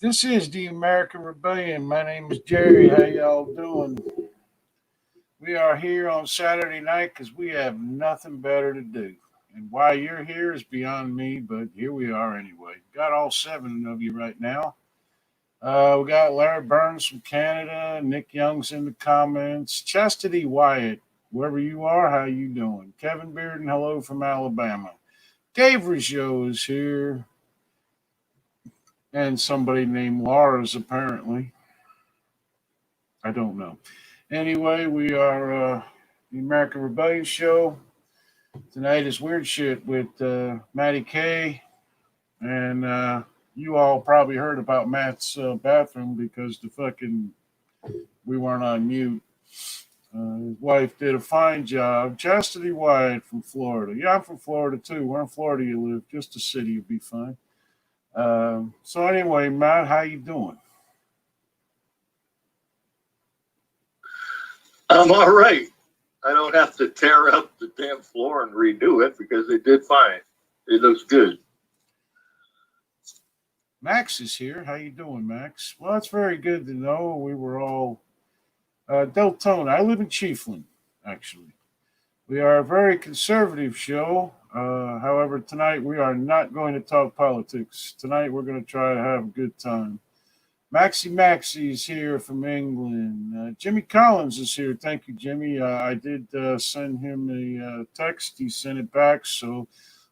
This is the American Rebellion. My name is Jerry. How y'all doing? We are here on Saturday night because we have nothing better to do. And why you're here is beyond me, but here we are anyway. Got all seven of you right now. We got Larry Burns from Canada, Nick Young's in the comments, Chastity Wyatt, wherever you are, how you doing? Kevin Bearden, hello from Alabama. Dave Rizzo is here, and somebody named Lars apparently. I don't know. Anyway, we are the American Rebellion show. Tonight is weird shit with Matty K, and you all probably heard about Matt's bathroom because we weren't on mute. His wife did a fine job. Chastity Wyatt from Florida. Yeah, I'm from Florida too. Where in Florida you live? Just a city would be fine. So anyway, Matt, how you doing? I'm all right. I don't have to tear up the damn floor and redo it because they did fine. It looks good. Max is here. How you doing, Max? Well, it's very good to know. We were all Deltona. I live in Chiefland, actually. We are a very conservative show. However, tonight we are not going to talk politics. Tonight we're going to try to have a good time. Maxie is here from England. Jimmy Collins is here. Thank you, Jimmy. I did send him a text. He sent it back. So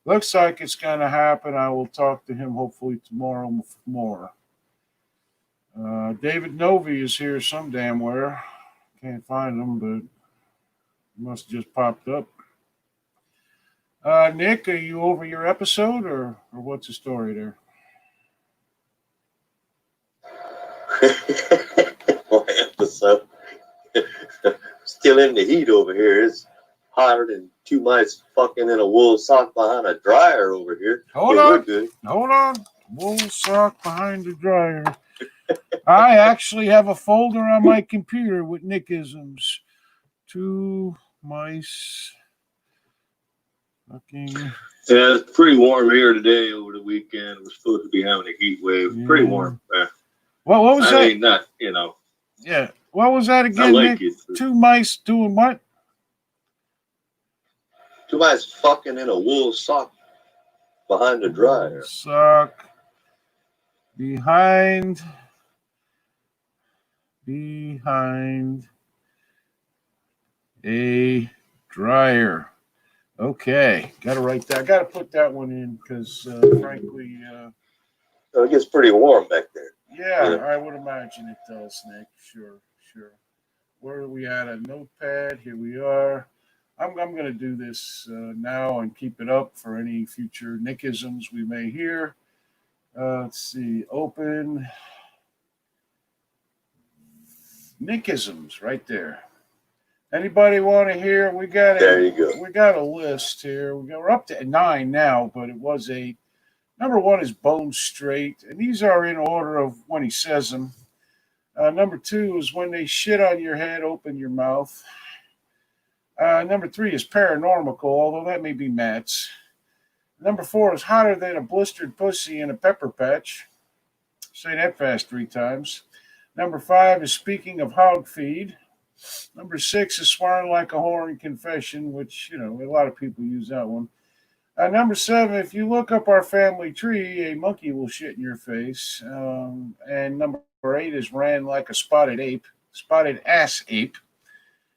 looks like it's going to happen. I will talk to him hopefully tomorrow for more. David Novi is here some damn where. Can't find him, but he must have just popped up. Nick, are you over your episode or what's the story there? My episode. Still in the heat over here. It's hotter than two mice fucking in a wool sock behind a dryer over here. Hold on. Wool sock behind the dryer. I actually have a folder on my computer with Nickisms. Two mice. Fucking. Yeah, it's pretty warm here today over the weekend. We're supposed to be having a heat wave. Yeah. Pretty warm. What was that? I mean, not, you know. Yeah. What was that again, like Nick? Two mice doing what? Two mice fucking in a wool sock behind the dryer. Sock behind a dryer. Okay, got to write that. Got to put that one in because, frankly, it gets pretty warm back there. Yeah, I would imagine it does, Nick. Sure. Where are we at? A notepad. Here we are. I'm going to do this now and keep it up for any future Nickisms we may hear. Let's see. Open Nickisms right there. Anybody want to hear? There you go. We got a list here. We're up to 9 now, but it was 8. Number 1 is bone straight, and these are in order of when he says them. Number 2 is when they shit on your head, open your mouth. Number 3 is paranormal, although that may be Matt's. Number 4 is hotter than a blistered pussy in a pepper patch. Say that fast 3 times. Number 5 is speaking of hog feed. Number 6 is swearing like a whore in confession, which, a lot of people use that one. Number 7, if you look up our family tree, a monkey will shit in your face. And number 8 is ran like a spotted ass ape.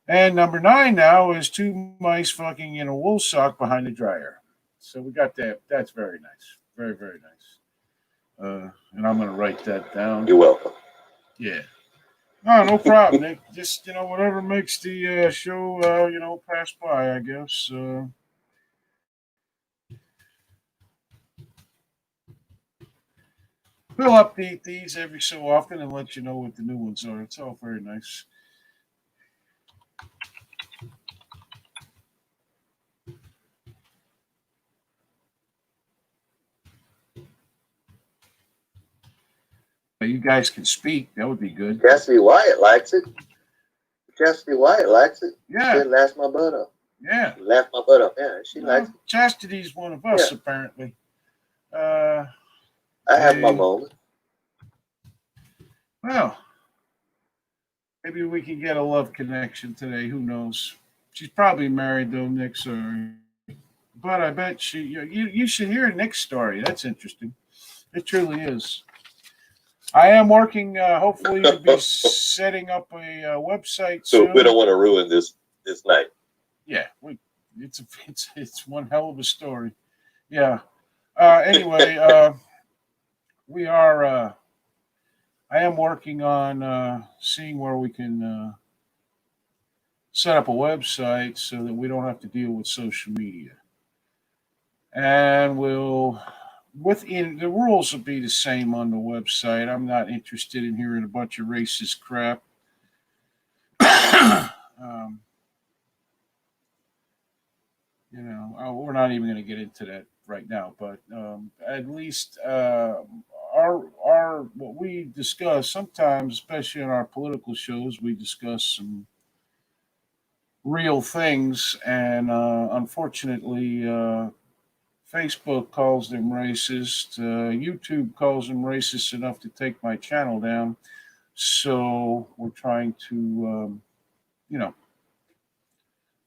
And number 9 now is 2 mice fucking in a wool sock behind the dryer. So we got that. That's very nice. Very, very nice. And I'm going to write that down. You're welcome. Yeah. No problem, Nick. Just, whatever makes the show, pass by, I guess. We'll update these every so often and let you know what the new ones are. It's all very nice. You guys can speak. That would be good. Chastity Wyatt likes it. Yeah. She laughed my butt up. Yeah. Laughed my butt up. Yeah, she likes it. Chastity's one of us, apparently. I have my moment. Well, maybe we can get a love connection today. Who knows? She's probably married though, Nick. Sorry, but I bet you should hear Nick's story. That's interesting. It truly is. I am working, hopefully, to be setting up a website So soon. we don't want to ruin this night. Yeah, it's one hell of a story. Yeah. Anyway, we are. I am working on seeing where we can set up a website so that we don't have to deal with social media, and within the rules will be the same on the website. I'm not interested in hearing a bunch of racist crap. um, we're not even going to get into that right now. But at least our what we discuss sometimes, especially on our political shows, we discuss some real things, and unfortunately. Facebook calls them racist. YouTube calls them racist enough to take my channel down. So we're trying to,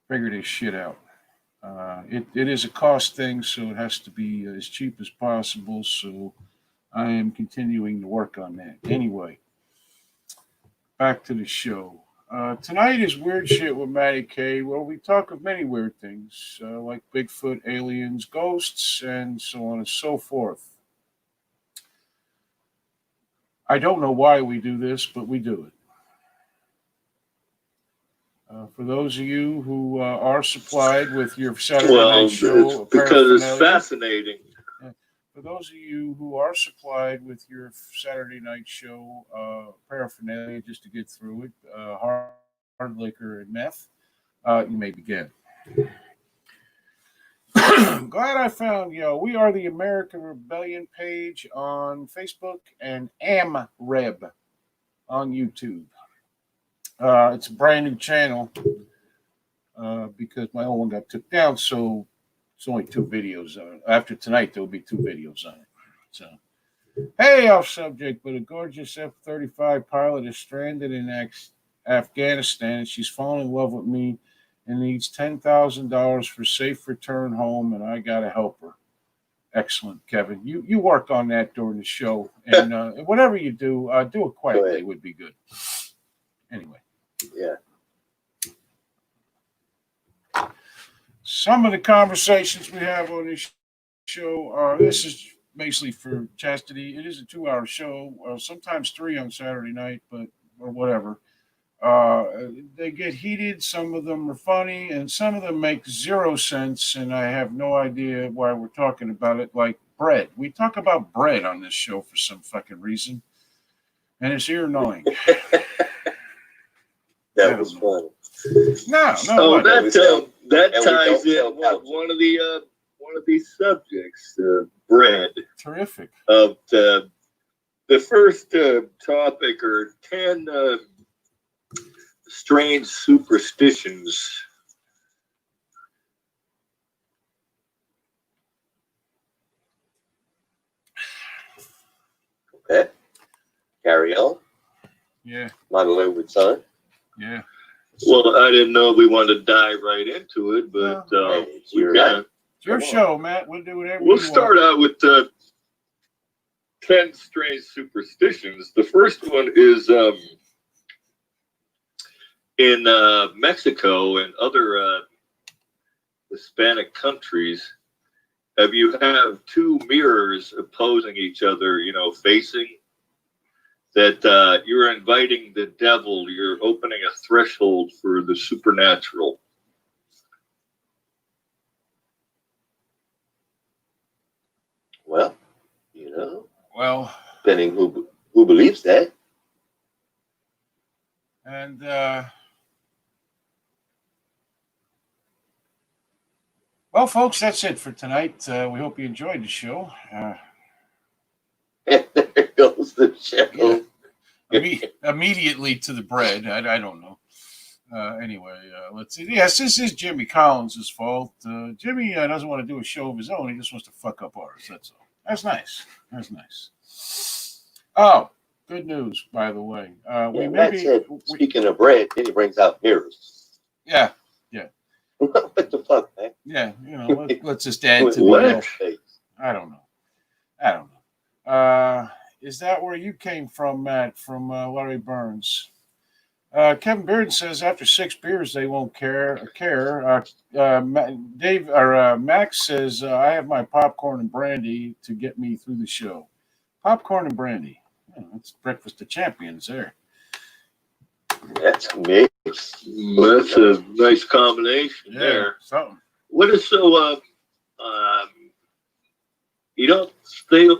figure this shit out. It is a cost thing, so it has to be as cheap as possible. So I am continuing to work on that. Anyway, back to the show. Tonight is Weird Shit with Matty K, where we talk of many weird things, like Bigfoot, aliens, ghosts, and so on and so forth. I don't know why we do this, but we do it. For those of you who are supplied with your Saturday night show, it's because it's fascinating. For those of you who are supplied with your Saturday night show paraphernalia just to get through it, hard liquor and meth, you may begin. Glad I found you. We are the American Rebellion page on Facebook and AmReb on YouTube. It's a brand new channel because my old one got took down, so it's only 2 videos on it. After tonight, there'll be 2 videos on it. So, hey, off subject, but a gorgeous F-35 pilot is stranded in Afghanistan, and she's fallen in love with me and needs $10,000 for safe return home, and I got to help her. Excellent, Kevin. You work on that during the show, and whatever you do it quietly would be good. Anyway. Yeah. Some of the conversations we have on this show are, this is basically for chastity. It is a 2-hour show, sometimes 3 on Saturday night, or whatever. They get heated. Some of them are funny, and some of them make 0 sense, and I have no idea why we're talking about it. Like bread. We talk about bread on this show for some fucking reason, and it's ear annoying. That was fun. No. Oh, that ties in one of these subjects, bread. Terrific. Of the first topic are 10 strange superstitions. Okay. Carry on. Yeah. My beloved son. Yeah. Well, I didn't know if we wanted to dive right into it, but it's your show, Matt. We'll do whatever. We'll start out with 10 strange superstitions. The first one is in Mexico and other Hispanic countries. If you have 2 mirrors opposing each other, facing, that you're inviting the devil, you're opening a threshold for the supernatural. Well, depending who believes that. And well, folks, that's it for tonight. We hope you enjoyed the show. There goes the show. Yeah. Immediately to the bread. I don't know. Anyway, let's see. Yes, this is Jimmy Collins' fault. Jimmy doesn't want to do a show of his own. He just wants to fuck up ours. That's all. That's nice. Oh, Good news, by the way. Yeah, Matt said, speaking of bread, then he brings out mirrors. Yeah. What the fuck, man? Yeah, let's just add to What? I don't know. Is that where you came from, Matt? From Larry Burns? Kevin Bearden says after 6 beers they won't care. Max says I have my popcorn and brandy to get me through the show. Popcorn and brandy. That's breakfast of champions there. That's mixed. That's a nice combination there. Something. What is so? You don't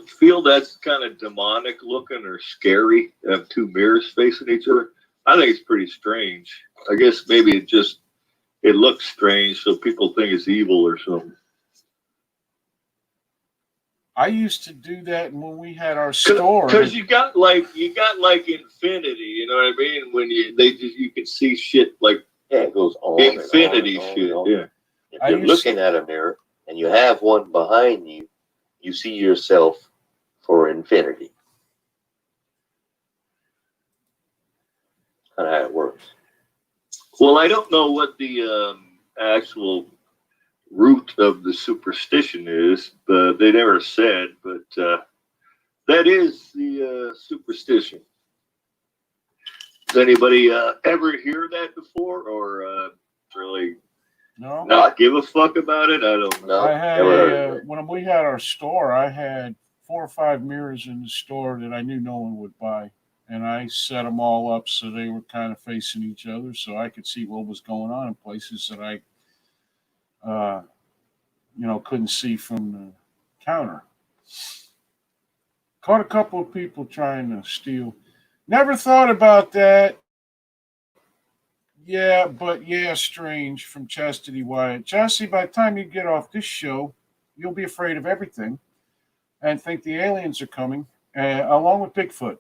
feel that's kind of demonic looking or scary to have 2 mirrors facing each other? I think it's pretty strange. I guess maybe it looks strange, so people think it's evil or something. I used to do that when we had our store. Because you got like infinity, you know what I mean? When you can see shit like it goes on infinity and on shit. and on. Yeah. If you're looking at a mirror and you have one behind you, you see yourself for infinity. Kind of how it works. Well, I don't know what the actual root of the superstition is, but they never said. But that is the superstition. Does anybody ever hear that before, or really not give a fuck about it? I don't know. I had when we had our store, I had 4 or 5 mirrors in the store that I knew no one would buy, and I set them all up so they were kind of facing each other, so I could see what was going on in places that I couldn't see from the counter. Caught a couple of people trying to steal. Never thought about that. Yeah, but strange from Chastity Wyatt. Chastity, by the time you get off this show, you'll be afraid of everything and think the aliens are coming, along with Bigfoot.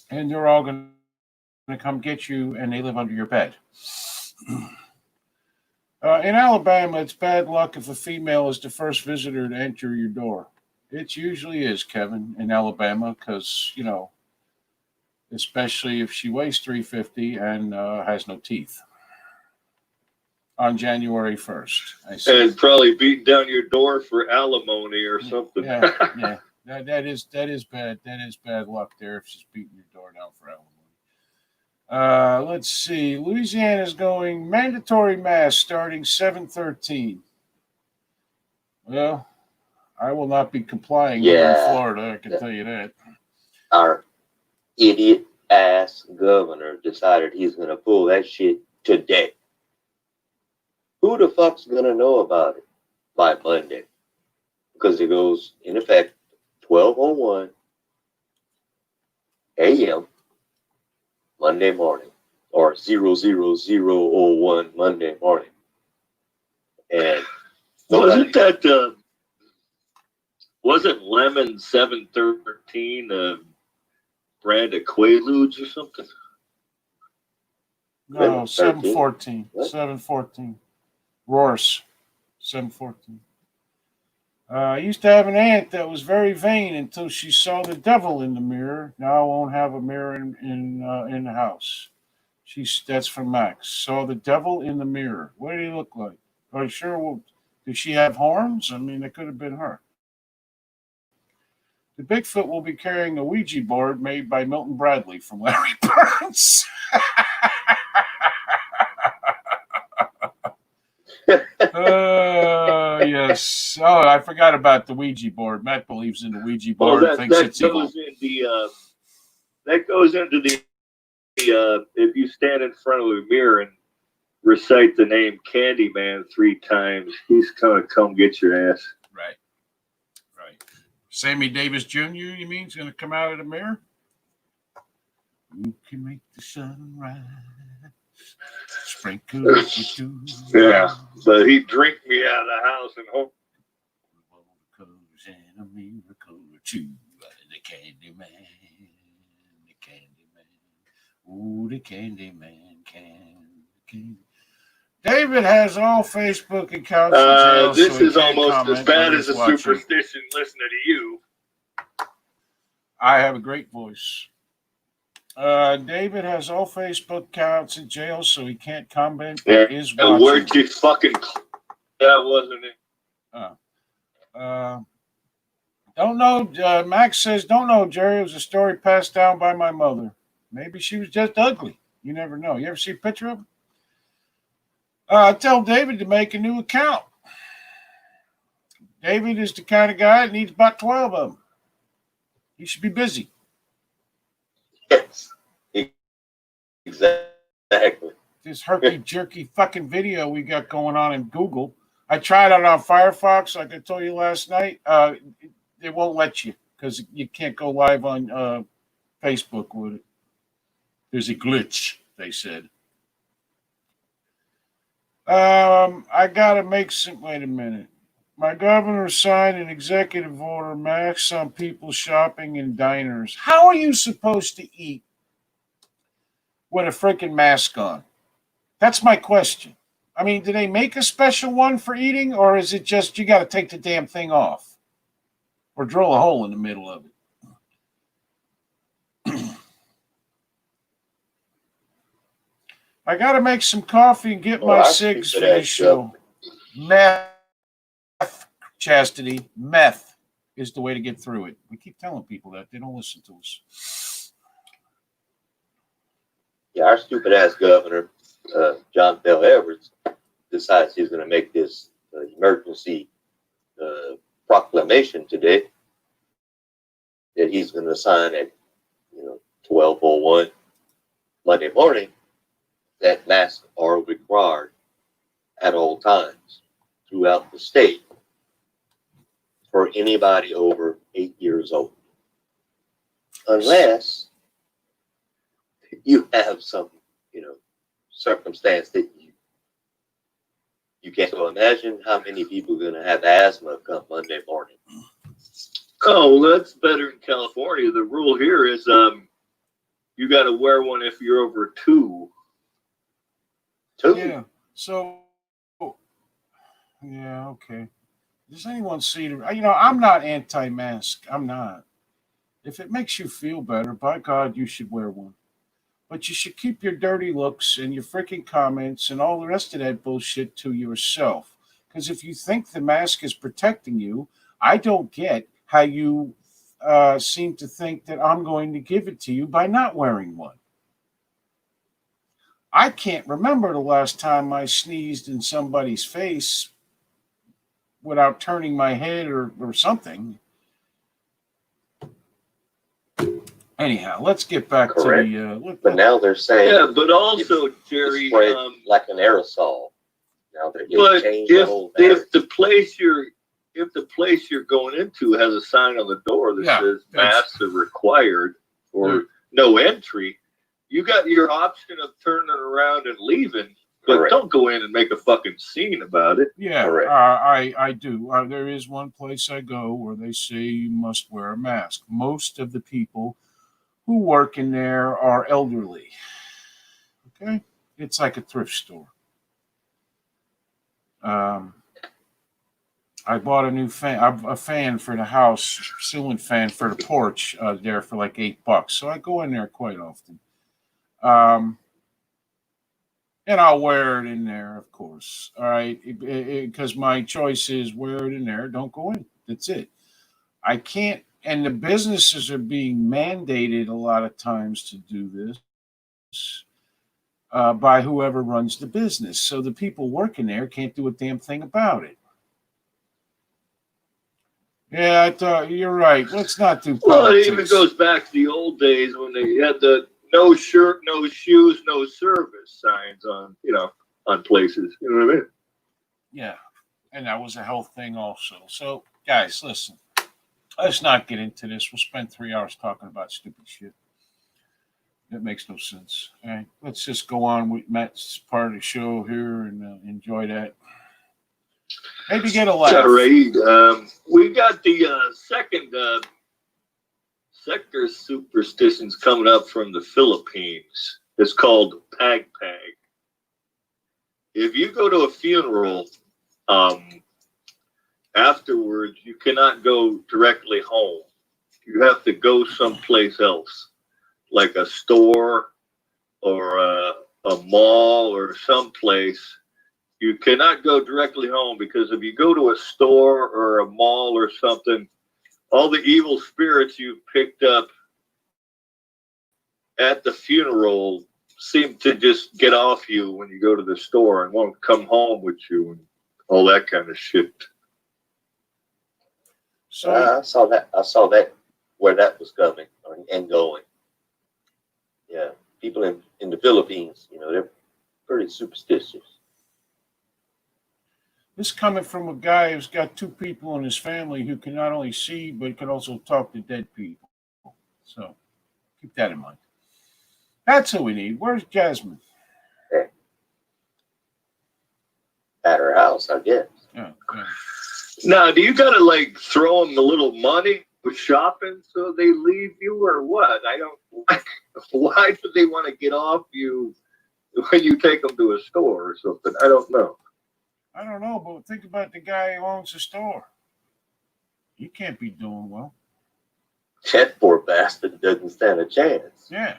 And they're all going to come get you, and they live under your bed. In Alabama, it's bad luck if a female is the first visitor to enter your door. It usually is, Kevin, in Alabama, because, especially if she weighs 350 and has no teeth. On January 1st. And probably beating down your door for alimony or something. Yeah. That is bad. That is bad luck there if she's beating your door down for alimony. Let's see. Louisiana's going mandatory mask starting 7/13. Well, I will not be complying here in Florida, I can tell you that. Our idiot ass governor decided he's going to pull that shit today. Who the fuck's going to know about it by Monday? Because it goes in effect 12:01 a.m. Monday morning, or 0:00:01 Monday morning. And wasn't Lemon 713 brand of Quaaludes or something? No, 7/14. 7/14. Roars. 7/14. I used to have an aunt that was very vain until she saw the devil in the mirror. Now I won't have a mirror in the house. That's from Max. Saw the devil in the mirror. What did he look like? Are you sure? Did she have horns? I mean, it could have been her. The Bigfoot will be carrying a Ouija board made by Milton Bradley from Larry Burns. Yes. Oh, I forgot about the Ouija board. Matt believes in the Ouija board. That goes into the if you stand in front of a mirror and recite the name Candyman 3 times, he's gonna come get your ass. Right. Sammy Davis Jr., you mean, is gonna come out of the mirror? You can make the sun rise. Sprinkle with dew. Yeah, but he'd drink me out of the house and hope. And a miracle or two. The Candyman. Ooh, the Candyman can. David has all Facebook accounts. This is almost as bad as a superstition listening to you. I have a great voice. David has all Facebook accounts in jail, so he can't comment, Yeah. but is And watching. where'd you fucking? That wasn't it. Don't know. Max says, don't know, Jerry. It was a story passed down by my mother. Maybe she was just ugly. You never know. You ever see a picture of her? Tell David to make a new account. David is the kind of guy that needs about 12 of them. He should be busy. Yes, exactly. This herky-jerky fucking video we got going on in Google. I tried it on Firefox, like I told you last night. It won't let you because you can't go live on Facebook with it. There's a glitch, they said. I gotta make some. Wait a minute. My governor signed an executive order masks on people shopping in diners. How are you supposed to eat with a freaking mask on? That's my question. I mean, do they make a special one for eating, or is it just you got to take the damn thing off or drill a hole in the middle of it? I got to make some coffee and get my cigs for this show. Meth, Chastity, meth is the way to get through it. We keep telling people that. They don't listen to us. Yeah, our stupid ass governor, John Bell Edwards, decides he's going to make this emergency proclamation today that he's going to sign at 12:01 Monday morning that masks are required at all times throughout the state for anybody over 8 years old, unless you have some circumstance that you can't. So imagine how many people are going to have asthma come Monday morning. Oh, well, that's better in California. The rule here is you got to wear one if you're over two. Yeah. So, yeah, okay. Does anyone see the? I'm not anti-mask. I'm not. If it makes you feel better, by God, you should wear one. But you should keep your dirty looks and your freaking comments and all the rest of that bullshit to yourself. Because if you think the mask is protecting you, I don't get how you seem to think that I'm going to give it to you by not wearing one. I can't remember the last time I sneezed in somebody's face without turning my head or something. Anyhow, let's get back Correct. to the. But now they're saying, yeah, but also, Jerry, spread like an aerosol. Now they're but changed the whole matter. if the place you're going into has a sign on the door that says masks are required or no entry, you got your option of turning around and leaving. But Correct. Don't go in and make a fucking scene about it. Yeah, I do. There is one place I go where they say you must wear a mask. Most of the people who work in there are elderly. Okay? It's like a thrift store. I bought a new fan, a fan for the house, ceiling fan for the porch there for like $8. So I go in there quite often. And I'll wear it in there, of course. All right. Because my choice is wear it in there. Don't go in. That's it. I can't. And the businesses are being mandated a lot of times to do this by whoever runs the business. So the people working there can't do a damn thing about it. Yeah, I thought you're right. Let's not do politics. Well, it even goes back to the old days when they had the no shirt, no shoes, no service signs on places. You know what I mean? Yeah, and that was a health thing also. So, guys, listen. Let's not get into this. We'll spend 3 hours talking about stupid shit. That makes no sense. All right, let's just go on with Matt's part of the show here and enjoy that. Maybe get a laugh. All right. We got the second sector superstitions coming up from the Philippines. It's called Pag Pag. If you go to a funeral, afterwards, you cannot go directly home. You have to go someplace else. like a store or a mall or someplace, you cannot go directly home, because if you go to a store or a mall or something, all the evil spirits you've picked up at the funeral seem to just get off you when you go to the store and won't come home with you and all that kind of shit. So I saw that. I saw that where that was coming and going. Yeah, people in the Philippines, they're pretty superstitious. this coming from a guy who's got two people in his family who can not only see but can also talk to dead people. So keep that in mind. That's who we need. Where's Jasmine? At her house, I guess. Yeah. Now, do you gotta like throw them a little money for shopping so they leave you, or what? I don't. Why do they want to get off you when you take them to a store or something? I don't know. I don't know, but think about the guy who owns the store. He can't be doing well. That poor bastard doesn't stand a chance. Yeah.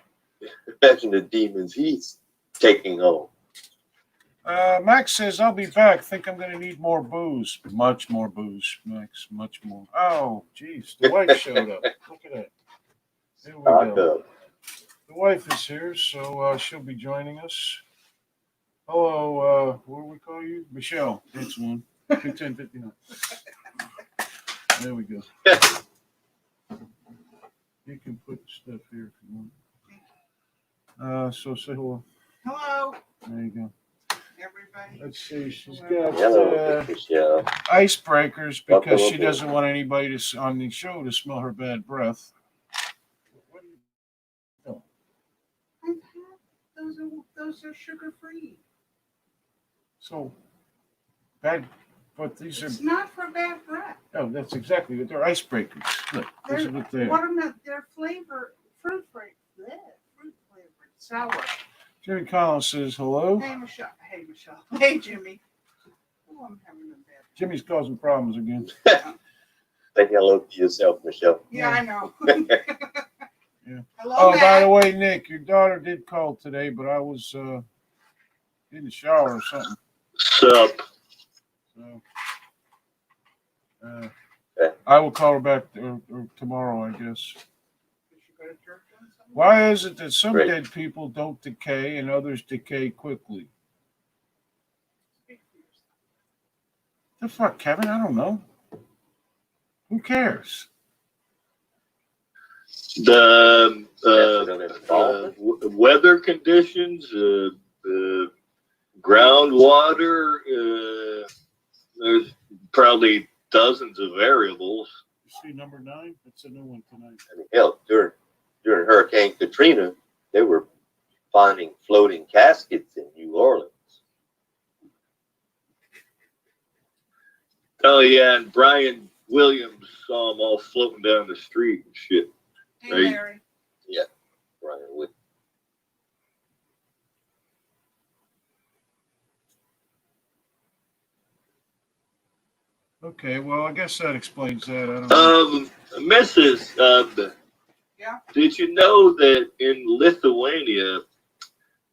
Imagine the demons he's taking on. Max says, I'll be back. Think I'm going to need more booze. Much more booze, Max. Much more. Oh, geez. The wife showed up. Look at that. There we go. The wife is here, so she'll be joining us. Hello, what do we call you? Michelle. That's one. 21059. There we go. You can put stuff here if you want. So say hello. Hello, There you go. everybody. Let's see. She's got Hello, Michelle. icebreakers because she Welcome. doesn't want anybody on the show to smell her bad breath. What are you doing? I've had those are sugar free. So bad, but these It's are not for bad breath. no. That's exactly what they're icebreakers. Look, this is what they are. Watermelon, they're fruit flavored, sour. Jimmy Collins says hello. Hey Michelle. Hey Michelle. Hey Jimmy. Oh, I'm having a bad. Jimmy's causing problems again. Say hello to yourself, Michelle. Yeah, I know. Yeah. Hello, Oh, Matt. by the way, Nick, your daughter did call today, but I was in the shower or something. Sup? So, I will call her back or tomorrow, I guess. Did she go to church on Sunday? Why is it that some Great. dead people don't decay and others decay quickly? Speak for yourself. The fuck, Kevin? I don't know. Who cares? The Natural involvement. weather conditions, groundwater. There's probably dozens of variables. You see number 9? That's a new one tonight. I mean, hell, during Hurricane Katrina, they were finding floating caskets in New Orleans. Oh yeah, and Brian Williams saw them all floating down the street and shit. Hey Right. Larry. Right, with Okay, well, I guess that explains that. I don't know. Mrs. Yeah. Did you know that in Lithuania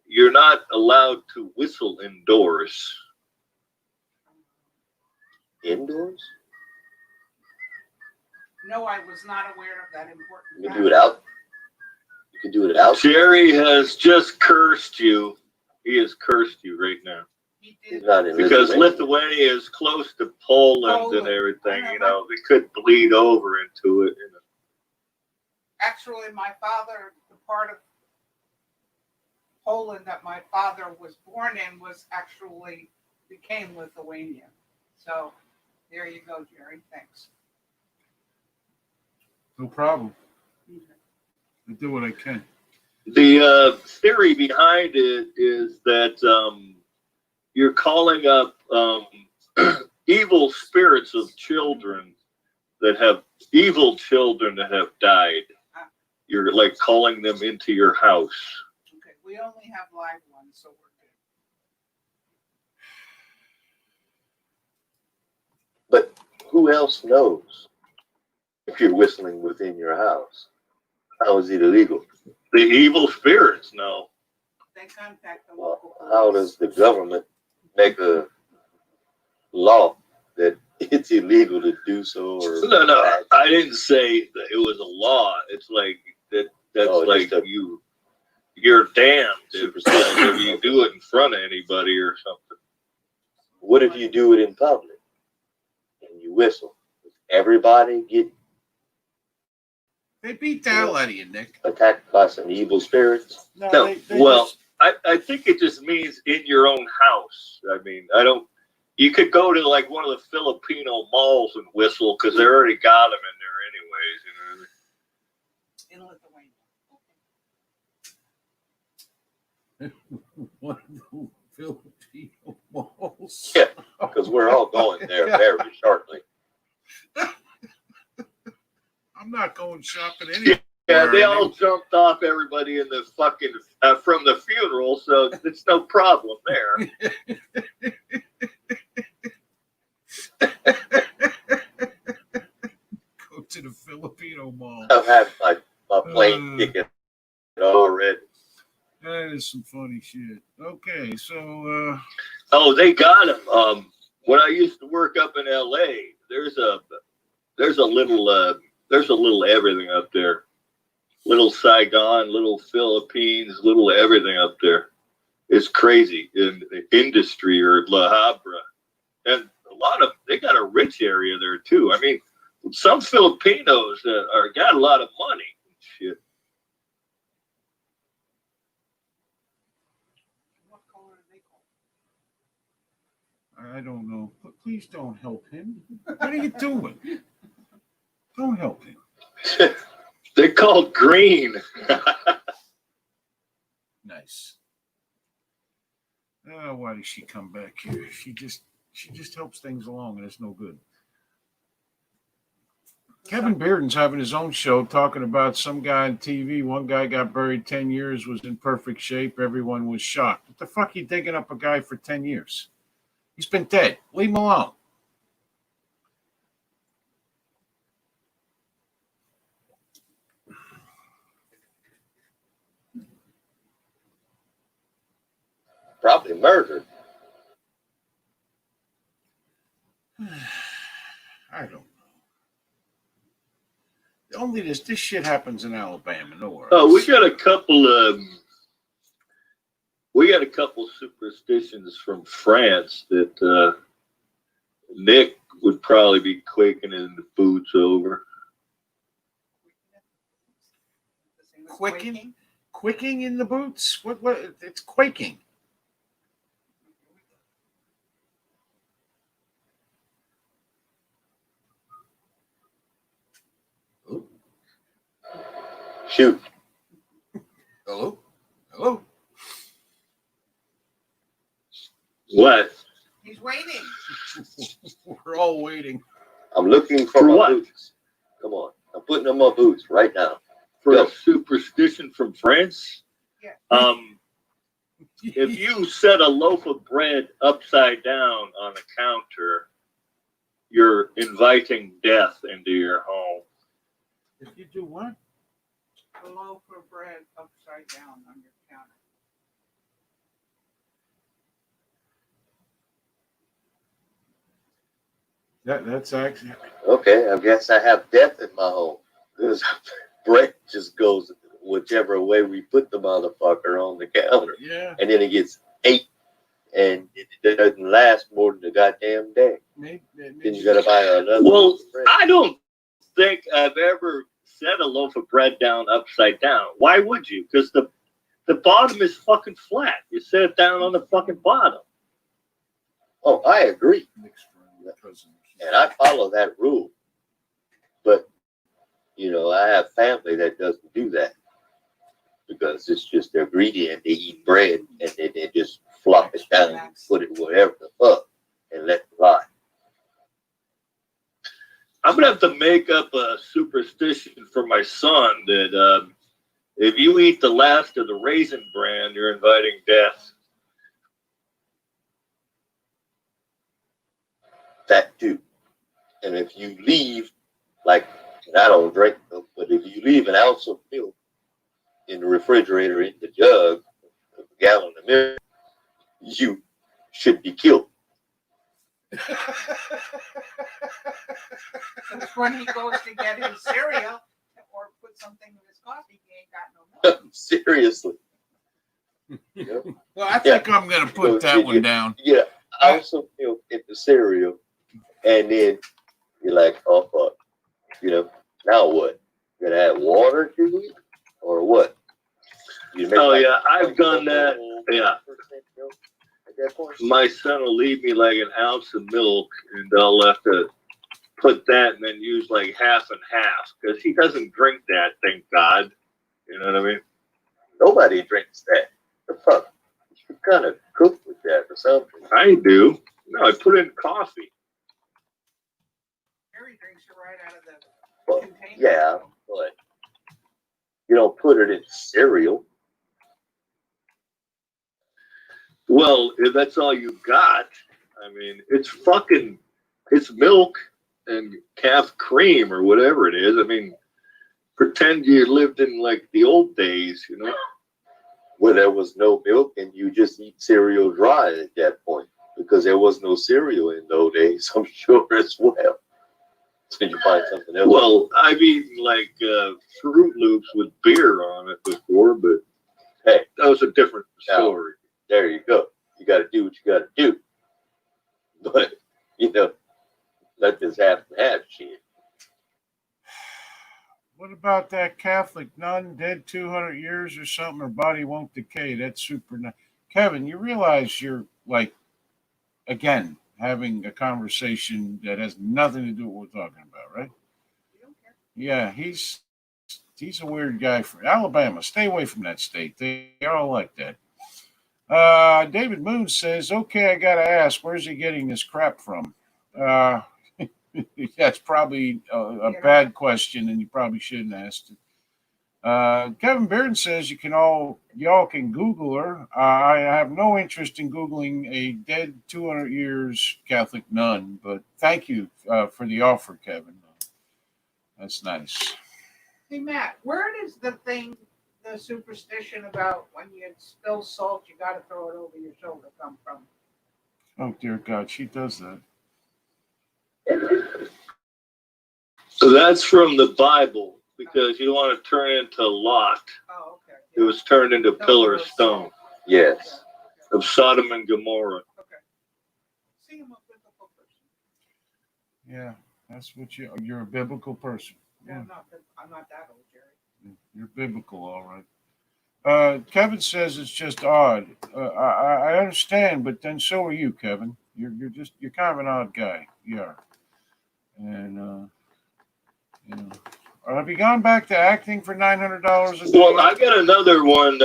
you're not allowed to whistle indoors? indoors. No, I was not aware of that important. You can do it out. You can do it out. Jerry has just cursed you. He has cursed you right now. He He's did. not in Because Lithuania. Lithuania is close to Poland and everything, you know, they could bleed over into it. You know. Actually, my father, the part of Poland that my father was born in was actually became Lithuania. So there you go, Jerry. Thanks. No problem. I do what I can. The theory behind it is that you're calling up evil spirits of children that have died. You're like calling them into your house. Okay, we only have live ones, so we're good. But who else knows if you're whistling within your house? How is it illegal? The evil spirits know. They contact the Well, local how police. does the government make a law that it's illegal to do so? Or No, I didn't say that it was a law. It's like that. That's Oh, like just a- you're damned if Superstition. you do it in front of anybody or something. What if you do it in public and you whistle? Does everybody get They beat the hell out of you, Nick. attacked by some evil spirits? No, they well, just- I think it just means in your own house. I mean, I don't. You could go to like one of the Filipino malls and whistle because they already got them in there anyways. You know. In Lithuania. one of the Filipino malls. Yeah, because we're all going there very shortly. I'm not going shopping anywhere. Yeah, they all jumped off everybody in the fucking from the funeral, so it's no problem there. Go to the Filipino mall. I've had my plane ticket already. That is some funny shit. Okay, so Oh, they got him. When I used to work up in L.A., there's a little everything up there. Little Saigon, little Philippines, little everything up there. It's crazy in the industry or La Habra. And a lot of, they got a rich area there too. I mean, some Filipinos got a lot of money and shit. What color are they called? I don't know. Please don't help him. What are you doing? Don't help him. They're called green. Nice. Oh, why does she come back here? She just helps things along, and it's no good. Kevin Bearden's having his own show talking about some guy on TV. One guy got buried 10 years, was in perfect shape. Everyone was shocked. What the fuck are you digging up a guy for 10 years? He's been dead. Leave him alone. Probably murdered. I don't know. Only this shit happens in Alabama, nowhere else. Oh, we got a couple superstitions from France that Nick would probably be quaking in the boots over. The same as Quaking? Quaking in the boots? What? It's quaking. Shoot. Hello? Hello? What? He's waiting. We're all waiting. I'm looking For my what? boots. Come on. I'm putting on my boots right now. For Go. a superstition from France? Yeah. If you set a loaf of bread upside down on a counter, you're inviting death into your home. If you do what? A loaf of bread upside down on your counter. That's actually Okay, I guess I have death in my home. Because bread just goes whichever way we put the motherfucker on the counter. yeah. And then it gets ate. And it doesn't last more than a goddamn day. Maybe, Then you gotta buy another Well, loaf of bread. I don't think I've ever set a loaf of bread down upside down. Why would you? Because the bottom is fucking flat. You set it down on the fucking bottom. Oh, I agree. And I follow that rule. But, you know, I have family that doesn't do that. Because it's just their greedy and they eat bread and then they just flop it down and put it wherever the fuck and let it lie. I'm gonna have to make up a superstition for my son that if you eat the last of the Raisin Bran, you're inviting death. That too. And if you leave, like, and I don't drink milk, but if you leave an ounce of milk in the refrigerator in the jug, a gallon of milk, you should be killed. Because when he goes to get his cereal or put something in his coffee, he ain't got no milk. Seriously. You know? Well, I think I'm going to put that one down. Yeah, also milk in the cereal, and then you're like, oh fuck, you know, now what? You gonna add water to it, or what? Oh yeah, I've done that. Yeah. Milk at that point? My son will leave me like an ounce of milk, and I'll have to put that and then use like half and half because he doesn't drink that. Thank God. You know what I mean? Nobody drinks that. The fuck? You kind of cook with that or something. I do. No, I put it in coffee. Jerry drinks it right out of the Well, container. yeah, but you don't put it in cereal. Well, if that's all you got, I mean, it's milk and calf cream or whatever it is. I mean, pretend you lived in like the old days, you know? Where there was no milk and you just eat cereal dry at that point because there was no cereal in those days, I'm sure as well. So you find something else. Well, I've eaten like Fruit Loops with beer on it before, but hey, that was a different story. There you go. You got to do what you got to do. But, you know, let this half and half shit. What about that Catholic nun dead 200 years or something? Her body won't decay. That's super nice. Kevin, you realize you're like, again, having a conversation that has nothing to do with what we're talking about, right? You don't care. Yeah, he's a weird guy from Alabama. Stay away from that state. They're all like that. David Moon says, okay, I got to ask, where's he getting this crap from? That's probably a bad question, and you probably shouldn't ask it. Kevin Bearden says y'all can Google her. I have no interest in Googling a dead 200 years Catholic nun, but thank you for the offer, Kevin. That's nice. Hey, Matt, where does the superstition about when you spill salt, you got to throw it over your shoulder come from? Oh, dear God, she does that. So that's from the Bible because you want to turn into Lot. Oh, okay. It was turned into pillar of stone Yes. of Sodom and Gomorrah. Okay. See, I'm a biblical person. Yeah, that's what you're a biblical person. Yeah. Well, I'm not that old, Jerry. You're biblical, all right. Kevin says it's just odd. I understand, but then so are you, Kevin. You're kind of an odd guy. You are. And you know, have you gone back to acting for $900 a day? Well, I got another one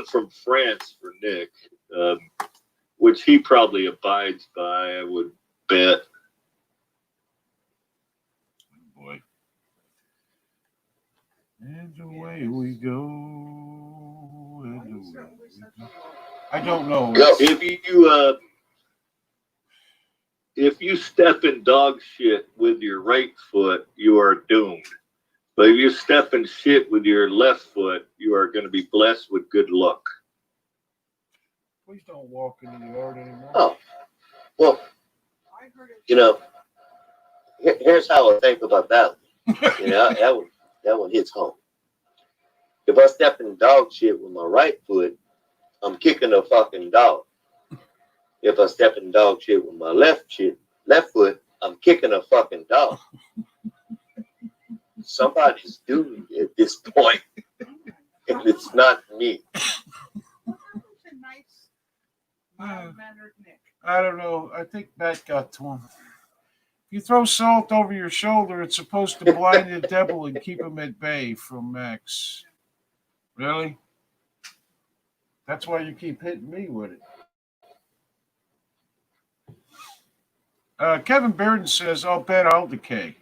from France for Nick, which he probably abides by, I would bet. Oh, boy. And away we go. And away we go. I don't know. Go. If you step in dog shit with your right foot, you are doomed. But if you step in shit with your left foot, you are going to be blessed with good luck. Please don't walk into the yard anymore. Oh, well, I heard it. you know, here's how I think about that one. You know, that one hits home. If I step in dog shit with my right foot, I'm kicking a fucking dog. If I step in dog shit with my left foot, I'm kicking a fucking dog. Somebody's doomed at this point, and it's not me. What happened to nice, mild-mannered Nick? I don't know. I think that got to him. If you throw salt over your shoulder, it's supposed to blind the devil and keep him at bay. From Max. Really? That's why you keep hitting me with it. Kevin Bearden says, I'll bet I'll decay.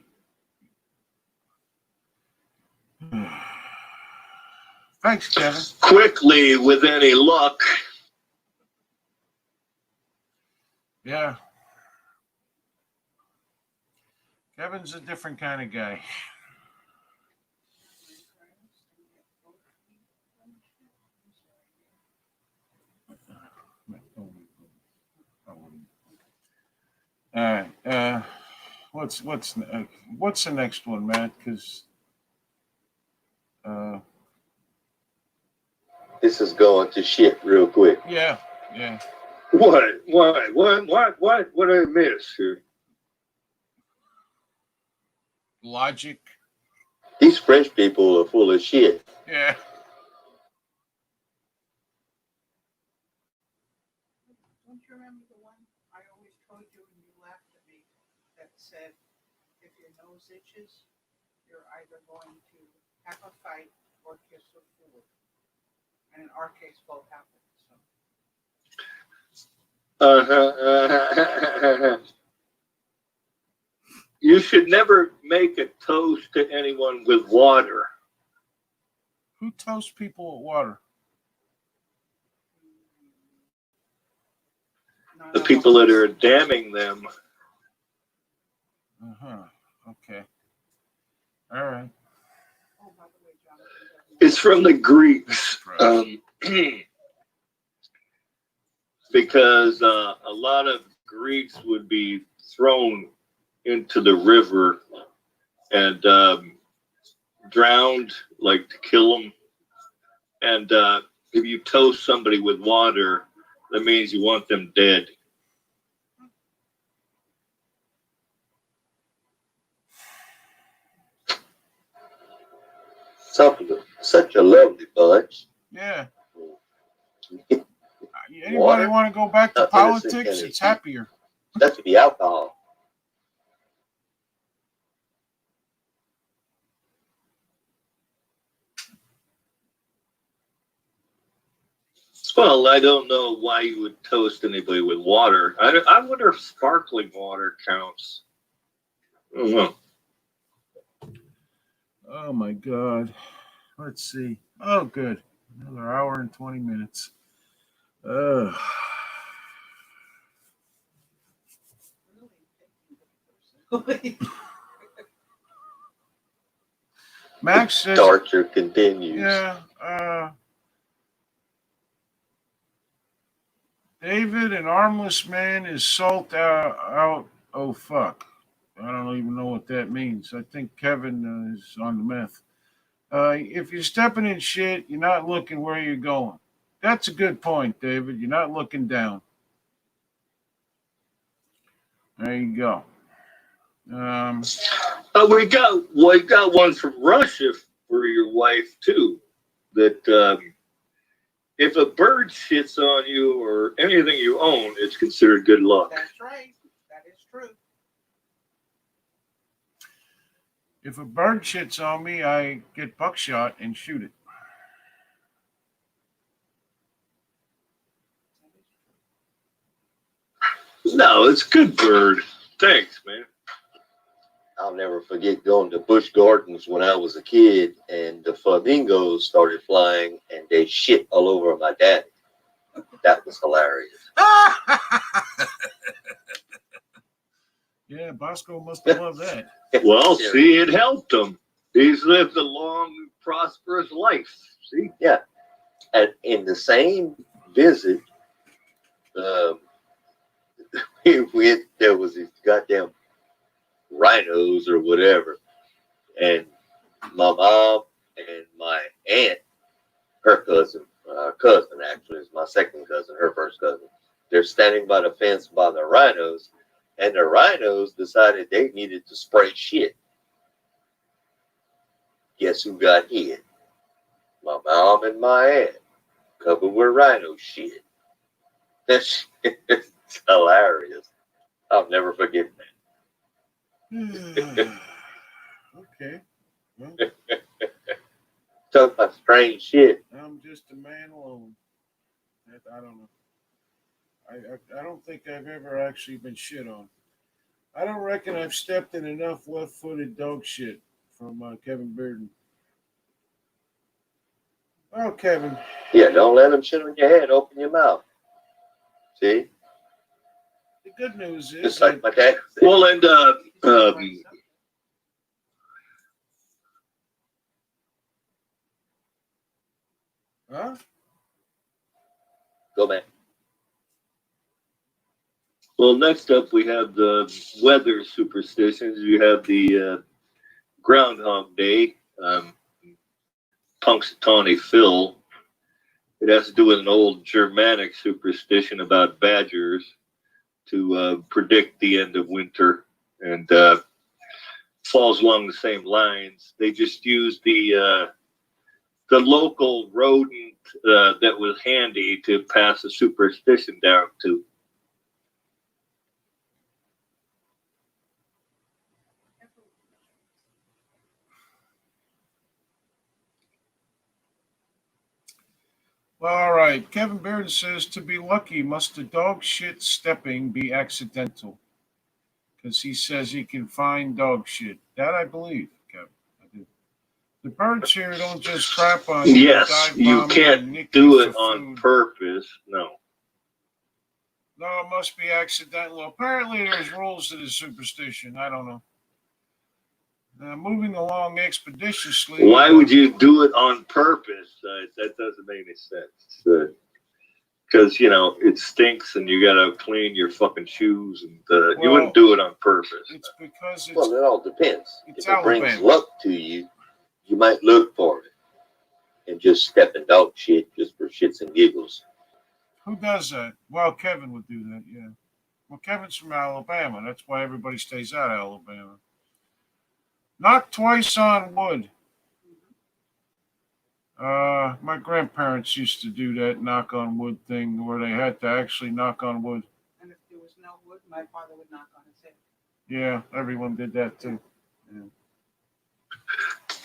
Thanks, Kevin. Quickly, with any luck. Yeah. Kevin's a different kind of guy. what's the next one, Matt? Because This is going to shit real quick. yeah. What did I miss here? Logic. These French people are full of shit. Yeah. Don't you remember the one I always told you and you laughed at me that said, if your nose itches, you're either going to have a fight or kiss a fool. And in our case, both happened. So. You should never make a toast to anyone with water. Who toasts people with water? The people that are damning them. Okay. All right. Oh, by the way, Jonathan, It's from the Greeks. Because a lot of Greeks would be thrown into the river and drowned, like to kill them. And if you toast somebody with water, that means you want them dead. Such a lovely bunch. Yeah. Anybody Water? want to go back to politics? It's happier. That should be alcohol. Well, I don't know why you would toast anybody with water. I wonder if sparkling water counts. I don't know. Oh my God. Let's see. Oh, good. Another hour and 20 minutes. Max says Torture continues. Yeah. David, an armless man is sold out. Oh, fuck. I don't even know what that means. I think Kevin is on the meth. If you're stepping in shit, you're not looking where you're going. That's a good point, David. You're not looking down. There you go. We got one from Russia for your wife too. That if a bird shits on you or anything you own, it's considered good luck. That's right. That is true. If a bird shits on me, I get buckshot and shoot it. No, it's a good bird. Thanks, man. I'll never forget going to Busch Gardens when I was a kid, and the flamingos started flying, and they shit all over my daddy. That was hilarious. Yeah, Bosco must have loved that. Well, see, it helped him. He's lived a long, prosperous life. See? Yeah. And in the same visit, there was these goddamn rhinos or whatever, and my mom and my aunt, her cousin actually is my second cousin, her first cousin, they're standing by the fence by the rhinos, and the rhinos decided they needed to spray shit. Guess who got hit? My mom and my aunt, covered with rhino shit. That shit is hilarious. I'll never forget that. Okay. Well, Talk about strange shit. I'm just a man alone. I don't know. I don't think I've ever actually been shit on. I don't reckon I've stepped in enough left-footed dog shit from Kevin Bearden. Oh, Kevin. Yeah, don't let them shit on your head. Open your mouth. See? The good news is Just like my dad said. Well, and huh? Go back. Well, next up we have the weather superstitions. You have the Groundhog Day, Punxsutawney Phil. It has to do with an old Germanic superstition about badgers to predict the end of winter, and falls along the same lines. They just used the local rodent that was handy to pass a superstition down to. Well, all right. Kevin Bearden says, to be lucky, must the dog shit stepping be accidental? Because he says he can find dog shit. That I believe, Kevin. I do. The birds here don't just crap on you. Yes, dive you bomb can't and nick do you it for on food. purpose. No. No, it must be accidental. Apparently, there's rules to this superstition. I don't know. Moving along expeditiously. Why would you do it on purpose? That doesn't make any sense. Because, it stinks and you got to clean your fucking shoes. And you wouldn't do it on purpose. It's because it's... Well, it all depends. It's If it brings Alabama. luck to you, you might look for it and just step in dog shit just for shits and giggles. Who does that? Well, Kevin would do that, yeah. Well, Kevin's from Alabama. That's why everybody stays out of Alabama. Knock twice on wood. My grandparents used to do that knock on wood thing where they had to actually knock on wood. And if there was no wood, my father would knock on his head. Yeah, everyone did that too. Yeah.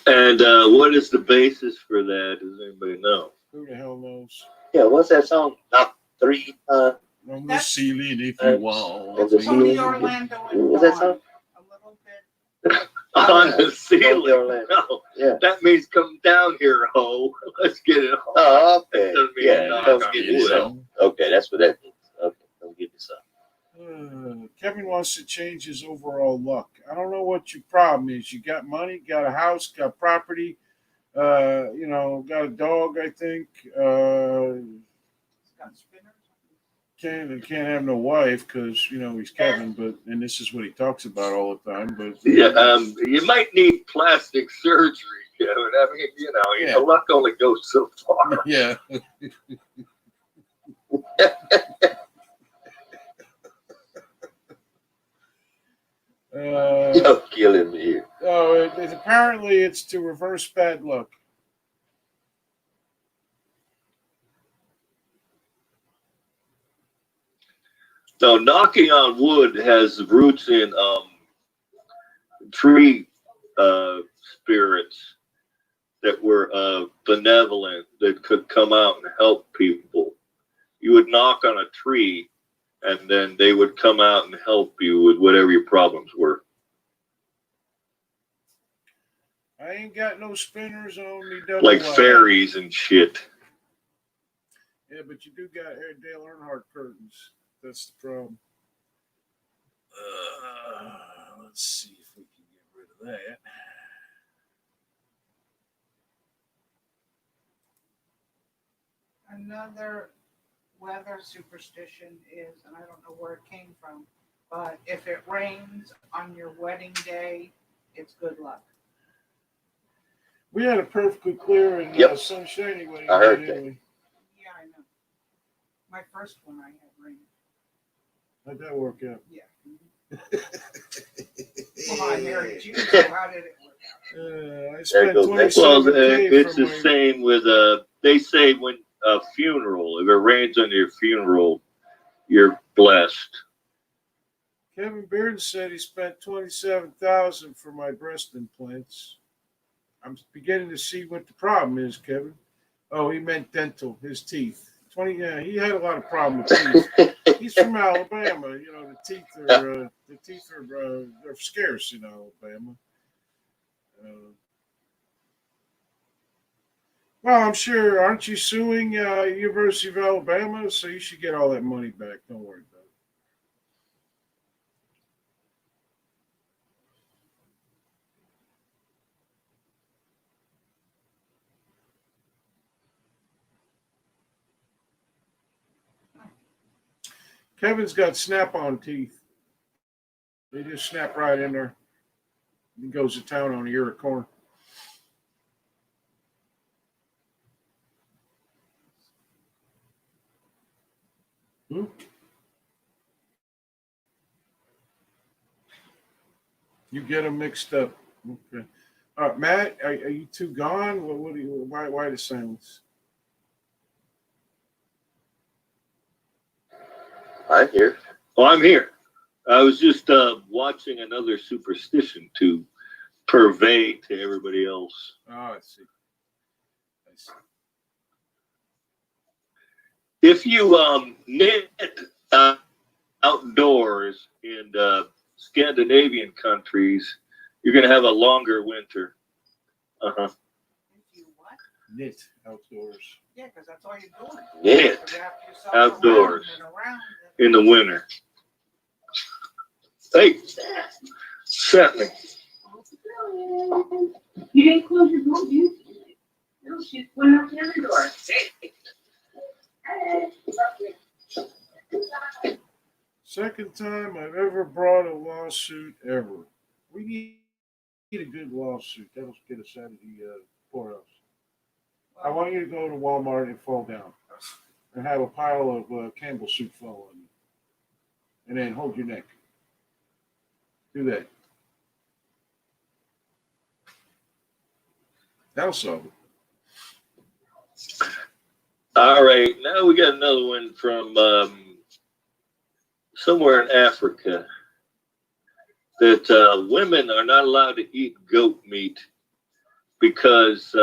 And what is the basis for that? Does anybody know? Who the hell knows? Yeah, what's that song? Knock three. On the ceiling if you want. On the Tony ceiling. Orlando and Is that Dawn. song? A little bit. On the ceiling? Orlando. No. Yeah. That means come down here, ho. Let's get it home. Oh, okay. That doesn't mean Yeah, knock don't on give me wood. some. Okay, that's what that means. Okay, don't give me some. Kevin wants to change his overall luck. I don't know what your problem is. You got money, got a house, got property, got a dog, I think. It's got spinners. Can't have no wife because he's Kevin, and this is what he talks about all the time. But Yeah, you might need plastic surgery, Kevin. I mean, Yeah. the luck only goes so far. yeah. You're killing me here. Apparently it's to reverse bad luck. So knocking on wood has roots in tree spirits that were benevolent, that could come out and help people. You would knock on a tree, and then they would come out and help you with whatever your problems were. I ain't got no spinners on me. Double Like wide. fairies and shit. Yeah, but you do got Dale Earnhardt curtains. That's the problem. Let's see if we can get rid of that. Another weather superstition is, and I don't know where it came from, but if it rains on your wedding day, it's good luck. We had a perfectly clear and Yep. sunshiny wedding. I heard didn't that. we? Yeah, I know. My first one I had rain. How'd that work out? Yeah. Well, I married you, so how did it work out? I spent goes that. Well, $27K it's for the my... same with they say when a funeral, if it rains on your funeral, you're blessed. Kevin Bearden said he spent $27,000 for my breast implants. I'm beginning to see what the problem is, Kevin. Oh, he meant dental, his teeth. He had a lot of problems with teeth. He's from Alabama. The teeth are they're scarce in Alabama. Well, I'm sure. Aren't you suing University of Alabama? So you should get all that money back. Don't worry about it. Kevin's got snap-on teeth. They just snap right in there. He goes to town on a ear of corn. You get them mixed up. Okay. All right, Matt, are you two gone? What do you? Why the silence? I'm here. Oh, I'm here. I was just watching another superstition to purvey to everybody else. Oh, I see. If you knit outdoors in Scandinavian countries, you're going to have a longer winter. Uh-huh. If you what? Knit outdoors. Yeah, because that's all you're doing. Knit Wrap yourself outdoors around in the winter. Hey, set me. You didn't close your door, you? No, she went out the other door. Second time I've ever brought a lawsuit ever. We need a good lawsuit. That'll get us out of the poorhouse. I want you to go to Walmart and fall down and have a pile of Campbell soup fall on you. And then hold your neck. Do that. That'll solve it. All right, now we got another one from somewhere in Africa that women are not allowed to eat goat meat because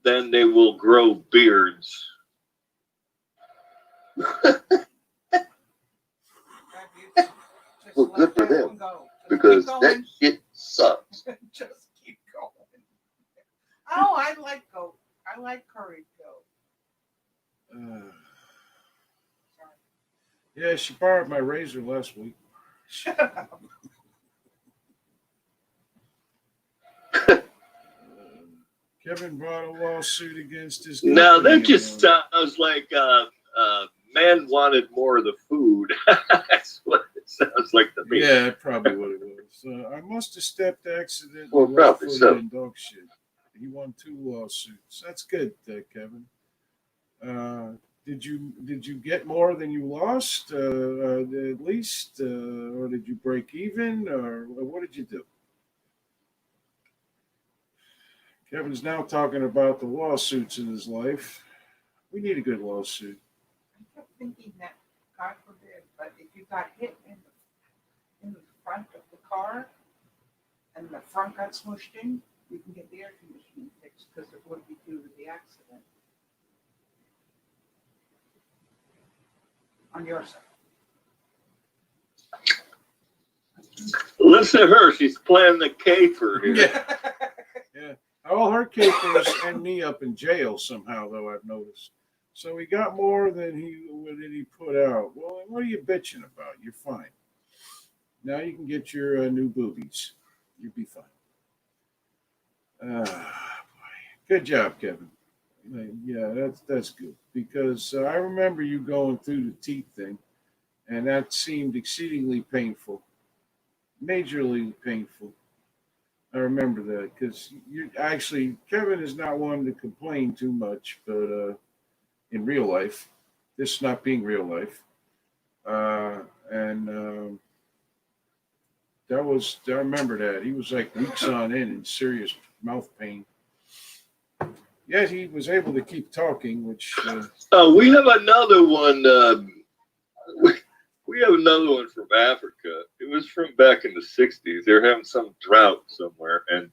then they will grow beards. Well, good for them, because that shit sucks. Just keep going. Oh, I like goat. I like curried goat. Yeah, she borrowed my razor last week. Shut up. Kevin brought a lawsuit against his. Now company, that just sounds like men wanted more of the food. That's what it sounds like to me. Yeah, probably what it was. I must have stepped accidentally. Well, probably left-footed so. in dog shit. He won 2 lawsuits. That's good, Kevin. Did you get more than you lost, at least, or did you break even, or what did you do? Kevin's now talking about the lawsuits in his life. We need a good lawsuit. I kept thinking that, God forbid, but if you got hit in the front of the car and the front got smushed in, you can get the air conditioning fixed because it would be due to the accident. On your side. Listen to her. She's playing the caper here. Yeah. Yeah. All her capers end me up in jail somehow, though, I've noticed. So he got more than he put out. Well, what are you bitching about? You're fine. Now you can get your new boobies. You'll be fine. Boy. Good job, Kevin. Yeah, that's good. Because I remember you going through the teeth thing, and that seemed exceedingly painful. Majorly painful. I remember that because Kevin is not one to complain too much, but in real life, this not being real life, and I remember that he was like weeks on end in serious mouth pain. Yet he was able to keep talking, which. We have another one. We have another one from Africa. It was from back in the 60s. They were having some drought somewhere, and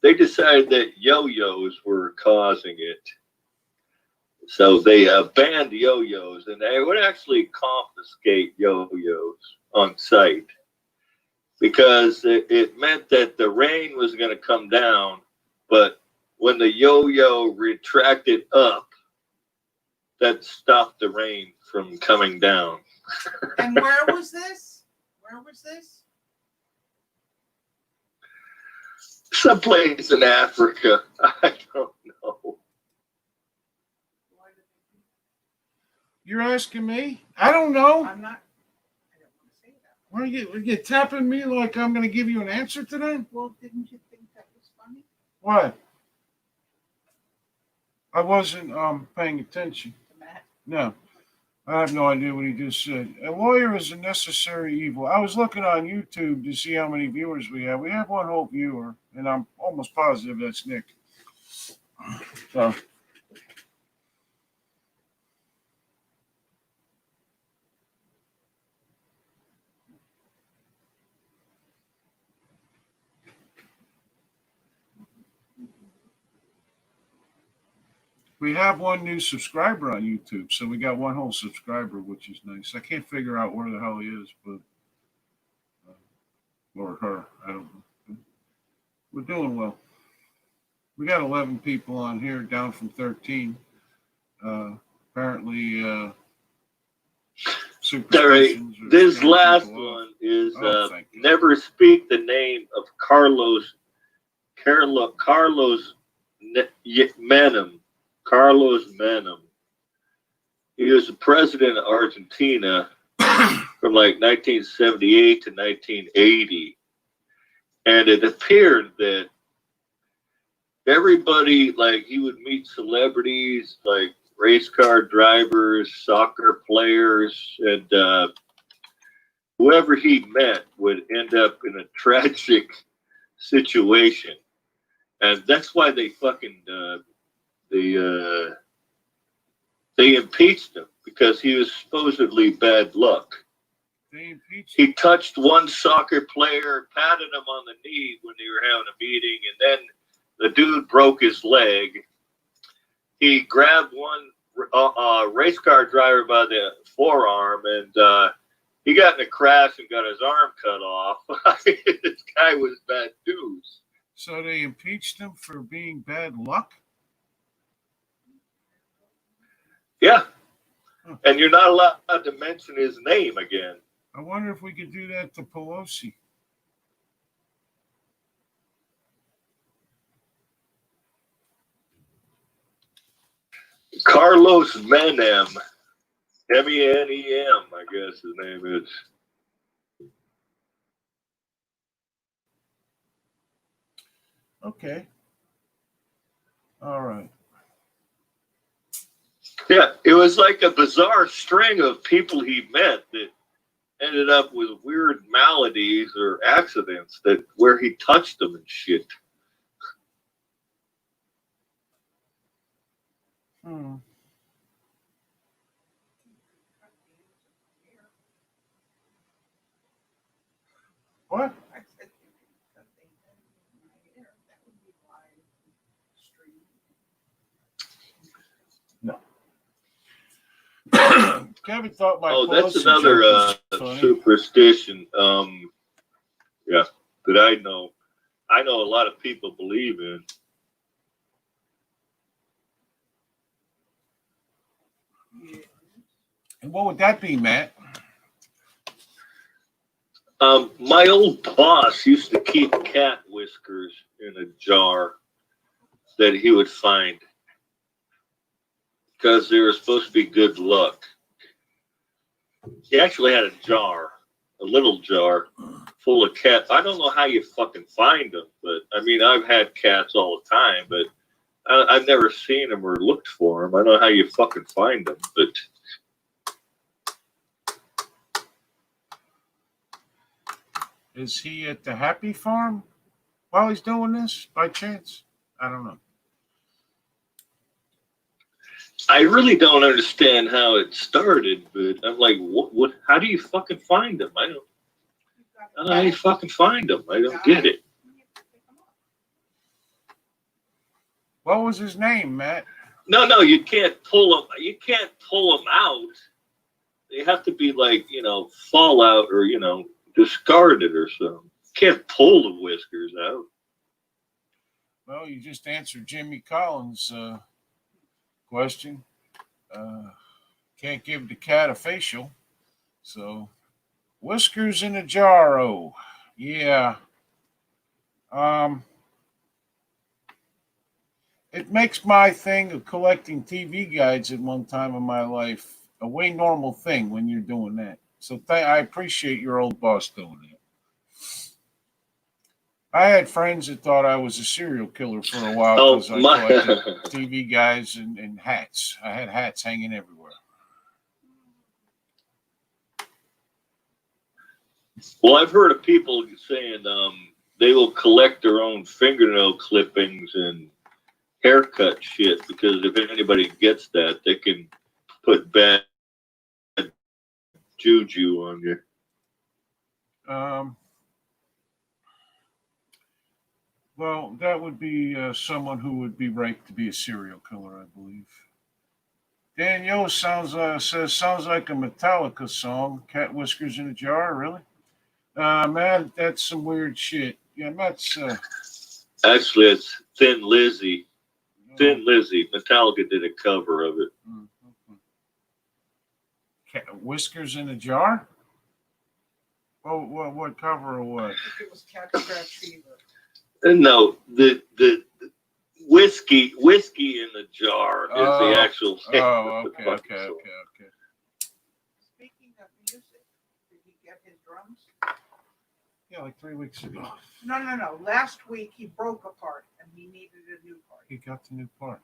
they decided that yo-yos were causing it. So they banned yo-yos, and they would actually confiscate yo-yos on site because it meant that the rain was going to come down, but when the yo-yo retracted up, that stopped the rain from coming down. And where was this? Where was this? Someplace in Africa. I don't know. You're You're asking me? I don't know. I'm not, I don't want to say that. Why are you tapping me like I'm going to give you an answer to that? Well, didn't you think that was funny? What? I wasn't paying attention. To Matt? No. I have no idea what he just said. A lawyer is a necessary evil. I was looking on YouTube to see how many viewers we have. We have one whole viewer, and I'm almost positive that's Nick. So. We have one new subscriber on YouTube, so we got one whole subscriber, which is nice. I can't figure out where the hell he is, but or her, I don't know. We're doing well. We got 11 people on here, down from 13. Apparently, This last one is never speak the name of Carlos Menem. Carlos Menem. He was the president of Argentina from like 1978 to 1980. And it appeared that everybody, like, he would meet celebrities, like race car drivers, soccer players, and whoever he met would end up in a tragic situation. And that's why they fucking they impeached him, because he was supposedly bad luck. He touched one soccer player, patted him on the knee when they were having a meeting, and then the dude broke his leg. He grabbed one race car driver by the forearm, and he got in a crash and got his arm cut off. This guy was bad news. So they impeached him for being bad luck? Yeah. And you're not allowed to mention his name again. I wonder if we could do that to Pelosi. Carlos Menem. M-E-N-E-M, I guess his name is. Okay. All right. Yeah, it was like a bizarre string of people he met that ended up with weird maladies or accidents that where he touched them and shit. What? I said you could cut the end of my hair. That would be live stream. No. Kevin thought my that's Pelosi another joke was funny. superstition. Yeah, that I know a lot of people believe in. Yeah. And what would that be, Matt? My old boss used to keep cat whiskers in a jar that he would find because they were supposed to be good luck. He actually had a jar, a little jar full of cats. I don't know how you fucking find them, but I mean, I've had cats all the time, but I've never seen them or looked for them. I don't know how you fucking find them, but. Is he at the Happy Farm while he's doing this by chance? I don't know. I really don't understand how it started, but I'm like, what? How do you fucking find them? I don't know how you fucking find them. I don't get it. What was his name, Matt? No, you can't pull them. You can't pull them out. They have to be like, fallout or, discarded or something. You can't pull the whiskers out. Well, you just answered Jimmy Collins' question. Can't give the cat a facial. So, whiskers in a jar. Oh, yeah. It makes my thing of collecting TV guides at one time in my life a way normal thing when you're doing that. So I appreciate your old boss doing that. I had friends that thought I was a serial killer for a while Oh, because I my. collected TV guys and hats. I had hats hanging everywhere. Well, I've heard of people saying they will collect their own fingernail clippings and haircut shit because if anybody gets that, they can put bad juju on you. Well, that would be someone who would be right to be a serial killer, I believe. Danielle sounds like a Metallica song. Cat whiskers in a jar, really? Man, that's some weird shit. Yeah, that's Actually, it's Thin Lizzy. Thin Lizzy. Metallica did a cover of it. Cat whiskers in a jar. Oh, what cover or what? I think it was Cat Scratch Fever. No, the whiskey in the jar is the actual. Oh, okay. Speaking of music, did he get his drums? Yeah, like 3 weeks ago. No. Last week he broke a part and he needed a new part. He got the new part.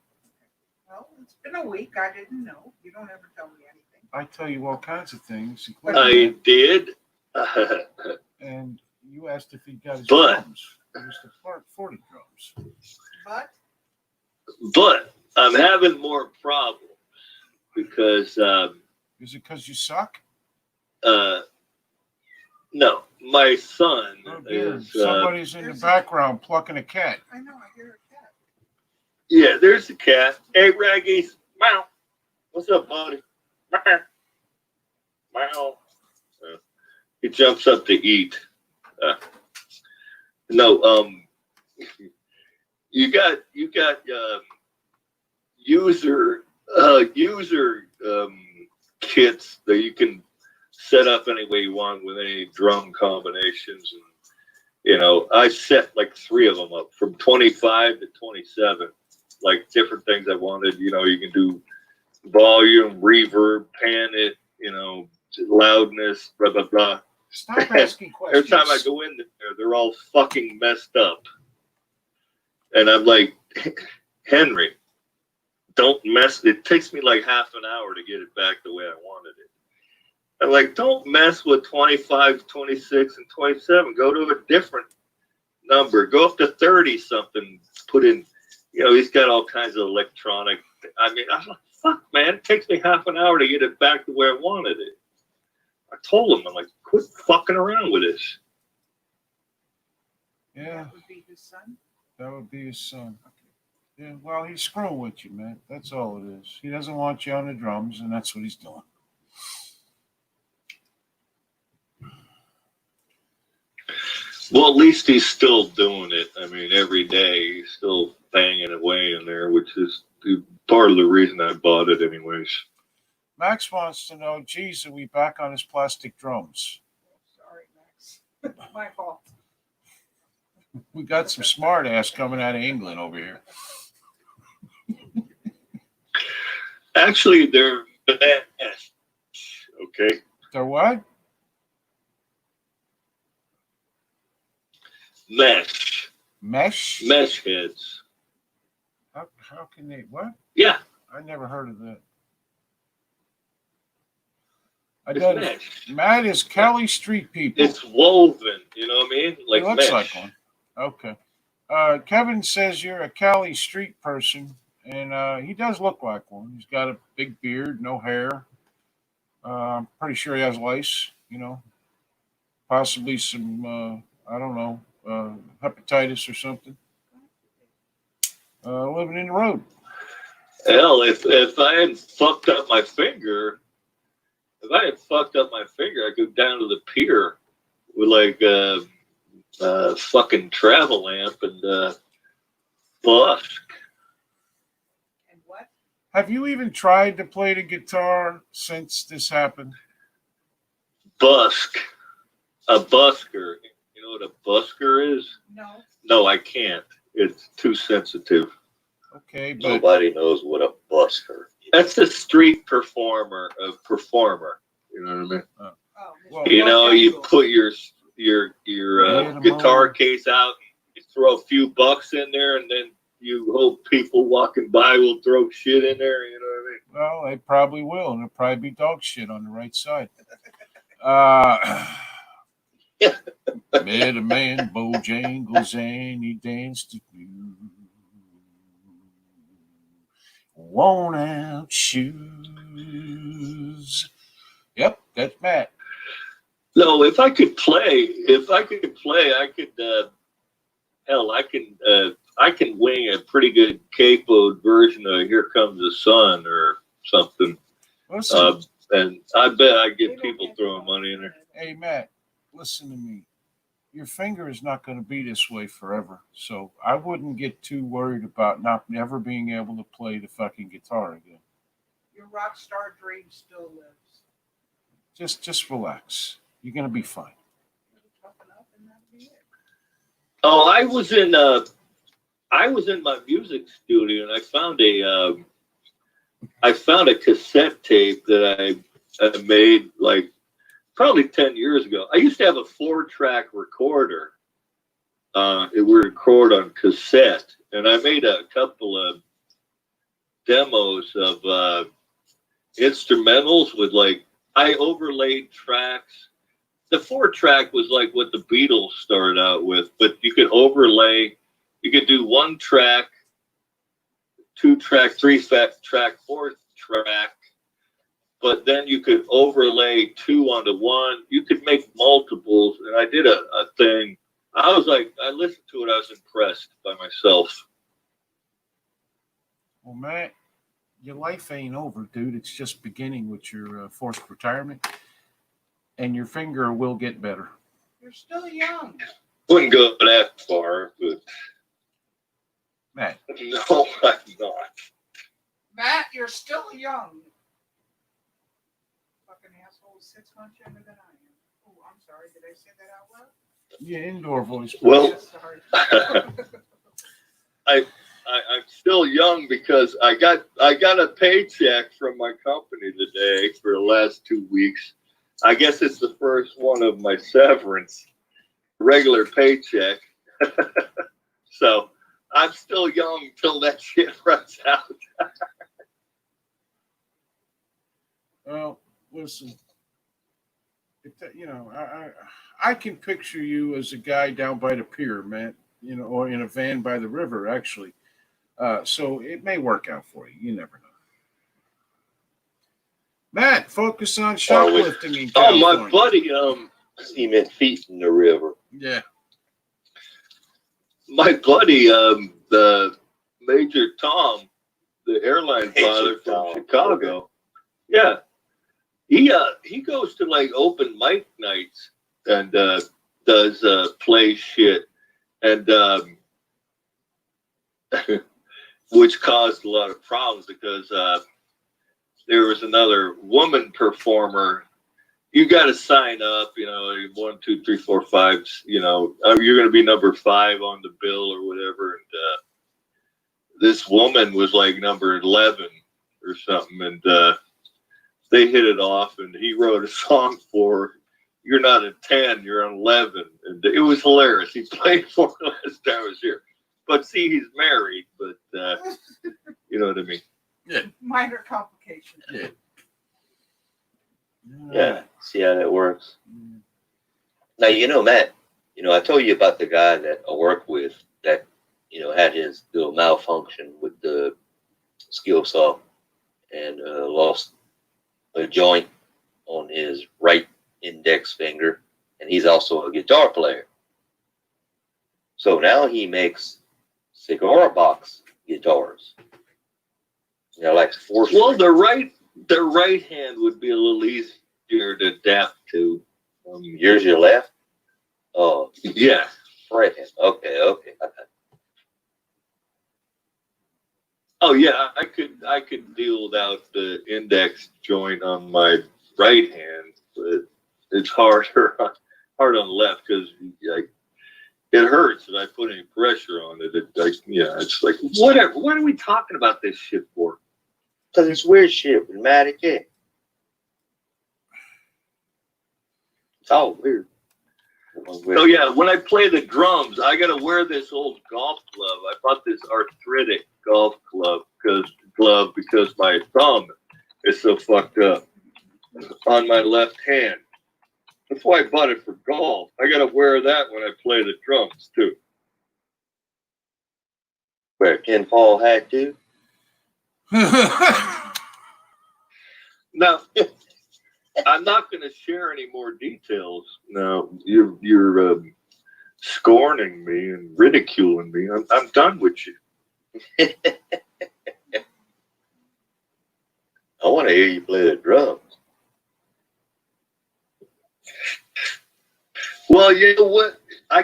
Well, it's been a week. I didn't know. You don't ever tell me anything. I tell you all kinds of things. I did. And you asked if he got his But- drums. It was the part 40 drums. But I'm having more problems because Is it because you suck? no, my son Oh dear. is Somebody's in the background plucking a cat. I know. I hear a cat. yeah. There's the cat. Hey, Raggies, meow. What's up, buddy? Meow. Meow. He jumps up to eat. No, you got user kits that you can set up any way you want with any drum combinations, and I set like 3 of them up from 25 to 27, like different things I wanted. You can do volume, reverb, pan it, loudness, blah blah blah. Stop asking questions. Every time I go in there, they're all fucking messed up. And I'm like, Henry, don't mess. It takes me like half an hour to get it back the way I wanted it. I'm like, don't mess with 25, 26, and 27. Go to a different number. Go up to 30 something. Put in, he's got all kinds of electronic. I mean, I'm like, fuck, man. It takes me half an hour to get it back the way I wanted it. I told him, I'm like, quit fucking around with this. Yeah, That would be his son. that would be his son. Yeah, well, he's screwing with you, man. That's all it is. He doesn't want you on the drums, and that's what he's doing. Well, at least he's still doing it. I mean, every day he's still banging away in there, which is part of the reason I bought it anyways. Max wants to know, geez, are we back on his plastic drums? Sorry, Max. My fault. We got some smart ass coming out of England over here. Actually, they're mesh. Okay. They're what? Mesh. Mesh? Mesh heads. How can they, what? Yeah. I never heard of that. It's mesh. Matt is Kelly Street people. It's woven. You know what I mean? Like it looks mesh. like one. Okay. Kevin says you're a Cali Street person, and he does look like one. He's got a big beard, no hair. I'm pretty sure he has lice, possibly some, I don't know, hepatitis or something. Living in the road. Hell, if I hadn't fucked up my finger, I'd go down to the pier with like fucking travel lamp and busk. And what? Have you even tried to play the guitar since this happened? Busk. A busker. You know what a busker is? No. No, I can't. It's too sensitive. Okay, but Nobody knows what a buster is. That's a street performer. A performer. You know what I mean? Oh, Well, You know, you Mr. put your guitar case out, you throw a few bucks in there, and then you hope people walking by will throw shit in there. You know what I mean? well, they probably will, and it'll probably be dog shit on the right side. Met a man, Bojangles, and he danced to you. Worn out shoes. Yep, that's Matt. No, if I could play, I could. Hell, I can wing a pretty good capoed version of "Here Comes the Sun" or something. Listen, And I bet I get people throwing money in there. hey Matt, listen to me. Your finger is not going to be this way forever, so I wouldn't get too worried about never being able to play the fucking guitar again. Your rock star dream still lives. Just relax. You're going to be fine. Toughen up and that'll be it. Oh, I was in my music studio and I found a cassette tape that I made like probably 10 years ago. I used to have a 4-track recorder. It would record on cassette, and I made a couple of demos of instrumentals with I overlaid tracks. The 4-track was like what the Beatles started out with, but you could overlay. You could do 1 track, 2-track, 3-track, 4-track, but then you could overlay 2 onto 1. You could make multiples, and I did a thing. I listened to it. I was impressed by myself. Well, Matt, your life ain't over, dude. It's just beginning with your forced retirement, and your finger will get better. You're still young. Wouldn't go that far, but Matt, no, I'm not. Matt, you're still young. Fucking asshole, 6 months younger than I am. Oh, I'm sorry. Did I say that out loud? yeah, indoor voice. Well, Yes, sorry. I'm still young because I got a paycheck from my company today for the last 2 weeks. I guess it's the first one of my severance, regular paycheck. So I'm still young till that shit runs out. Well, listen. I can picture you as a guy down by the pier, Matt. Or in a van by the river, actually. So it may work out for you. You never know. Matt, focus on shoplifting in California. Oh, my buddy, Cement feet in the river. Yeah. my buddy, the Major Tom, the airline pilot from Chicago. Yeah. He goes to like open mic nights and does play shit and which caused a lot of problems because there was another woman performer. You got to sign up, 1, 2, 3, 4, 5, you're going to be number 5 on the bill or whatever. And this woman was like number 11 or something. And they hit it off and he wrote a song for her. You're not a 10, you're an 11. And it was hilarious. He played for her last time I was here. But see, he's married, but you know what I mean? Yeah. Minor complications. Yeah. Yeah, see how that works. Now, Matt, I told you about the guy that I work with that, had his little malfunction with the skill saw and lost a joint on his right index finger. And he's also a guitar player. So now he makes cigar box guitars. Like 4 Well, the right hand would be a little easier to adapt to. Yours your left? Oh, Yeah. right hand. Okay. Oh yeah, I could deal without the index joint on my right hand, but it's harder on the left because it hurts if I put any pressure on it. It's like whatever. What are we talking about this shit for? Because it's weird shit with Matty K. It's all weird. Oh yeah, when I play the drums, I gotta wear this old golf glove. I bought this arthritic golf glove because my thumb is so fucked up on my left hand. That's why I bought it for golf. I gotta wear that when I play the drums too. Wear a tinfoil hat too. Now, I'm not going to share any more details. No, you're scorning me and ridiculing me. I'm done with you. I want to hear you play the drums. Well, you know what? I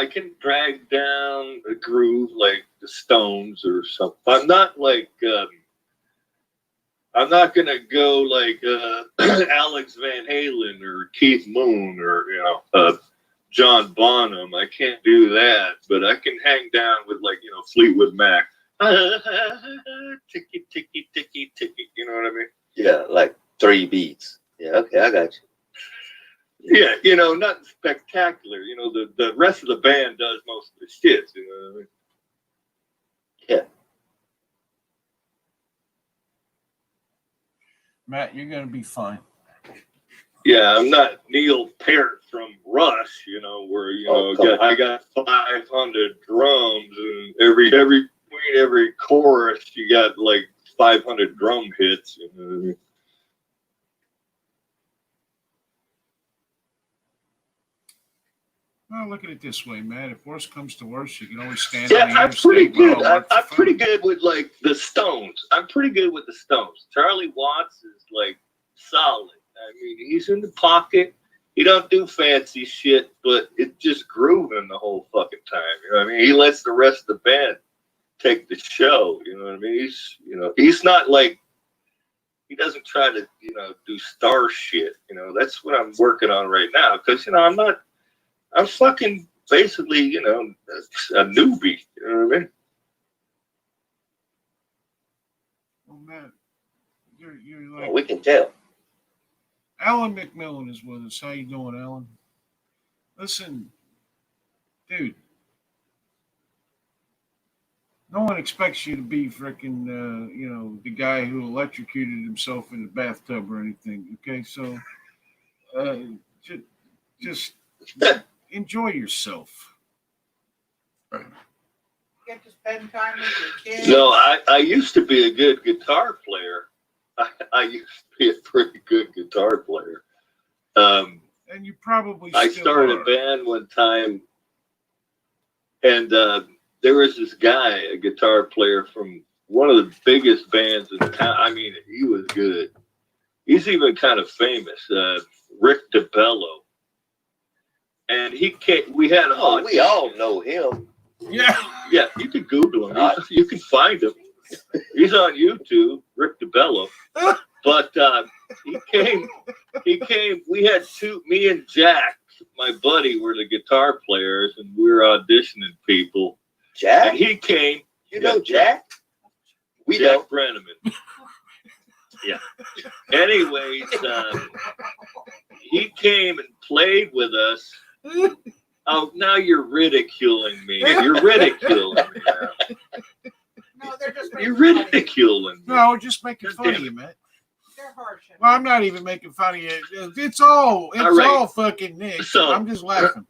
can drag down a groove like the Stones or something. I'm not like I'm not gonna go like Alex Van Halen or Keith Moon or John Bonham. I can't do that, but I can hang down with like Fleetwood Mac. Ticky ticky ticky ticky. You know what I mean? Yeah, like 3 beats. Yeah, okay, I got you. Yeah, nothing spectacular. The rest of the band does most of the shit. You know what I mean? Yeah. Matt, you're going to be fine. Yeah, I'm not Neil Peart from Rush, where I got 500 drums and every chorus you got like 500 drum hits. You know what I mean? Well, look at it this way, Matt. If worse comes to worse, you can always stand Yeah, on the I'm pretty interstate. We'll good. all work I'm for pretty fun. good with like the Stones. I'm pretty good with the Stones. Charlie Watts is like solid. I mean, he's in the pocket. He don't do fancy shit, but it's just grooving the whole fucking time. You know what I mean? He lets the rest of the band take the show. You know what I mean? He's not like, he doesn't try to, do star shit. That's what I'm working on right now. Because, I'm fucking basically, a newbie. You know what I mean? Well, Matt, you're like Well, we can tell. Alan McMillan is with us. How you doing, Alan? Listen, dude. No one expects you to be freaking, the guy who electrocuted himself in the bathtub or anything. Okay, so just enjoy yourself. Get to spend time with your kids. No, I used to be a good guitar player. I used to be a pretty good guitar player. And you probably I still started are. a band one time, and there was this guy, a guitar player from one of the biggest bands in town. I mean, he was good. He's even kind of famous, Rick DeBello. And he came, we had an audition. We all know him. Yeah. Yeah, you can Google him. You can find him. He's on YouTube, Rick DeBello. But he came, we had me and Jack, my buddy, were the guitar players, and we were auditioning people. Jack? And he came. You know Jack? We Jack don't. Brenneman. Yeah. Anyways, he came and played with us. Oh, now you're ridiculing me. You're ridiculing me now. No, they're just You're making fun of you. ridiculing me. No, we're just making fun of you, Matt. They're harsh. Well, I'm not even making fun of you. It's all right. fucking Nick. So- I'm just laughing.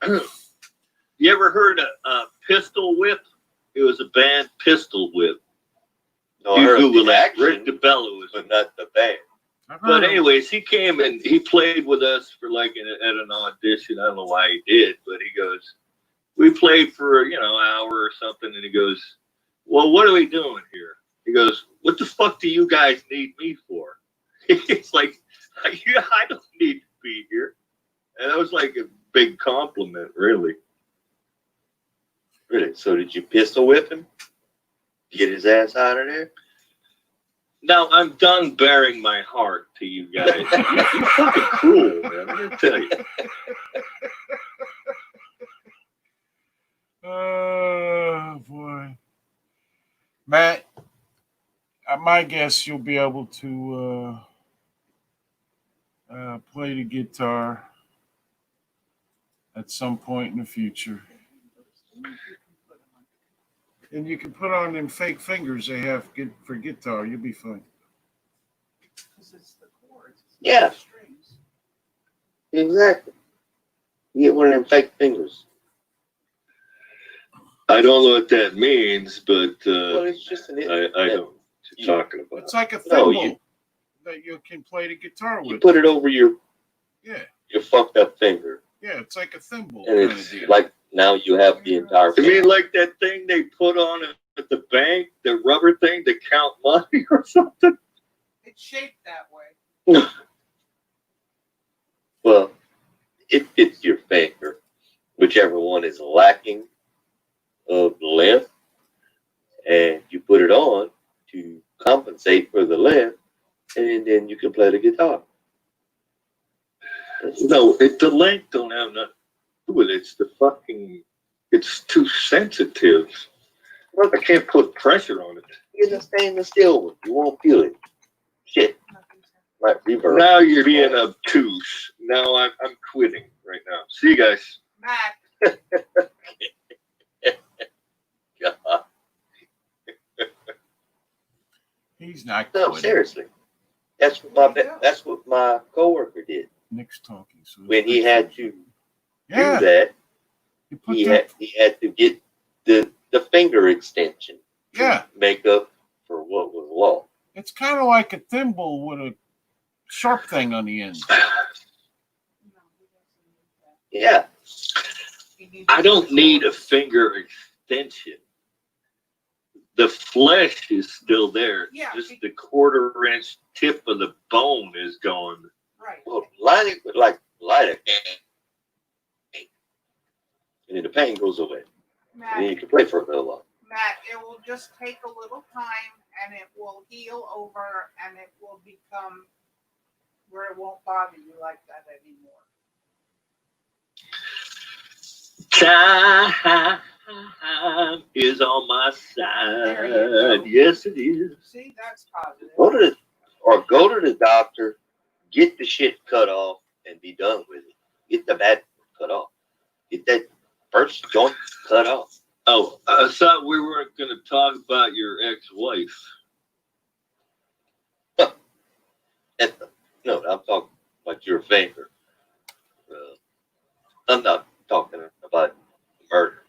You ever heard of Pistol Whip? It was a band, Pistol Whip. No, I You heard Google the that. action, Rick DeBello was. but not the band. I've heard But of- anyways, he came and he played with us for like at an audition. I don't know why he did, but he goes, we played for an hour or something, and he goes, well, what are we doing here? He goes, what the fuck do you guys need me for? It's like, I don't need to be here. And that was like a big compliment, really. Really? So did you pistol whip him? Get his ass out of there? Now I'm done bearing my heart to you guys. You're fucking cruel, man. I'm gonna tell you. Oh boy, Matt. my guess, you'll be able to play the guitar at some point in the future. And you can put on them fake fingers they have for guitar. You'll be fine. Because it's the chords. It's Yeah. not the strings. Exactly. You get one of them fake fingers. I don't know what that means, but Well, it's just an I know what you're talking about. It's like a No, thimble that you can play the guitar You with. put it over your Yeah, fucked up finger, yeah, it's like a thimble and kind of it's deal. like now you have the entire You mean finger. like that thing they put on at the bank, the rubber thing to count money or something? It's shaped that way. Well, it fits your finger, whichever one is lacking of length, and you put it on to compensate for the length, and then you can play the guitar. No, the length don't have nothing to do with it. It's too sensitive. I can't put pressure on it. Get a stainless steel one. You won't feel it. Shit. Nothing's happening. Right, reverb. Now you're being obtuse. Now I'm quitting right now. See you guys. Matt, God. He's not No, quitting. seriously. That's what my coworker did Nick's talking. So when he had to yeah, do that. you put He that, had to get the finger extension to yeah. make up for what was lost. It's kind of like a thimble with a sharp thing on the end. no, he doesn't need that. Yeah. He needs I don't to- need a finger extension. The flesh is still there. Yeah. Just the 1/4-inch tip of the bone is gone. Right. Well, light it with light it, and then the pain goes away. And then you Matt, can play for a little while. Matt, it will just take a little time and it will heal over and it will become where it won't bother you like that anymore. Time is on my There you go. side. Yes, it is. See, that's positive. Go to the doctor, get the shit cut off, and be done with it. Get the bad cut off. Get that first joint cut off. Oh, I thought we weren't going to talk about your ex-wife. No, I'm talking about your finger. I'm not talking about murder.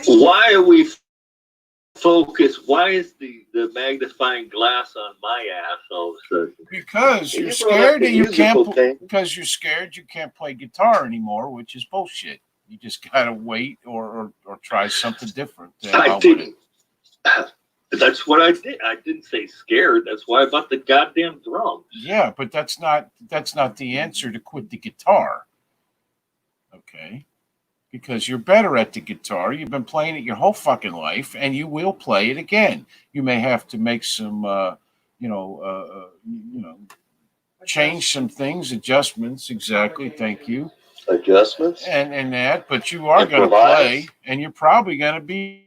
Why are we focused? Why is the magnifying glass on my ass all of a sudden? Because You you're brought up scared the that you can't. musical thing. Because you're scared you can't play guitar anymore, which is bullshit. You just gotta wait or try something different. I didn't. That's what I did. I didn't say scared. That's why I bought the goddamn drum. Yeah, but that's not the answer to quit the guitar. Okay. Because you're better at the guitar. You've been playing it your whole fucking life, and you will play it again. You may have to make some, change some things, adjustments. Exactly. Thank you. Adjustments. And that, but you are going to Improvise. play, and you're probably going to be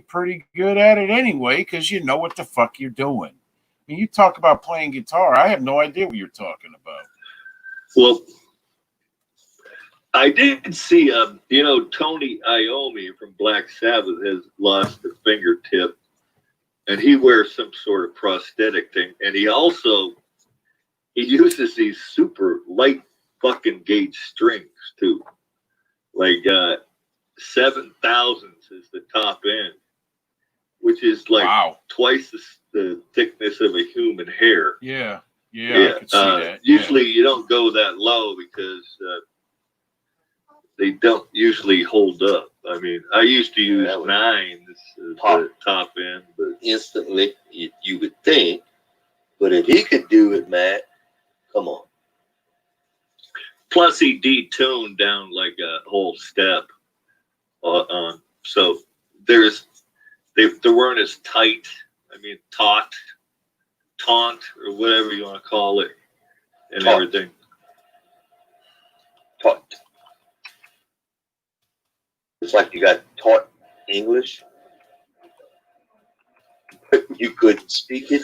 pretty good at it anyway because you know what the fuck you're doing. I mean, you talk about playing guitar. I have no idea what you're talking about. Well, I did see, Tony Iommi from Black Sabbath has lost a fingertip, and he wears some sort of prosthetic thing, and he uses these super light fucking gauge strings too, like 7/1000 is the top end, which is like Wow. twice the thickness of a human hair. Yeah, I could see that. Usually you don't go that low because they don't usually hold up. I mean, I used to use that would 9s as pop. the top end, but Instantly, you would think. But if he could do it, Matt, come on. plus he detuned down like a whole step on. So they weren't as tight. I mean, taunt, or whatever you want to call it, and Taut. everything. Taut. It's like you got taught English, but you couldn't speak it.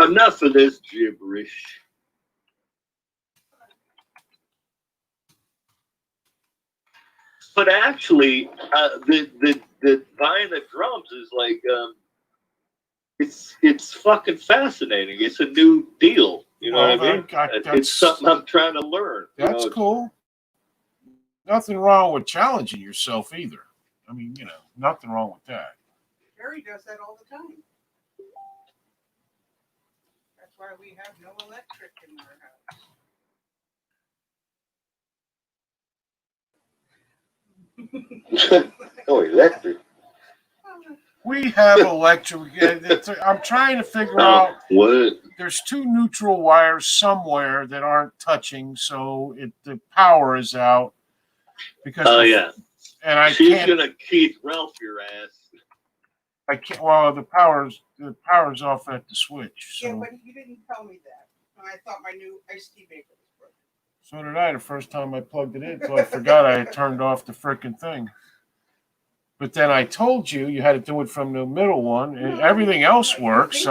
Enough of this gibberish. But actually, the buying the drums is like it's fucking fascinating. It's a new deal. You know what I mean? It's something I'm trying to learn. That's cool. Nothing wrong with challenging yourself either. I mean, nothing wrong with that. Jerry does that all the time. That's why we have no electric in our house. No electric. We have electric. I'm trying to figure out. What? There's two neutral wires somewhere that aren't touching, so the power is out. Because yeah. And she's gonna Keith Ralph your ass. I can't. Well, the power's off at the switch. So. Yeah, but you didn't tell me that. I thought my new iced tea maker was broken. So did I the first time I plugged it in, so I forgot I had turned off the frickin' thing. But then I told you had to do it from the middle one, and everything else works.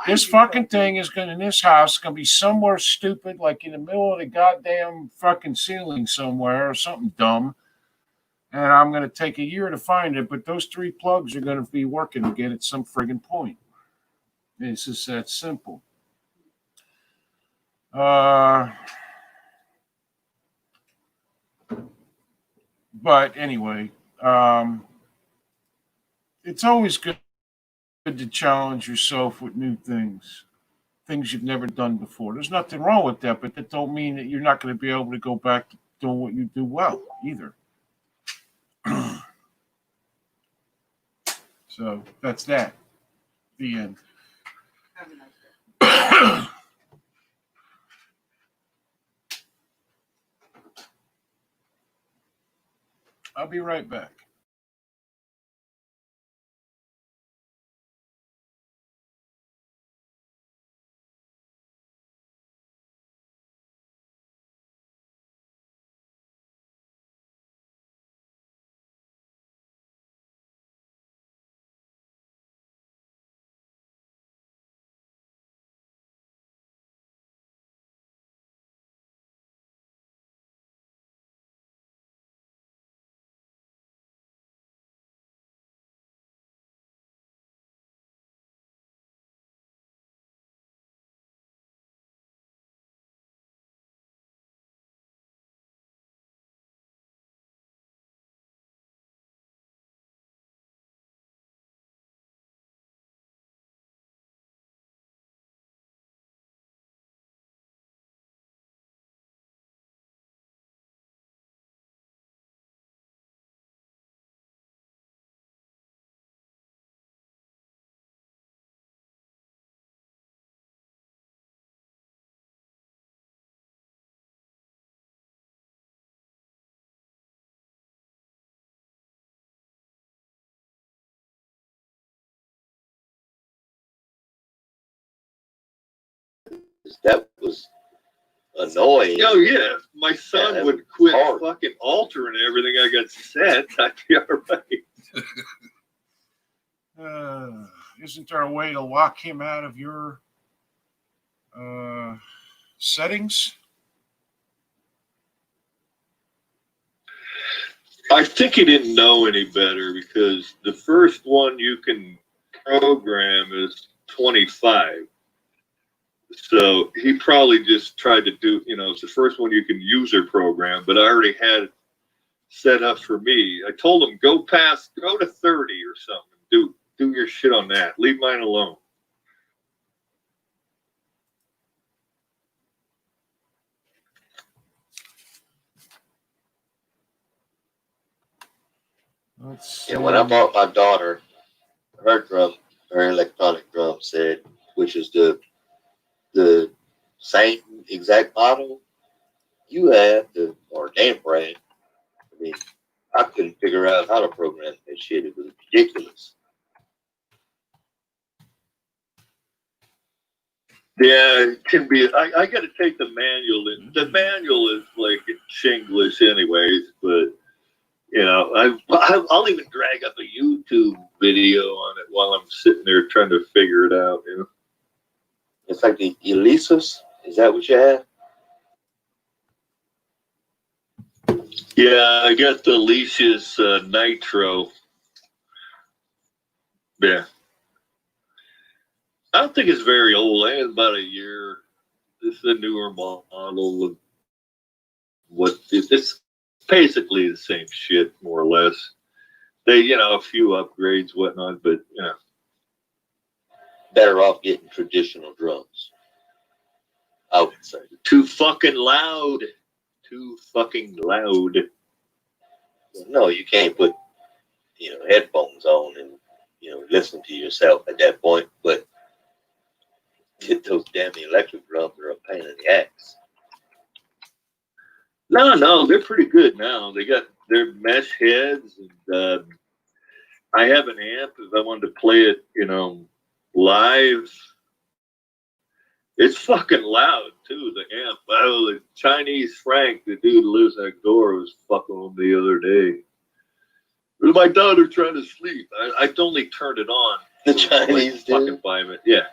This fucking thing is in this house, gonna be somewhere stupid, like in the middle of the goddamn fucking ceiling somewhere, or something dumb. And I'm gonna take a year to find it, but those 3 plugs are gonna be working again at some friggin' point. It's just that simple. But anyway. It's always good to challenge yourself with new things you've never done before. There's nothing wrong with that, but that don't mean that you're not going to be able to go back to doing what you do well either. So that's that. The end. Have a nice day. I'll be right back. That was annoying. Oh yeah, my son would quit fucking altering everything I got set. I'd be all right. Isn't there a way to lock him out of your settings? I think he didn't know any better because the first one you can program is 25. So he probably just tried to do, it's the first one you can user program, but I already had it set up for me. I told him go to 30 or something. Do your shit on that. Leave mine alone. When I bought my daughter her electronic drum set, which is the same exact model you have, or damn brand. I mean, I couldn't figure out how to program that shit. It was ridiculous. Yeah, it can be. I got to take the manual in. The manual is like Chinglish anyways, but I'll even drag up a YouTube video on it while I'm sitting there trying to figure it out. You know, It's like the Elisus. Is that what you have? yeah, I got the Leash's Nitro. Yeah, I don't think it's very old. I think it's about a year. This is a newer model. Of what it's basically the same shit, more or less. They, a few upgrades, whatnot, but Better off getting traditional drums, I would say. too fucking loud. Too fucking loud. No, you can't put headphones on and listen to yourself at that point. But get those damn electric drums are a pain in the ass. No, they're pretty good now. They got their mesh heads, and I have an amp if I wanted to play it, live. It's fucking loud too. The amp. Oh, the Chinese Frank, the dude who lives next door, was fucking with me the other day. My daughter trying to sleep. I only turned it on. The Chinese dude? Fucking 5 minutes. Yeah.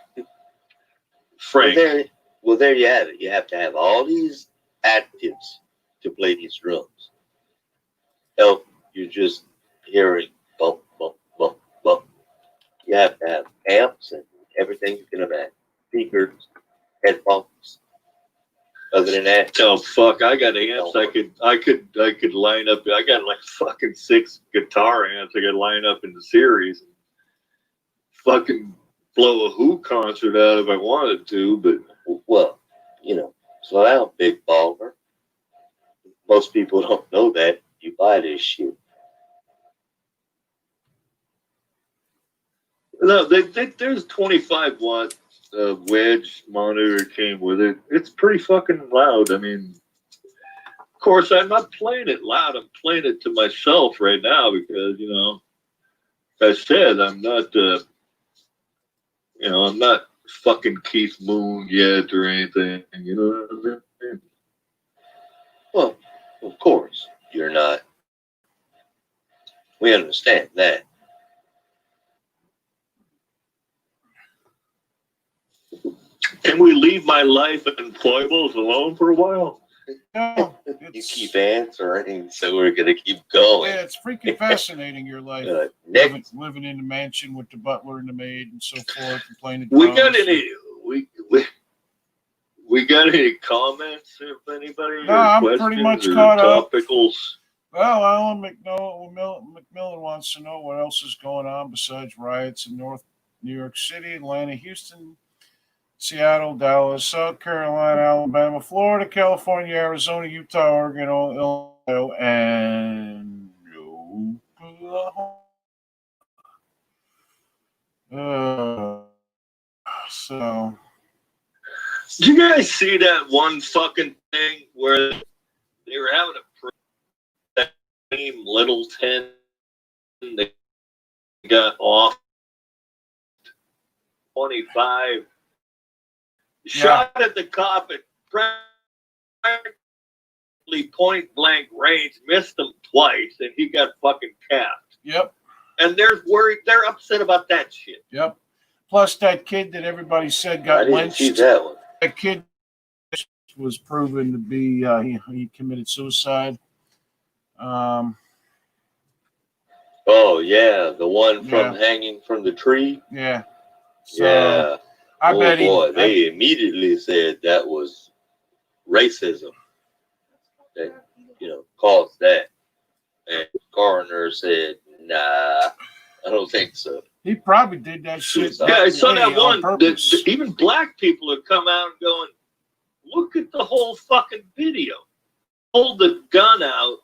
Frank. Well, there you have it. You have to have all these actives to play these drums. Else, you're just hearing bump, bump, bump, bump. You have to have amps and everything you can imagine. Speakers, headphones. Other than that, Oh fuck! I got amps. I could line up. I got like fucking 6 guitar amps. I could line up in the series. And fucking blow a Who concert out if I wanted to. But well, slow down, big baller. Most people don't know that. You buy this shit. no, there's 25 watt wedge monitor came with it. It's pretty fucking loud. I mean, of course, I'm not playing it loud. I'm playing it to myself right now because I said I'm not. I'm not fucking Keith Moon yet or anything. You know what I mean? Well, of course, you're not. We understand that. Can we leave my life and foibles alone for a while? No, You keep answering, so we're going to keep going. yeah, it's freaking fascinating, your life. Next, Living in the mansion with the butler and the maid and so forth, and playing the We drums. got any? We got any comments? If anybody, No, or I'm questions pretty much or caught up. topicals? Well, Alan McMillan wants to know what else is going on besides riots in New York City, Atlanta, Houston, Seattle, Dallas, South Carolina, Alabama, Florida, California, Arizona, Utah, Oregon, Illinois, and Oklahoma. So, Did you guys see that one fucking thing where they were having a team Littleton? They got off 25. Shot at the cop at practically point blank range, missed him twice, and he got fucking capped. yep. And they're upset about that shit. Yep. Plus, that kid that everybody said I got didn't lynched. see that one. That kid was proven to be he committed suicide. Oh yeah, the one from hanging from the tree. Yeah. So Yeah. I bet they immediately said that was racism that caused that, and the coroner said, "Nah, I don't think so." he probably did that shit. Yeah, Yeah, I saw that on one. purpose. Even black people have come out and going, look at the whole fucking video. Pulled the gun out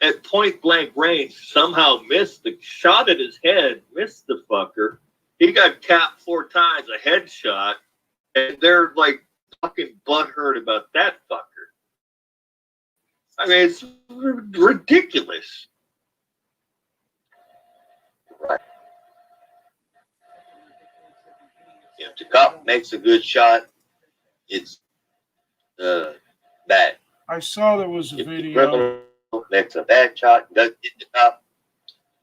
at point blank range, somehow missed the shot at his head, missed the fucker. He got capped 4 times, a headshot, and they're like fucking butthurt about that fucker. I mean, it's ridiculous. Right. If the cop makes a good shot, it's bad. I saw there was a If the video. criminal makes a bad shot, doesn't hit the top,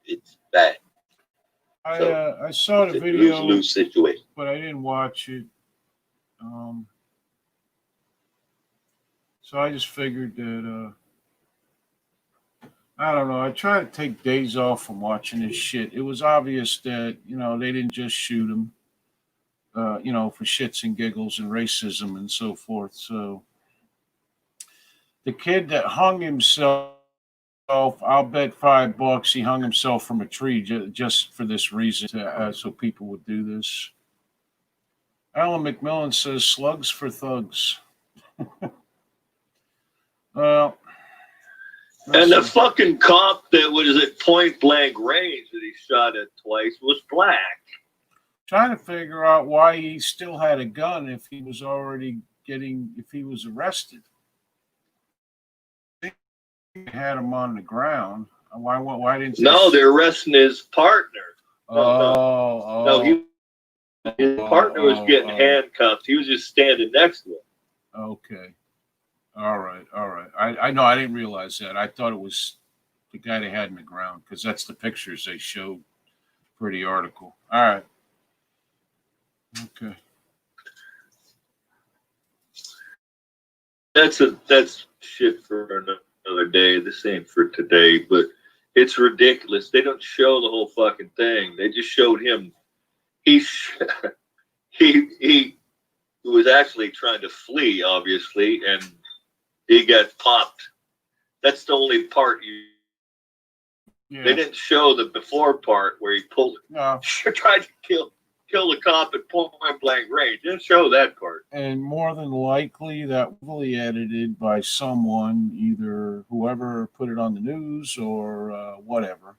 it's bad. I saw the It's a video, lose-lose situation. but I didn't watch it. So I just figured that I don't know. I try to take days off from watching this shit. It was obvious that they didn't just shoot him, for shits and giggles and racism and so forth. So the kid that hung himself, I'll bet $5 he hung himself from a tree just for this reason, so people would do this. Alan McMillan says slugs for thugs. Well, and the fucking cop that was at point blank range that he shot at twice was black. Trying to figure out why he still had a gun if he was arrested. They had him on the ground. Why didn't they? No, they're arresting his partner. No, his partner was getting handcuffed. He was just standing next to him. Okay. All right. I know. I didn't realize that. I thought it was the guy they had in the ground because that's the pictures they showed for the article. All right. Okay. That's shit for another day. This ain't for today, but it's ridiculous. They don't show the whole fucking thing. They just showed him. He was actually trying to flee, obviously, and he got popped. That's the only part Yeah. They didn't show the before part where he pulled. No. Tried to kill the cop at point blank range. Didn't show that part. And more than likely, that will be edited by someone, either whoever put it on the news or whatever,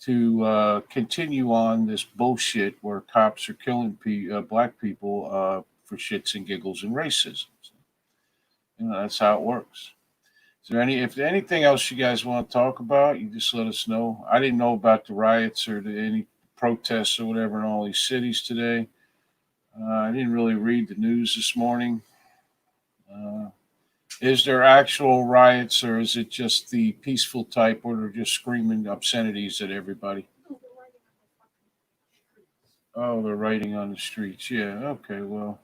to continue on this bullshit where cops are killing black people for shits and giggles and racism. That's how it works. Is there if anything else you guys want to talk about, you just let us know. I didn't know about the riots or any protests or whatever in all these cities today. I didn't really read the news this morning. Is there actual riots or is it just the peaceful type where they're just screaming obscenities at everybody? Oh, they're writing on the streets. Yeah. Okay. Well.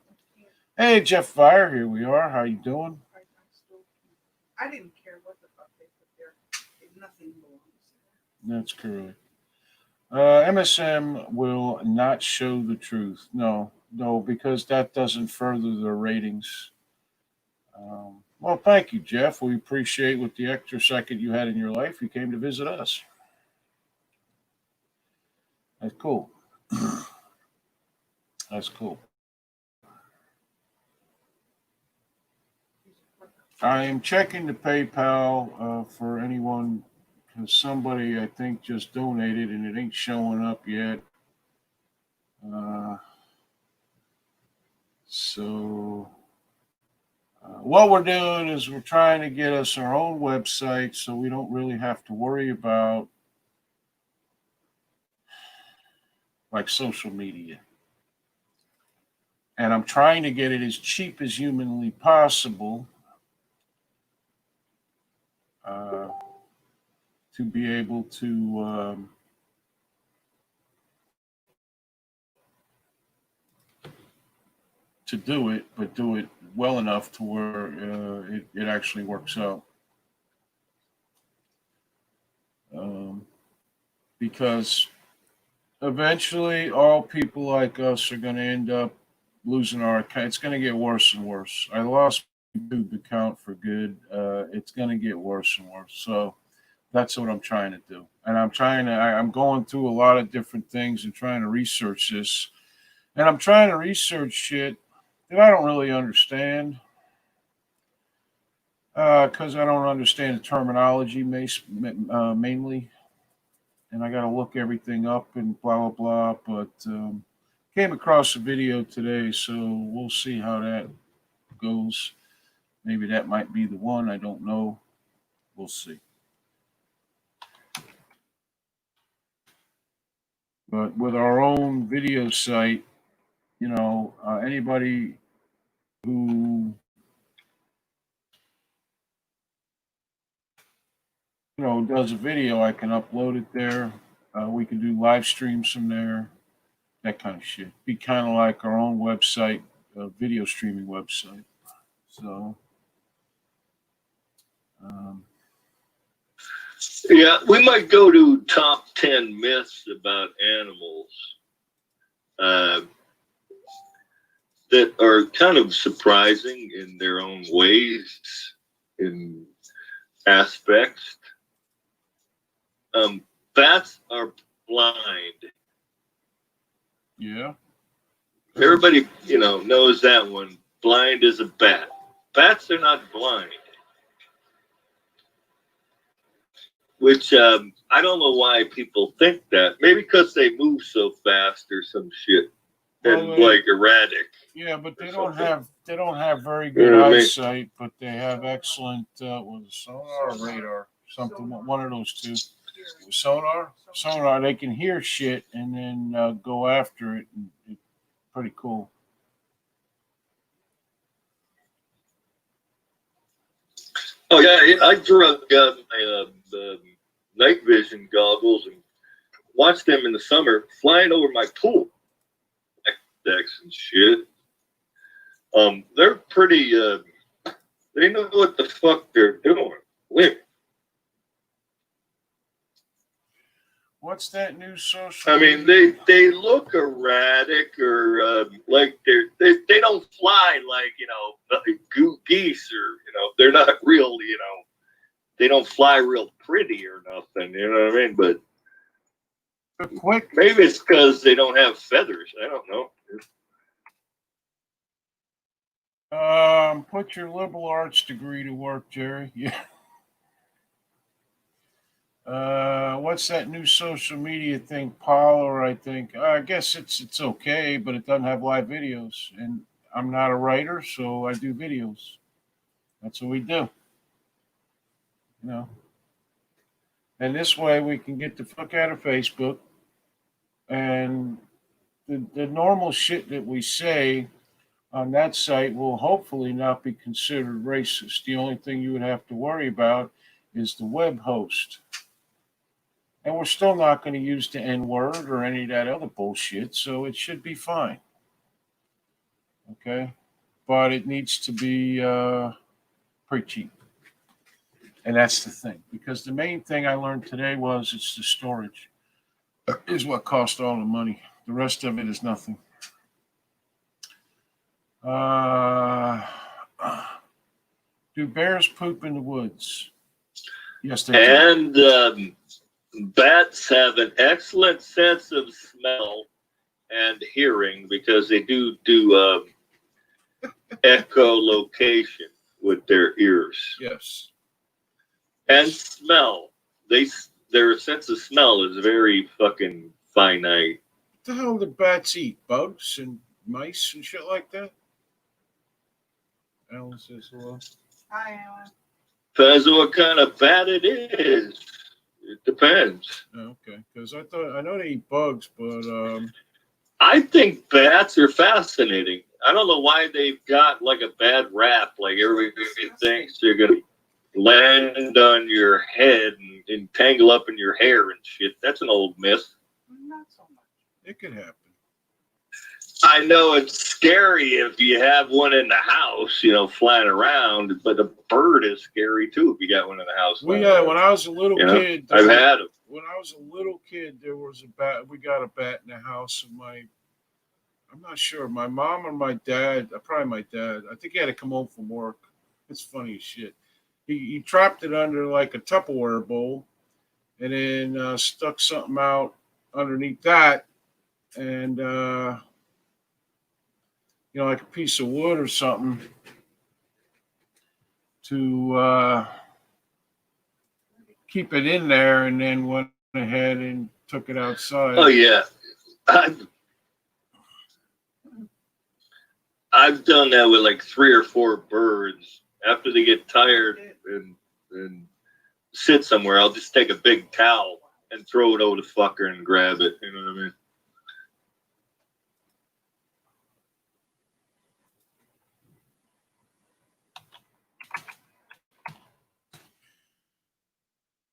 Hey, Jeff Fire. Here we are. How you doing? I didn't care what the fuck they put there. Nothing belongs there. That's correct. MSM will not show the truth. No, because that doesn't further their ratings. Well, thank you, Jeff. We appreciate with the extra second you had in your life, you came to visit us. That's cool. That's cool. I am checking the PayPal for anyone, because somebody I think just donated and it ain't showing up yet. So what we're doing is we're trying to get us our own website so we don't really have to worry about like social media. And I'm trying to get it as cheap as humanly possible to be able to do it, but do it well enough to where it actually works out. Because eventually all people like us are going to end up losing our account. It's going to get worse and worse. I lost my YouTube account for good. It's going to get worse and worse. So that's what I'm trying to do. And I'm going through a lot of different things and trying to research this. And I'm trying to research shit that I don't really understand. Because I don't understand the terminology mainly. And I got to look everything up and blah, blah, blah. But came across a video today, so we'll see how that goes. Maybe that might be the one. I don't know. We'll see. But with our own video site, anybody who does a video, I can upload it there. We can do live streams from there, that kind of shit. Be kind of like our own website, video streaming website. So, um, Yeah, we might go to top 10 myths about animals uh, that are kind of surprising in their own ways, in aspects. Bats are blind. yeah. Everybody, knows that one. Blind as a bat. Bats are not blind. Which I don't know why people think that. Maybe because they move so fast or some shit, and like erratic. Yeah, but they something. don't have very good eyesight, but they have excellent sonar or radar, something, one of those two. Sonar. They can hear shit and then go after it. And it's pretty cool. Oh yeah, I drug my night vision goggles and watched them in the summer flying over my pool decks and shit. They're pretty. They know what the fuck they're doing. Women. What's that new social? I mean, they look erratic or like they don't fly like geese or they're not real they don't fly real pretty or nothing. You know what I mean? But quick. Maybe it's because they don't have feathers. I don't know. Put your liberal arts degree to work, Jerry. Yeah. What's that new social media thing? Parlor, I think. I guess it's okay, but it doesn't have live videos. And I'm not a writer, so I do videos. That's what we do. And this way we can get the fuck out of Facebook. And the normal shit that we say on that site will hopefully not be considered racist. The only thing you would have to worry about is the web host. And we're still not going to use the N word or any of that other bullshit, so it should be fine. Okay? But it needs to be pretty cheap. And that's the thing. Because the main thing I learned today was it's the storage is what cost all the money. The rest of it is nothing. Do bears poop in the woods? Yes, they do. And bats have an excellent sense of smell and hearing because they do echolocation with their ears. Yes. And smell. Their sense of smell is very fucking finite. What the hell do bats eat? Bugs and mice and shit like that? Alan says hello. Hi, Alan. Depends on what kind of bat it is. It depends. Okay, because I know they eat bugs, but I think bats are fascinating. I don't know why they've got like a bad rap. Like everybody thinks they're gonna land on your head and tangle up in your hair and shit. That's an old myth. Not so much. it could happen. I know it's scary if you have one in the house, flying around, but a bird is scary too if you got one in the house. When I was a little kid, I've had them. When I was a little kid, there was a bat. We got a bat in the house, and I'm not sure, my mom or my dad, probably my dad. I think he had to come home from work. It's funny as shit. He trapped it under like a Tupperware bowl, and then stuck something out underneath that, and like a piece of wood or something to keep it in there, and then went ahead and took it outside. Oh yeah, I've done that with like 3 or 4 birds. After they get tired and sit somewhere, I'll just take a big towel and throw it over the fucker and grab it. You know what I mean?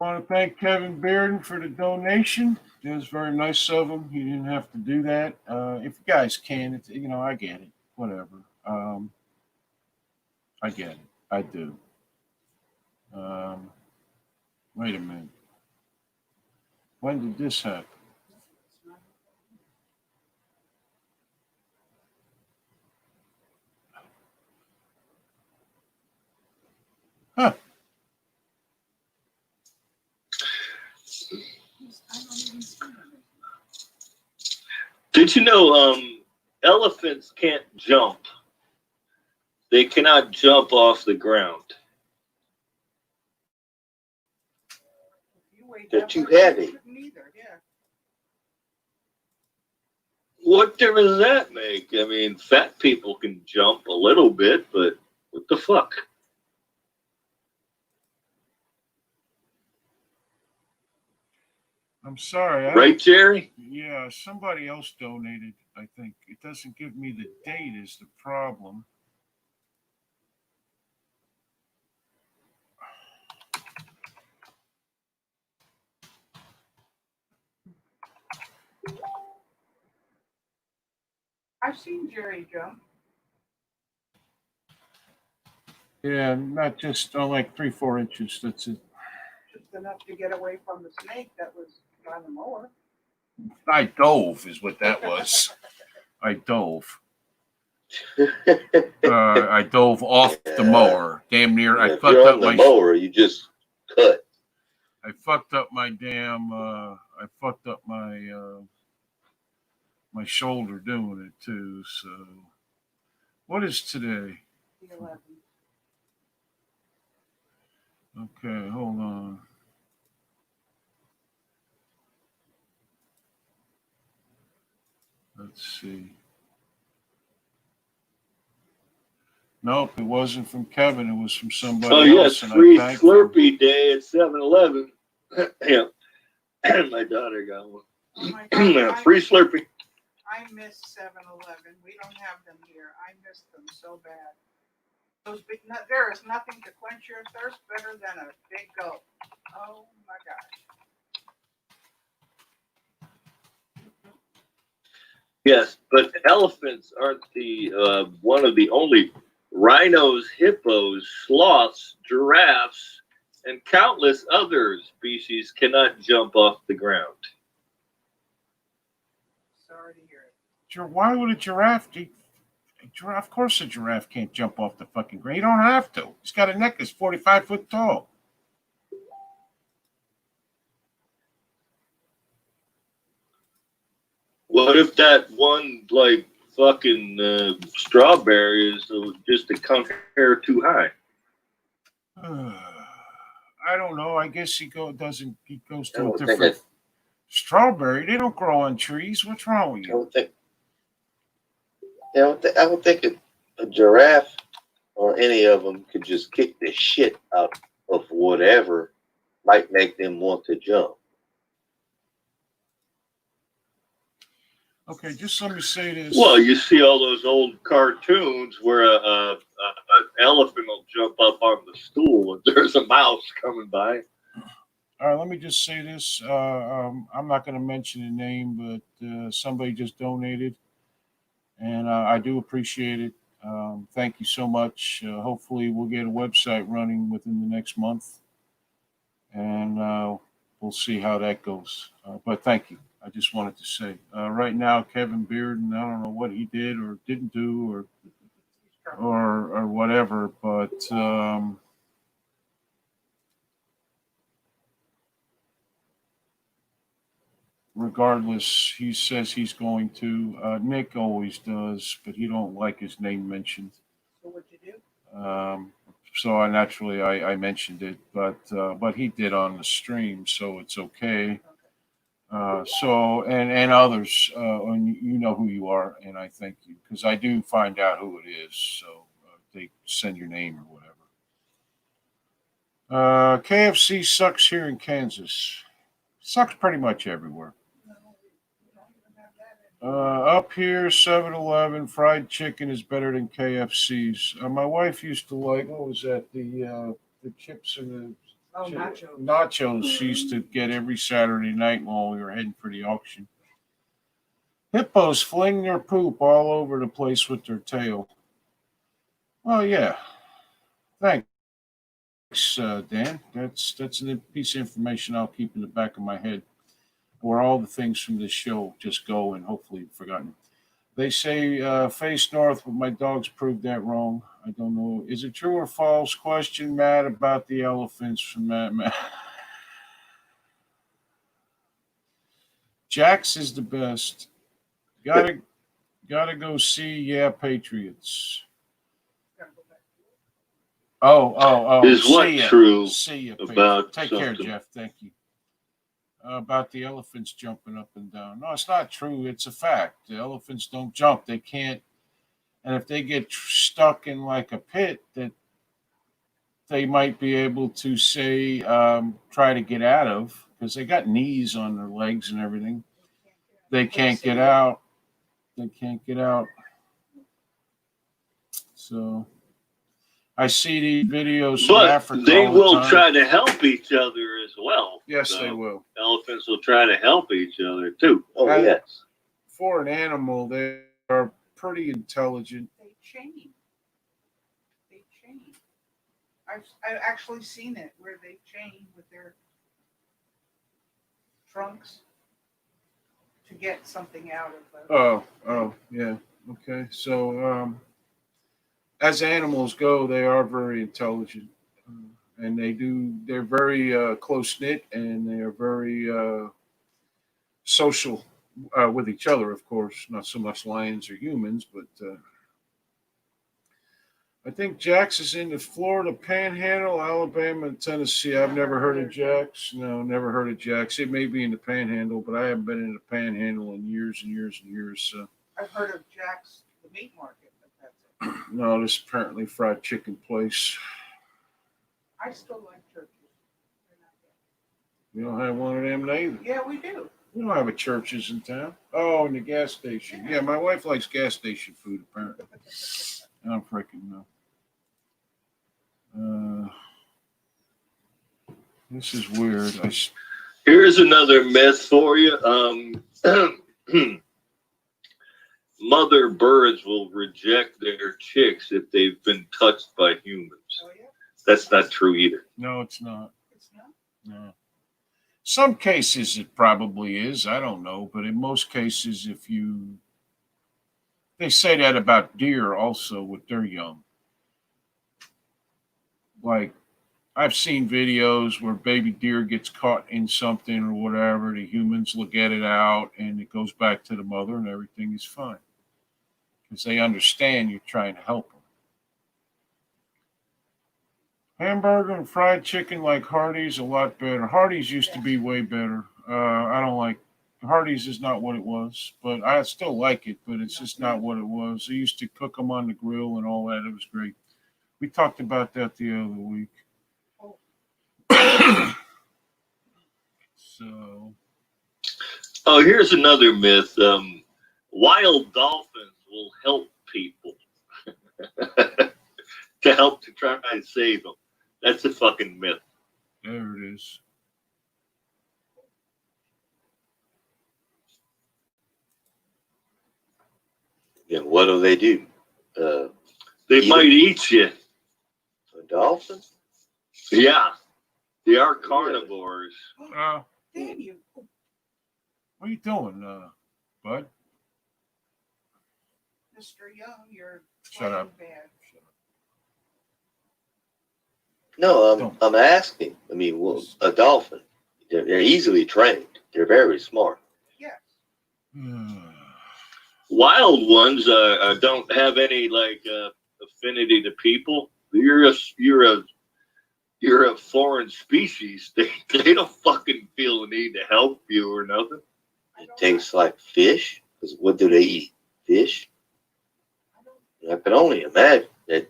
want to thank Kevin Bearden for the donation. It was very nice of him. He didn't have to do that. If you guys can, it's, I get it. Whatever. I get it. I do. Wait a minute. When did this happen? Huh. Did you know elephants can't jump? They cannot jump off the ground. They're too heavy. Yeah. What difference does that make? I mean, fat people can jump a little bit, but what the fuck? I'm sorry. Right, Jerry? Yeah, somebody else donated, I think. It doesn't give me the date is the problem. I've seen Jerry jump. Yeah, not just like 3-4 inches. That's it. Just enough to get away from the snake that was on the mower. I dove, is what that was. I dove. I dove off the mower. Damn near. I If fucked you're up on the my mower, you just cut. I fucked up my damn. I fucked up my my shoulder doing it too. So, what is today? The 11th. Okay, hold on. Let's see. Nope, it wasn't from Kevin. It was from somebody Oh, yes, else. And free I thanked him. Slurpee day at 7-Eleven. Yeah, my daughter got one. Oh my God, Free Slurpee. I miss 7-Eleven. We don't have them here. I miss them so bad. There is nothing to quench your thirst better than a big gulp. Oh my gosh. Yes, but elephants aren't the one of the only rhinos, hippos, sloths, giraffes, and countless other species cannot jump off the ground. Sorry to hear it. Why would a giraffe? Of course, a giraffe can't jump off the fucking ground. You don't have to. He's got a neck that's 45 foot tall. What if that one, like, fucking strawberry is just a hair too high? I don't know. I guess he goes I to a don't think different strawberry. They don't grow on trees. What's wrong with you? I don't think a giraffe or any of them could just kick the shit out of whatever might make them want to jump. Okay, just let me say this. Well, you see all those old cartoons where an elephant will jump up on the stool and there's a mouse coming by. All right, let me just say this. I'm not going to mention the name, but somebody just donated, and I do appreciate it. Thank you so much. Hopefully, we'll get a website running within the next month, and we'll see how that goes. But thank you. I just wanted to say. Right now, Kevin Bearden, I don't know what he did or didn't do or whatever, but regardless, he says he's going to. Nick always does, but he don't like his name mentioned. So what'd you do? So I mentioned it, but he did on the stream, so it's okay. So and others, and you know who you are, and I thank you because I do find out who it is. So they send your name or whatever. KFC sucks here in Kansas. Sucks pretty much everywhere. No, we don't even have that. Up here, 7-Eleven fried chicken is better than KFC's. My wife used to like what was that the chips and Oh, nachos. Nachos she used to get every Saturday night while we were heading for the auction. Hippos fling their poop all over the place with their tail. Well, yeah. Thanks, Dan. That's a piece of information I'll keep in the back of my head, where all the things from this show just go and hopefully forgotten. They say face north, but my dogs proved that wrong. I don't know. Is it true or false? Question, Matt, about the elephants from Matt. Jax is the best. Gotta go see. Yeah, Patriots. Oh. Is what See ya. true See ya, about Patriots. Take care, something? Jeff. Thank you. About the elephants jumping up and down. No, it's not true. It's a fact. The elephants don't jump. They can't. And if they get stuck in like a pit, that they might be able to say try to get out of, because they got knees on their legs and everything. They can't get out. They can't get out. So I see these videos from But Africa they all the will time. try to help each other as well. Yes, So they will. elephants will try to help each other too. Oh, I- yes. For an animal, they are pretty intelligent. They chain. They chain. I've actually seen it where they chain with their trunks to get something out of them. Oh, yeah. Okay. So, as animals go, they are very intelligent, and they're very close knit, and they are very social with each other. Of course, not so much lions or humans, but I think Jax is in the Florida Panhandle, Alabama, and Tennessee. I've never heard of Jax. No, never heard of Jax. It may be in the Panhandle, but I haven't been in the Panhandle in years and years and years. So. I've heard of Jack's, the meat market, but that's it. No, this is apparently fried chicken place. I still like turkeys. They're not bad. We don't have one of them neither. Yeah, we do. We don't have a Church's in town. Oh, and the gas station. Yeah, my wife likes gas station food, apparently. I don't freaking know. This is weird. Here's another myth for you. Mother birds will reject their chicks if they've been touched by humans. Oh, yeah? That's not true either. No, it's not. It's not? No. Some cases it probably is. I don't know. But in most cases, they say that about deer also with their young. Like, I've seen videos where baby deer gets caught in something or whatever. The humans will get it out and it goes back to the mother and everything is fine. Because they understand you're trying to help them. Hamburger and fried chicken like Hardee's a lot better. Hardee's used to be way better. I don't like Hardee's is not what it was, but I still like it, but it's just not what it was. They used to cook them on the grill and all that. It was great. We talked about that the other week. So. Oh, here's another myth. Wild dolphins will help people to try and save them. That's a fucking myth. There it is. And what do? They might eat you. A dolphin? Yeah. They are carnivores. Damn you. What are you doing, bud? Mr. Young, you're Shut playing up. bad. No, I'm asking. I mean, well, a dolphin. They're easily trained. They're very smart. Yes. Wild ones don't have any affinity to people. You're a foreign species. They don't fucking feel the need to help you or nothing. It tastes like fish. Because what do they eat? Fish? I can only imagine that,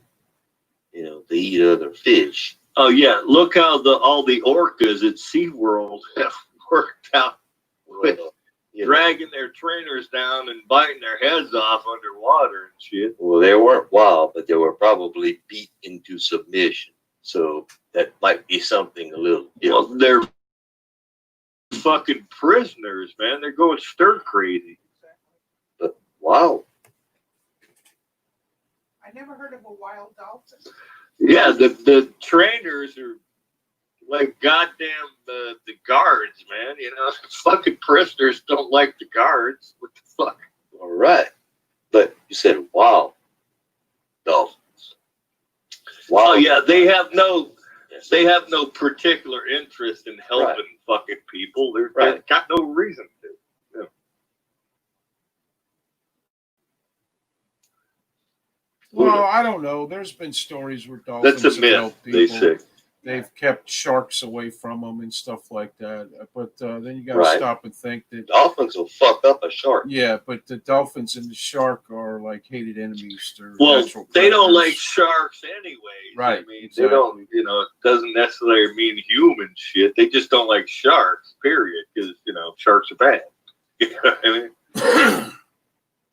they eat other fish. Oh yeah, look how all the orcas at SeaWorld have worked out with dragging their trainers down and biting their heads off underwater and shit. Well, they weren't wild, but they were probably beat into submission. So that might be something a little Well, different. they're fucking prisoners, man. They're going stir crazy. But wow, I never heard of a wild dolphin. Yeah, the trainers are like goddamn the guards, man. You know, fucking prisoners don't like the guards. What the fuck? all right. But you said wow, dolphins. Wow. Oh yeah, they have no particular interest in helping Right. fucking people. They've Right. got no reason to. Yeah. Well, I don't know. There's been stories where dolphins That's a have helped myth, they people. say. They've kept sharks away from them and stuff like that. But then you got to Right. stop and think that, Dolphins will fuck up a shark. yeah, but the dolphins and the shark are like hated enemies. They're Well, natural they don't predators. like sharks anyways. Right, I mean, exactly. they don't. You know, it doesn't necessarily mean human shit. They just don't like sharks. Period. Because sharks are bad. You know what I mean?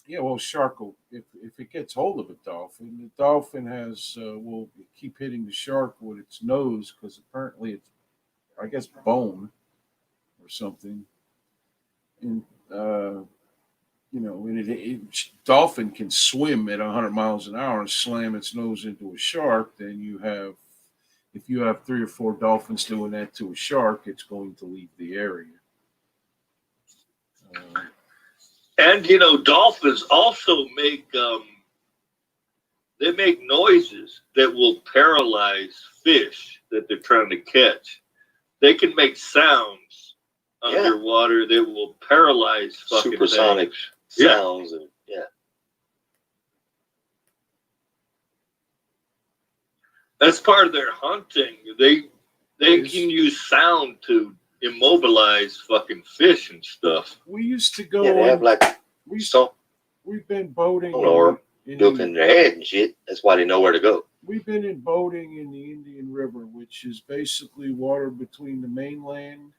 Yeah, well, shark will, if it gets hold of a dolphin, the dolphin will keep hitting the shark with its nose because apparently it's, I guess, bone or something. And dolphin can swim at 100 miles an hour and slam its nose into a shark. Then if you have 3 or 4 dolphins doing that to a shark, it's going to leave the area. And dolphins also make they make noises that will paralyze fish that they're trying to catch. They can make sounds underwater that will paralyze fucking Supersonic things. sounds and yeah. That's part of their hunting. They can use sound to immobilize fucking fish and stuff. We used to go. Yeah, they have like We've been boating or built in their head and shit. That's why they know where to go. We've been in boating in the Indian River, which is basically water between the mainland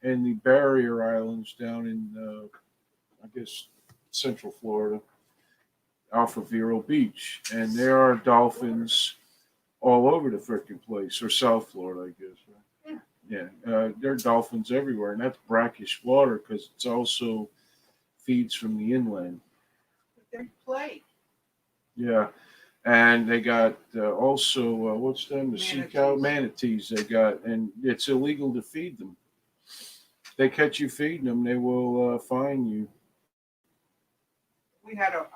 and the barrier islands down in, I guess, Central Florida, off of Vero Beach. And there are dolphins all over the frickin' place, or South Florida, I guess. Right? Yeah. There are dolphins everywhere, and that's brackish water because it's also feeds from the inland. They play. Yeah, and they got also what's them, the sea cow manatees they got, and it's illegal to feed them. If they catch you feeding them, they will fine you. We had a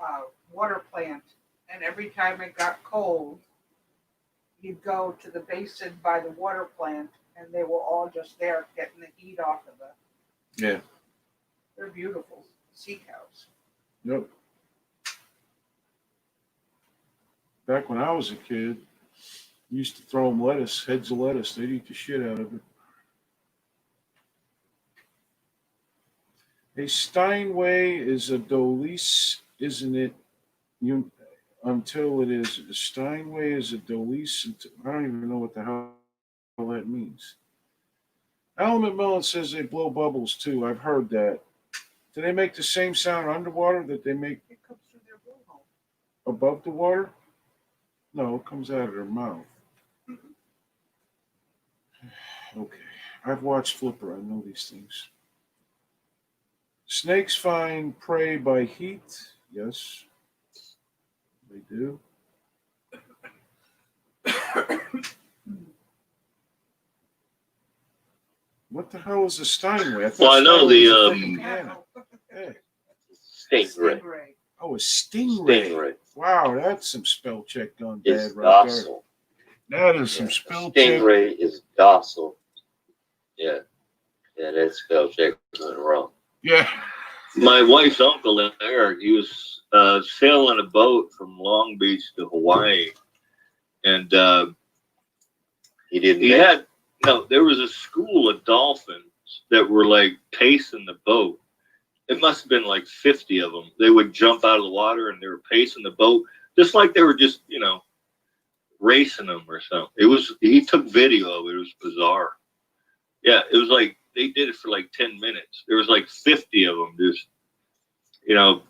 water plant, and every time it got cold, you'd go to the basin by the water plant, and they were all just there getting the heat off of the. Yeah. They're beautiful sea cows. Yep. Back when I was a kid, used to throw them lettuce, heads of lettuce. They'd eat the shit out of it. A Steinway is a Dolice, isn't it? Until it is. A Steinway is a Dolice. I don't even know what the hell that means. Element Melon says they blow bubbles too. I've heard that. Do they make the same sound underwater that they make It comes through their blowhole. above the water? No, it comes out of their mouth. Okay. I've watched Flipper. I know these things. Snakes find prey by heat. Yes, they do. What the hell is a Steinway? Well, I know Steinway the, was a freaking banana. Hey. Stingray. Stingray. Oh, a stingray. Stingray. Wow, that's some spell check gone bad It's right docile. there. That is some spell check. Stingray is docile. Yeah. Yeah, that spell check went wrong. Yeah. My wife's uncle, Eric, he was sailing a boat from Long Beach to Hawaii, and He didn't. there was a school of dolphins that were like pacing the boat. It must have been like 50 of them. They would jump out of the water and they were pacing the boat, just like they were just, racing them or something. He took video of it. It was bizarre. Yeah, it was like, they did it for like 10 minutes. There was like 50 of them. Just,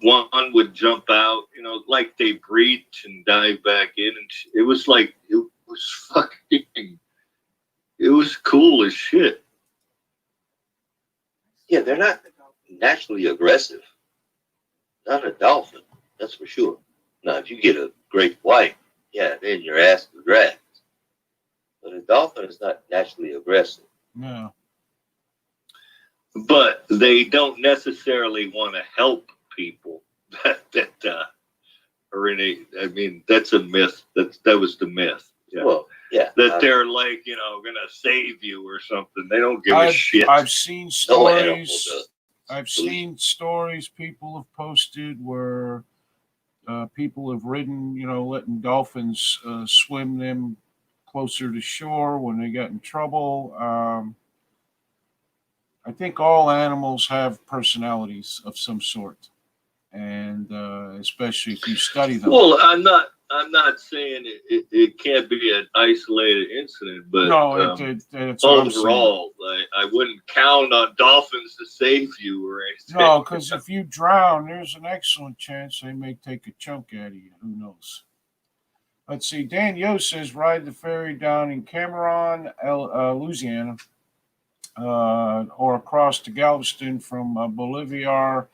one would jump out, like they breach and dive back in. And it was like, was fucking. It was cool as shit. Yeah, they're not naturally aggressive. Not a dolphin, that's for sure. Now, if you get a great white, yeah, then your ass is dragged. But a dolphin is not naturally aggressive. No. But they don't necessarily want to help people. Or any. I mean, that's a myth. That was the myth. Yeah. Well, yeah. That they're like, gonna save you or something. They don't give a shit. I've seen No animal stories. does. I've seen stories people have posted where people have ridden, letting dolphins swim them closer to shore when they got in trouble. I think all animals have personalities of some sort, and especially if you study them. Well, I'm not saying it can't be an isolated incident, but No, it's what I'm saying. overall, I wouldn't count on dolphins to save you or anything. No, because if you drown, there's an excellent chance they may take a chunk out of you. Who knows? Let's see. Dan Yo says ride the ferry down in Cameron, Louisiana, or across to Galveston from Bolivar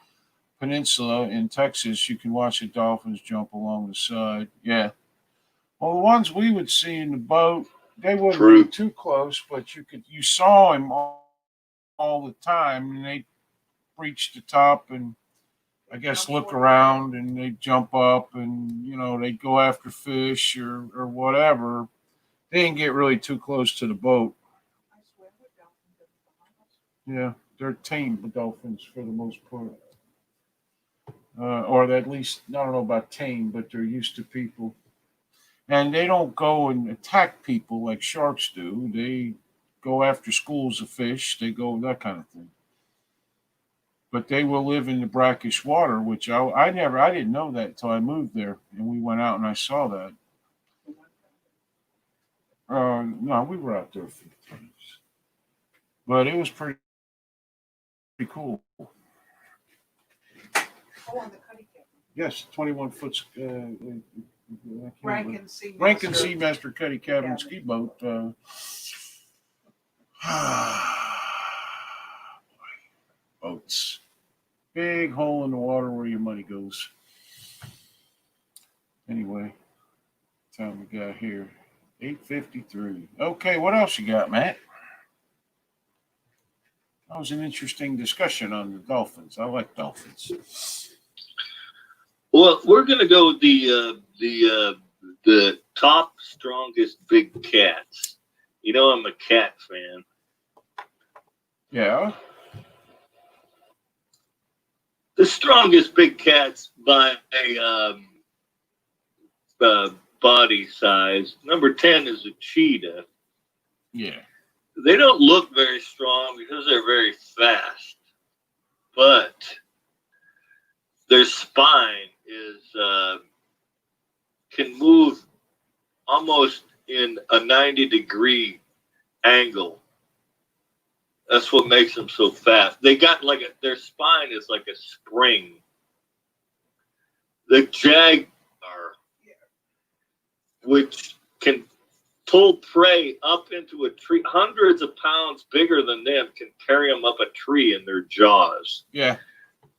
Peninsula in Texas. You can watch the dolphins jump along the side. Yeah. Well, the ones we would see in the boat, they wouldn't be too close, but you saw them all the time, and they reach the top and I guess look around and they jump up and they'd go after fish or whatever. They didn't get really too close to the boat. Yeah, they're tame dolphins for the most part. Or at least, I don't know about tame, but they're used to people. And they don't go and attack people like sharks do. They go after schools of fish. They go that kind of thing. But they will live in the brackish water, which I didn't know that until I moved there. And we went out and I saw that. No, we were out there a few times. But it was pretty cool. Oh, on the Cuddy Cap. Yes, 21 foot Rankin Seamaster Cuddy Cabin ski boat. Boats. Big hole in the water where your money goes. Anyway, time we got here. 8:53. Okay, what else you got, Matt? That was an interesting discussion on the dolphins. I like dolphins. Well, we're gonna go with the top strongest big cats. I'm a cat fan. Yeah. The strongest big cats by a body size. Number 10 is a cheetah. Yeah. They don't look very strong because they're very fast, but their spine can move almost in a 90-degree angle. That's what makes them so fast. They got their spine is like a spring. The jaguar, which can pull prey up into a tree, hundreds of pounds bigger than them, can carry them up a tree in their jaws. Yeah.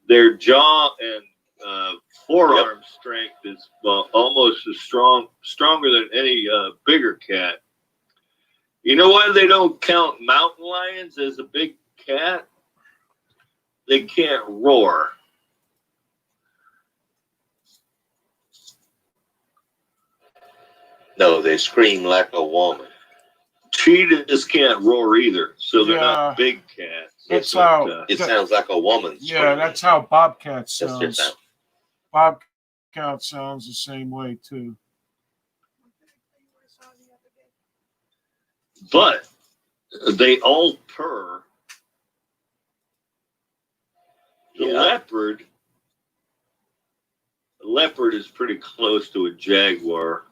Their jaw and forearm strength is almost as stronger than any bigger cat. You know why they don't count mountain lions as a big cat? They can't roar. No, they scream like a woman. Cheetahs can't roar either, so they're not big cats. That's how it sounds like a woman. Yeah, that's how bobcat sounds. That's their sound. Bobcat sounds the same way too. But they all purr. The leopard is pretty close to a jaguar.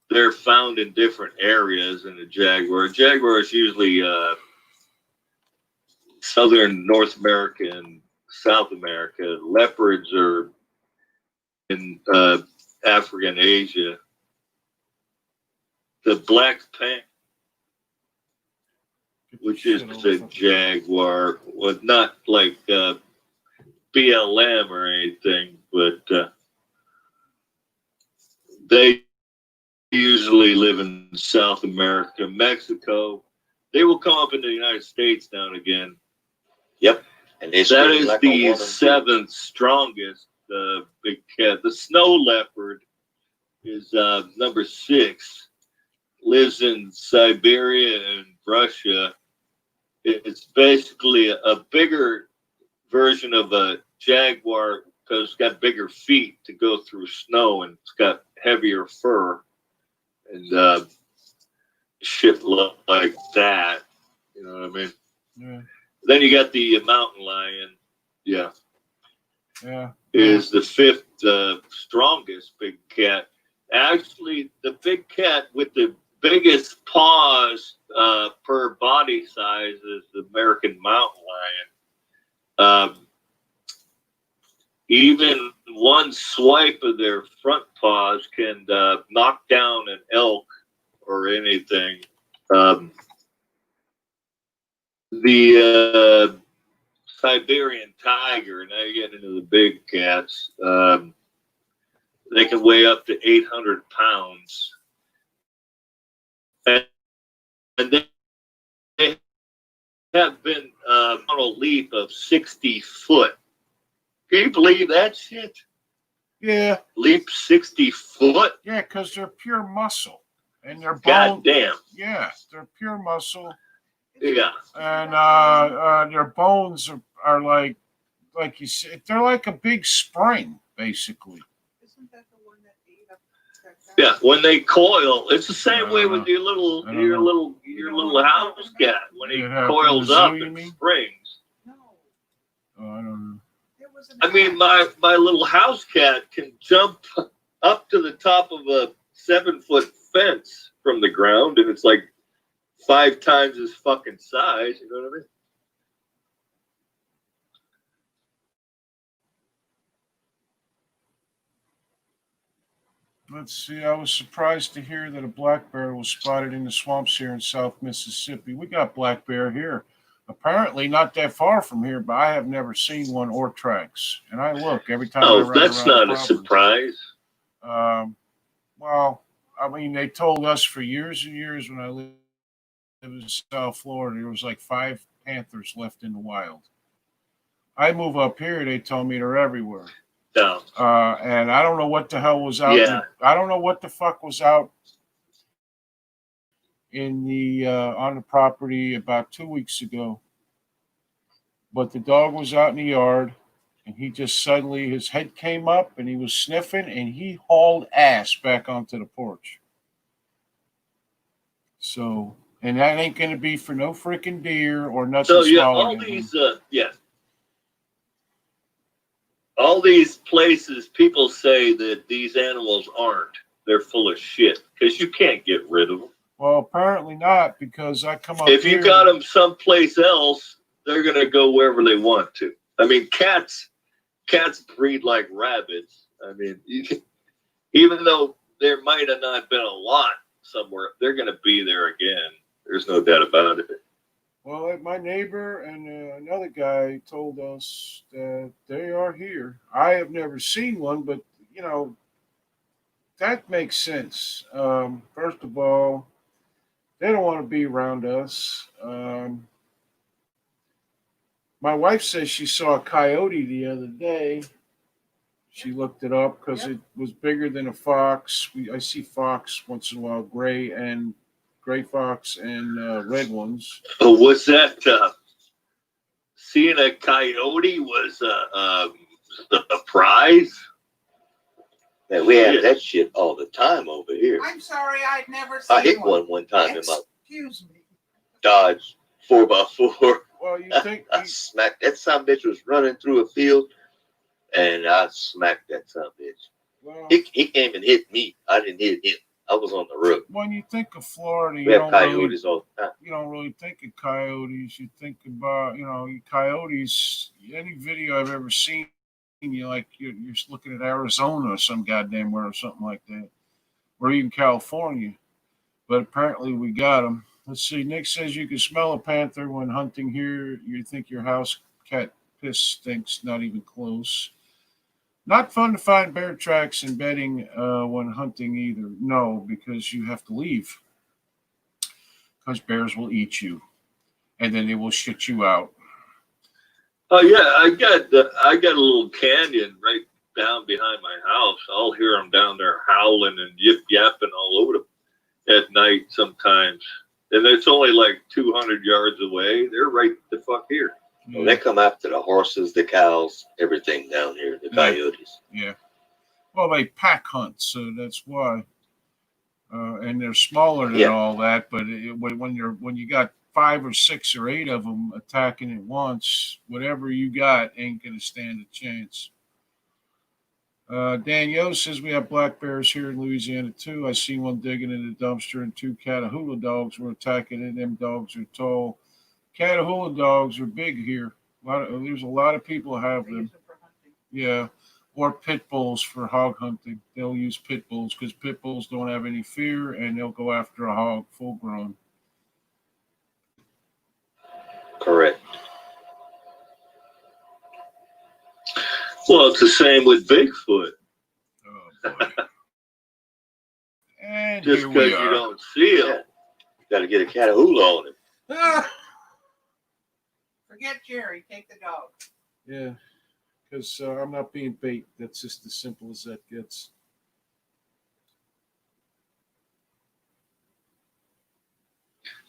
They're found in different areas in the jaguar. Jaguar is usually southern North America and South America. Leopards are in African Asia. The black panther, which is a jaguar, was not like BLM or anything, but they usually live in South America, Mexico. They will come up in the United States now and again. Yep. And they that is like the seventh strongest big cat. The snow leopard is number 6. Lives in Siberia and Russia. It's basically a bigger version of a jaguar because it's got bigger feet to go through snow and it's got heavier fur and shit like that. You know what I mean? Yeah. Then you got the mountain lion. Yeah. Yeah. Is the 5th strongest big cat. Actually, the big cat with the biggest paws per body size is the American mountain lion. Even one swipe of their front paws can knock down an elk or anything. The Siberian tiger, now you get into the big cats, they can weigh up to 800 pounds. And they have been on a leap of 60 foot. Can you believe that shit? Yeah. Leap 60 foot? Yeah, because they're pure muscle. And they're bone. Goddamn. Yeah, they're pure muscle. Yeah. And their bones are like you said, they're like a big spring, basically. Isn't that the one that ate up that guy? Yeah, when they coil, it's the same way with your little house cat. When he coils up and springs. No. Oh, I don't know. I mean, my little house cat can jump up to the top of a 7-foot fence from the ground, and it's like 5 times his fucking size. You know what I mean? Let's see. I was surprised to hear that a black bear was spotted in the swamps here in South Mississippi. We got black bear here. Apparently not that far from here, but I have never seen one or tracks. And I look every time I ride that's around not a surprise. Well, I mean, they told us for years and years when I lived in South Florida, there was like 5 panthers left in the wild. I move up here, they told me they're everywhere. No. And I don't know what the hell was out. Yeah. I don't know what the fuck was out in the on the property about 2 weeks ago. But the dog was out in the yard, and he just suddenly, his head came up, and he was sniffing, and he hauled ass back onto the porch. So, and that ain't going to be for no freaking deer or nothing. So yeah, smaller all than these, him. all these places, people say that these animals aren't. They're full of shit because you can't get rid of them. Well, apparently not, because I come up If here. you got them someplace else, they're gonna go wherever they want to. I mean, cats breed like rabbits. I mean, even though there might have not been a lot somewhere, they're gonna be there again. There's no doubt about it. Well, my neighbor and another guy told us that they are here. I have never seen one, but, you know, that makes sense. First of all, they don't want to be around us. My wife says she saw a coyote the other day. She looked it up because it was bigger than a fox. I see fox once in a while, gray fox and red ones. Oh, what's that? Seeing a coyote was a prize. Man, we have that shit all the time over here. I'm sorry, I'd never seen I hit one time in my Excuse me. Dodge 4x4. Well, you think I smacked that son of a bitch was running through a field, and I smacked that son of a bitch. well, He came and hit me. I didn't hit him. I was on the road. when you think of Florida, We you have don't coyotes really, all the time. you don't really think of coyotes. You think about, coyotes. Any video I've ever seen you like you're looking at Arizona or some goddamn where or something like that, or even California. But apparently we got them. Let's see. Nick says you can smell a panther when hunting here. You think your house cat piss stinks. Not even close. Not fun to find bear tracks and bedding when hunting either. No, because you have to leave. Because bears will eat you, and then they will shit you out. Oh yeah, I got a little canyon right down behind my house. I'll hear them down there howling and yip yapping all over at night sometimes. And it's only like 200 yards away. They're right the fuck here. Well, they come after the horses, the cows, everything down here, the coyotes. Yeah. Well, they pack hunt, so that's why. And they're smaller than all that, but when you got 5 or 6 or 8 of them attacking at once, whatever you got ain't gonna stand a chance. Dan Yo says we have black bears here in Louisiana too. I seen one digging in a dumpster and 2 Catahoula dogs were attacking it. Them dogs are tall. Catahoula dogs are big here. There's a lot of people have They them. use them for hunting. Yeah. Or pit bulls for hog hunting. They'll use pit bulls because pit bulls don't have any fear and they'll go after a hog full grown. Correct. Well, it's the same with Bigfoot. Oh, boy. And Just here because we you are. don't see them. Yeah. You got to get a Catahoula on him. Forget Jerry. Take the dog. Yeah, because I'm not being bait. That's just as simple as that gets.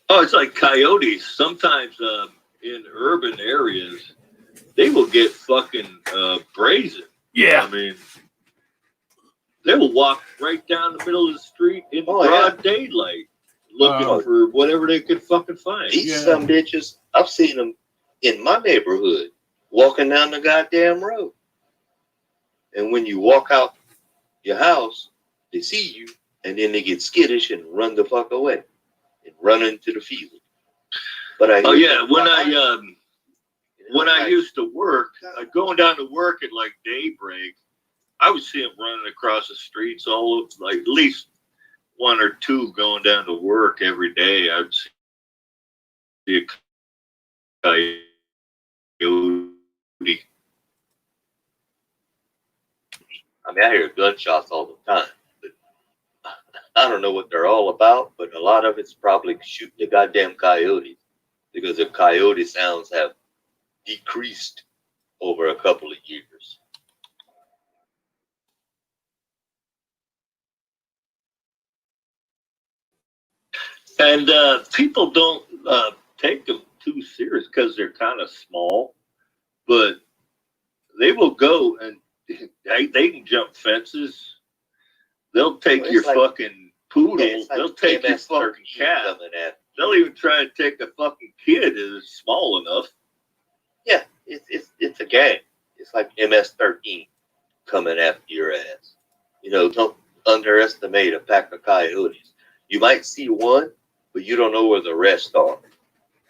Oh, it's like coyotes. Sometimes in urban areas, they will get fucking brazen. Yeah. I mean, they will walk right down the middle of the street in broad daylight, looking for whatever they could fucking find. These some bitches, I've seen them in my neighborhood walking down the goddamn road. And when you walk out your house, they see you, and then they get skittish and run the fuck away and run into the field. But when I used to work, going down to work at like daybreak, I would see them running across the streets all over, like at least 1 or 2 going down to work every day. I would see a coyote. I mean, I hear gunshots all the time. But I don't know what they're all about, but a lot of it's probably shooting the goddamn coyotes because the coyote sounds have decreased over a couple of years. And people don't take them too serious because they're kind of small, but they will go and they can jump fences. They'll take your fucking poodle. They'll take your fucking cat. They'll even try and take a fucking kid that's small enough. Yeah, it's a gang. It's like MS-13 coming after your ass. You know, don't underestimate a pack of coyotes. You might see one, but you don't know where the rest are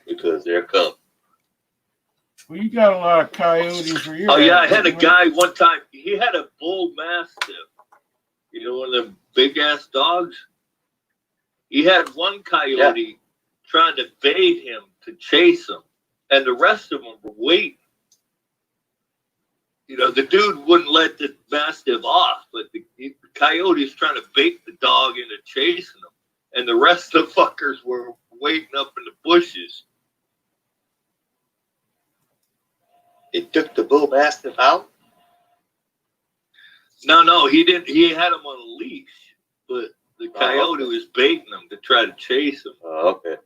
because they're coming. Well, you got a lot of coyotes for your. Oh yeah, I had a guy one time. He had a bull mastiff. You know, one of them big ass dogs. He had one coyote trying to bait him to chase him, and the rest of them were waiting. You know, the dude wouldn't let the mastiff off, but the coyote is trying to bait the dog into chasing him, and the rest of the fuckers were waiting up in the bushes. It took the bull mastiff out? No, he didn't. He had him on a leash, but the coyote was baiting him to try to chase him. Oh, okay.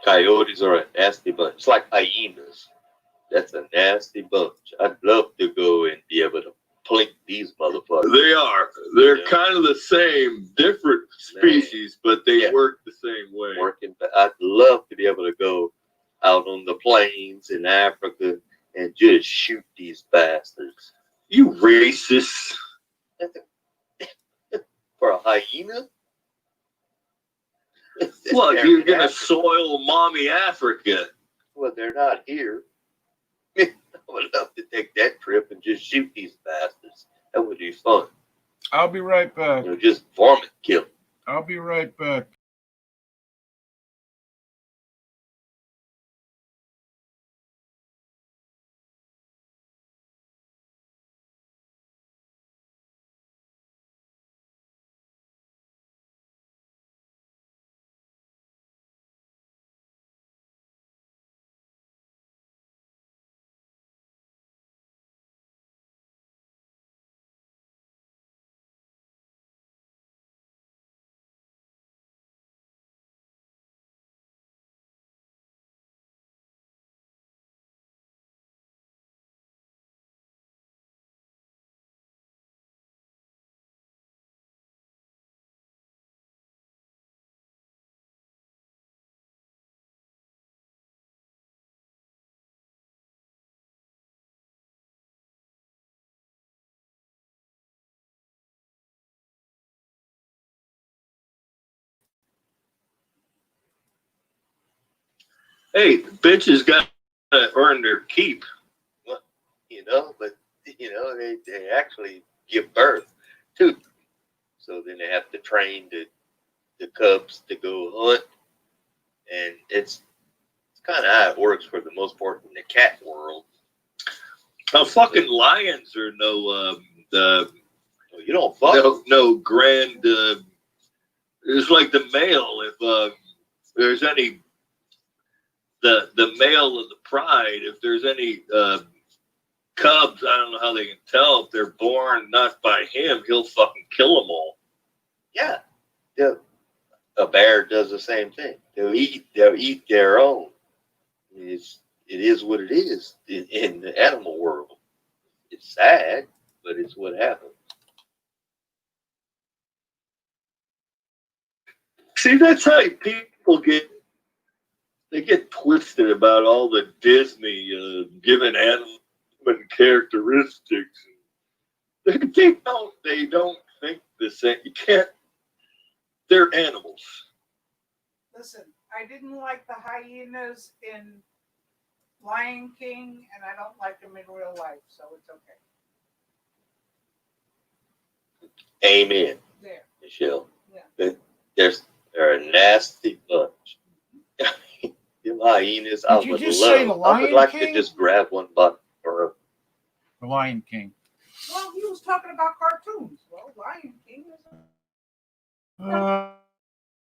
Coyotes are a nasty bunch. It's like hyenas. That's a nasty bunch. I'd love to go and be able to plink these motherfuckers. They are. They're kind of the same, different species, but they work the same way. I'd love to be able to go out on the plains in Africa and just shoot these bastards. You racist. For a hyena? What, you're going to soil mommy Africa? Well, they're not here. I would love to take that trip and just shoot these bastards. That would be fun. I'll be right back. You know, just varmint kill them. I'll be right back. Hey, bitches got to earn their keep. Well, you know, but, you know, they actually give birth to them. So then they have to train the cubs to go hunt. And it's kind of how it works for the most part in the cat world. Now, fucking lions are You don't fuck. no grand. It's like the male. If there's any the male of the pride, if there's any cubs, I don't know how they can tell if they're born not by him. He'll fucking kill them all. Yeah. A bear does the same thing. They'll eat their own. It is what it is in the animal world. It's sad, but it's what happens. See, that's how people get twisted about all the Disney giving animal characteristics. They don't think the same. You can't. They're animals. Listen, I didn't like the hyenas in Lion King, and I don't like them in real life, so it's okay. Amen, There. Michelle. Yeah. They're a nasty bunch. Them hyenas, Did you just say the I would Lion like King? to just grab one butt or The Lion King. Well, he was talking about cartoons. Well, Lion King is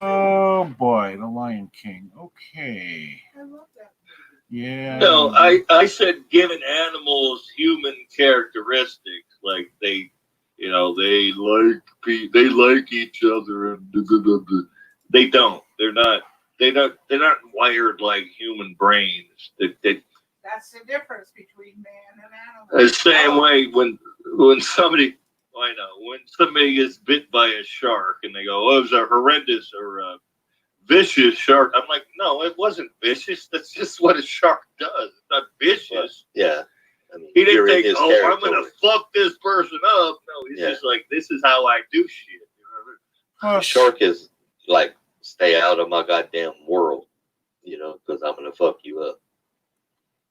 Oh boy, the Lion King. Okay. I love that Yeah. No, I said giving animals human characteristics, like they like each other, and they don't. They're not wired like human brains. That's the difference between man and animal. The same way when somebody, I know, when somebody gets bit by a shark and they go, "Oh, it was a horrendous or a vicious shark." I'm like, no, it wasn't vicious. That's just what a shark does. It's not vicious. yeah. I mean, He didn't think, his "Oh, I'm gonna fuck this person up." No, he's Yeah. just like, "This is how I do shit." You know what I mean? The shark is like, stay out of my goddamn world, you know, because I'm gonna fuck you up.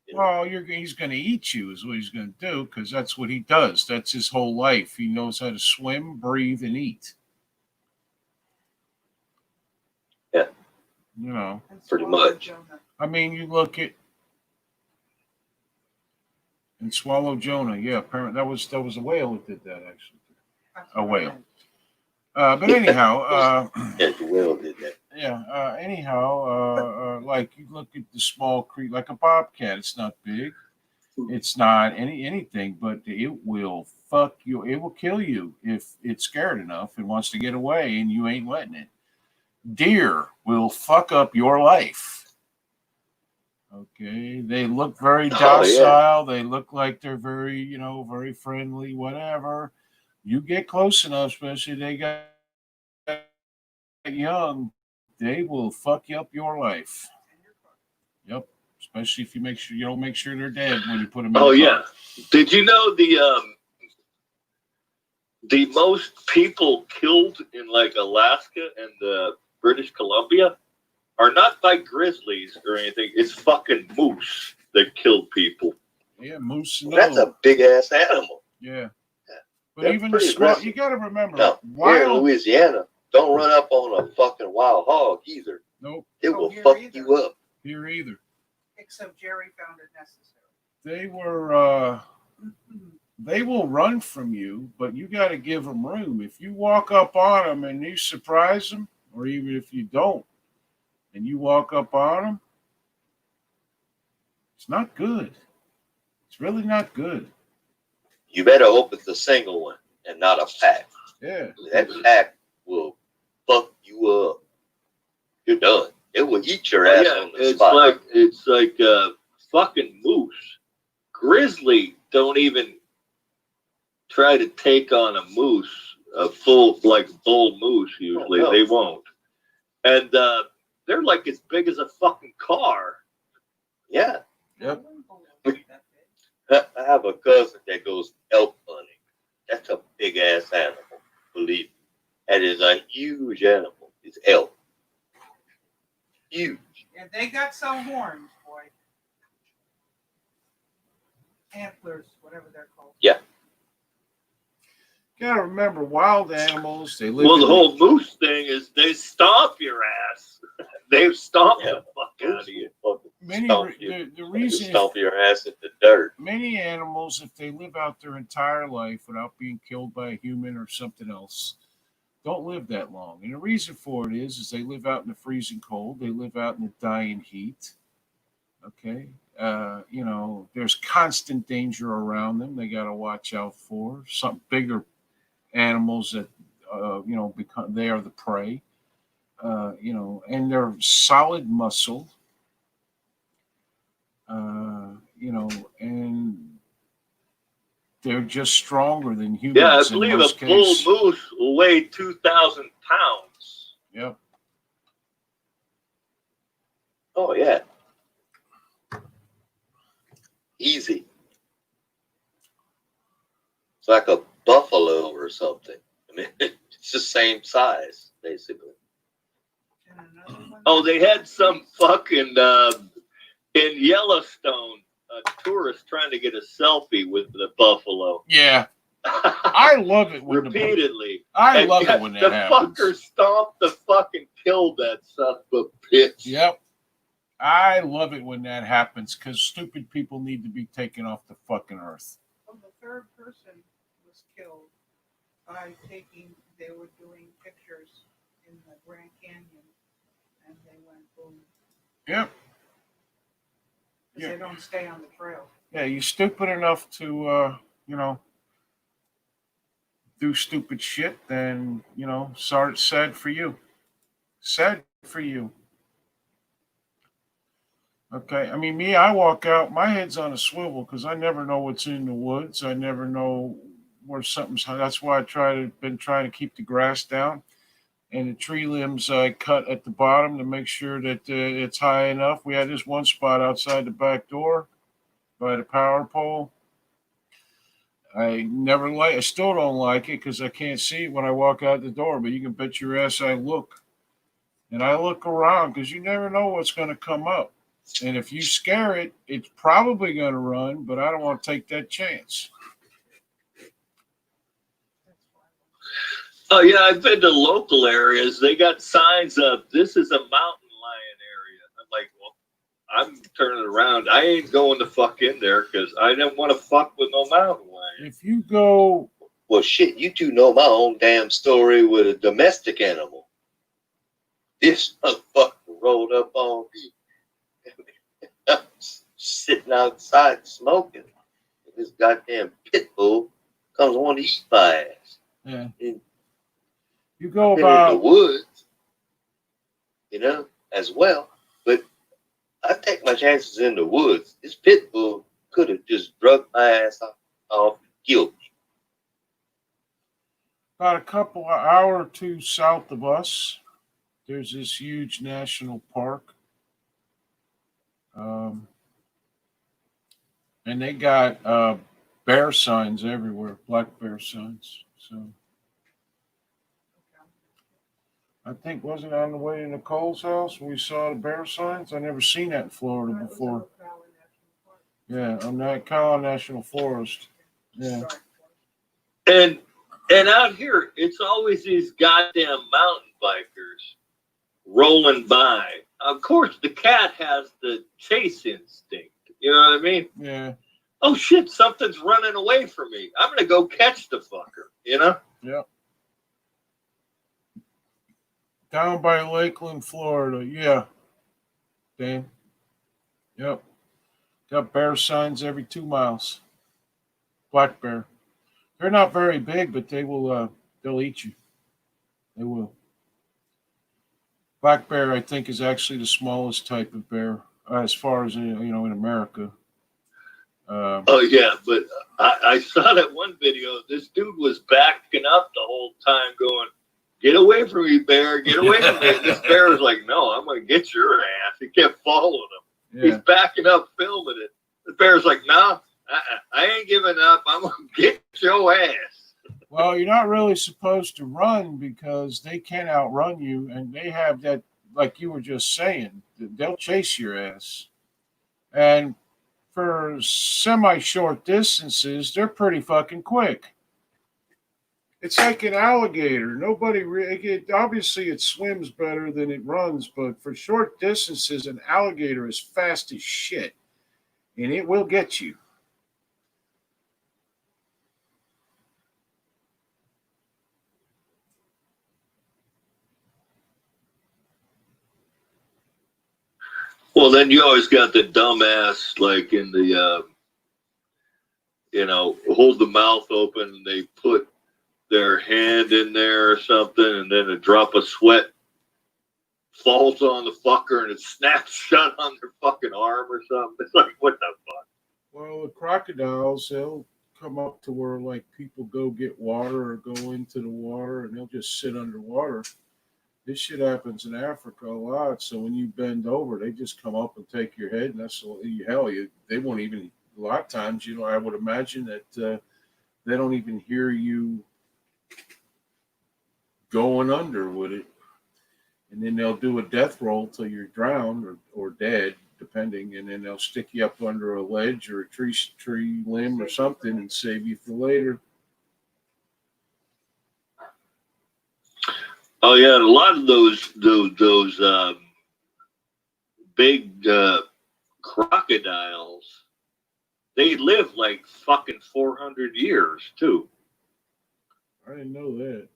You know? Well, he's going to eat you is what he's going to do because that's what he does. That's his whole life. He knows how to swim, breathe, and eat. Yeah. You know. And Pretty Swallow much. Jonah. I mean, you look at and Swallow Jonah. Yeah, apparently that was a whale that did that actually. A whale. But anyhow, Yeah, the whale did that. yeah. Anyhow, like you look at the small creature, like a bobcat. It's not big. It's not anything, but it will fuck you. It will kill you if it's scared enough and wants to get away, and you ain't letting it. Deer will fuck up your life. Okay, they look very docile. Oh, yeah. They look like they're very, very friendly. Whatever. You get close enough, especially they got young, they will fuck you up your life. Yep. Especially if you don't make sure they're dead when you put them in Oh the yeah. car. Did you know the most people killed in like Alaska and British Columbia are not by grizzlies or anything. It's fucking moose that killed people. Yeah, moose. That's a big ass animal. Yeah. But They're even the pretty small, aggressive. you got to remember, No, here in wild. Louisiana, don't run up on a fucking wild hog either. Nope, It Oh, will here fuck either. you up. here either. Except Jerry found it necessary. They were. They will run from you, but you got to give them room. If you walk up on them and you surprise them, or even if you don't, and you walk up on them, it's not good. It's really not good. You better hope it's a single one and not a pack. Yeah. That pack will fuck you up. You're done. It will eat your ass on the spot. It's like fucking moose. Grizzly don't even try to take on a moose, a full like bull moose. Usually Oh, no. they won't, and they're like as big as a fucking car. Yeah. Yep. I have a cousin that goes elk hunting. That's a big ass animal. Believe me. That is a huge animal. It's elk. Huge. And they got some horns, boy. Antlers, whatever they're called. Yeah. You got to remember, wild animals, they live Well, in the whole moose thing is they stomp your ass. They stomp the fuck out of you. many, Stomp you. the You reason stomp your ass in the dirt. many animals, if they live out their entire life without being killed by a human or something else, don't live that long. And the reason for it is they live out in the freezing cold. They live out in the dying heat. Okay. There's constant danger around them. They got to watch out for some bigger animals that, become, they are the prey, and they're solid muscle, and they're just stronger than humans. Yeah, I in believe a most bull cases. moose will weigh 2,000 pounds. Yep. Oh, yeah. Easy. It's like a buffalo or something. I mean, it's the same size, basically. And another one. Oh, they had some fucking in Yellowstone, a tourist trying to get a selfie with the buffalo. Yeah. I love it when repeatedly. I love it when that the happens. fucker stomped the fucking killed that son of a bitch. Yep. I love it when that happens because stupid people need to be taken off the fucking earth. Well, the third person was killed by they were doing pictures in the Grand Canyon, and they went boom. Yep. Because they don't stay on the trail. Yeah, you're stupid enough to, do stupid shit, then, sorry, sad for you. Sad for you. Okay, I mean, me, I walk out, my head's on a swivel because I never know what's in the woods. I never know where something's. That's why been trying to keep the grass down, and the tree limbs I cut at the bottom to make sure that it's high enough. We had this one spot outside the back door by the power pole. I still don't like it because I can't see it when I walk out the door, but you can bet your ass I look. And I look around because you never know what's going to come up. And if you scare it, it's probably going to run, but I don't want to take that chance. Oh, yeah, I've been to local areas. They got signs up, this is a mountain lion area. I'm like, well, I'm turning around. I ain't going to fuck in there because I didn't want to fuck with no mountain lion. If you go... Well, shit, you two know my own damn story with a domestic animal. This motherfucker rolled up on me. I'm sitting outside smoking. This goddamn pit bull comes on to eat my ass. Yeah. And you go in the about... woods, as well. But I take my chances in the woods. This pit bull could have just drugged my ass off and killed me. About a hour or two south of us, there's this huge national park. And they got bear signs everywhere, black bear signs. So I think, wasn't it on the way to Nicole's house when we saw the bear signs? I never seen that in Florida before. Yeah, on that Collin National Forest. Yeah. And out here, it's always these goddamn mountain bikers rolling by. Of course, the cat has the chase instinct. You know what I mean? Yeah. Oh shit, something's running away from me. I'm gonna go catch the fucker. You know? Yep. Down by Lakeland, Florida. Yeah. Dan. Yep. Got bear signs every 2 miles. Black bear. They're not very big, but they will. They'll eat you. They will. Black bear, I think, is actually the smallest type of bear as far as in America. Oh yeah, but I saw that one video. This dude was backing up the whole time, going, "Get away from me, bear! Get away from me!" And this bear was like, "No, I'm gonna get your ass." He kept following him. Yeah. He's backing up, filming it. The bear's like, "No, I ain't giving up. I'm gonna get your ass." Well, you're not really supposed to run because they can outrun you, and they have that, like you were just saying, they'll chase your ass. And for semi-short distances, they're pretty fucking quick. It's like an alligator. Obviously it swims better than it runs, but for short distances, an alligator is fast as shit, and it will get you. Well, then you always got the dumbass, like in the, hold the mouth open and they put their hand in there or something, and then a drop of sweat falls on the fucker and it snaps shut on their fucking arm or something. It's like, what the fuck? Well, the crocodiles, they'll come up to where like people go get water or go into the water, and they'll just sit underwater. This shit happens in Africa a lot. So when you bend over, they just come up and take your head, and they won't even. A lot of times, I would imagine that they don't even hear you going under with it, and then they'll do a death roll till you're drowned or dead, depending, and then they'll stick you up under a ledge or a tree limb or something and save you for later. Oh yeah, and a lot of those big crocodiles, they live like fucking 400 years too. I didn't know that.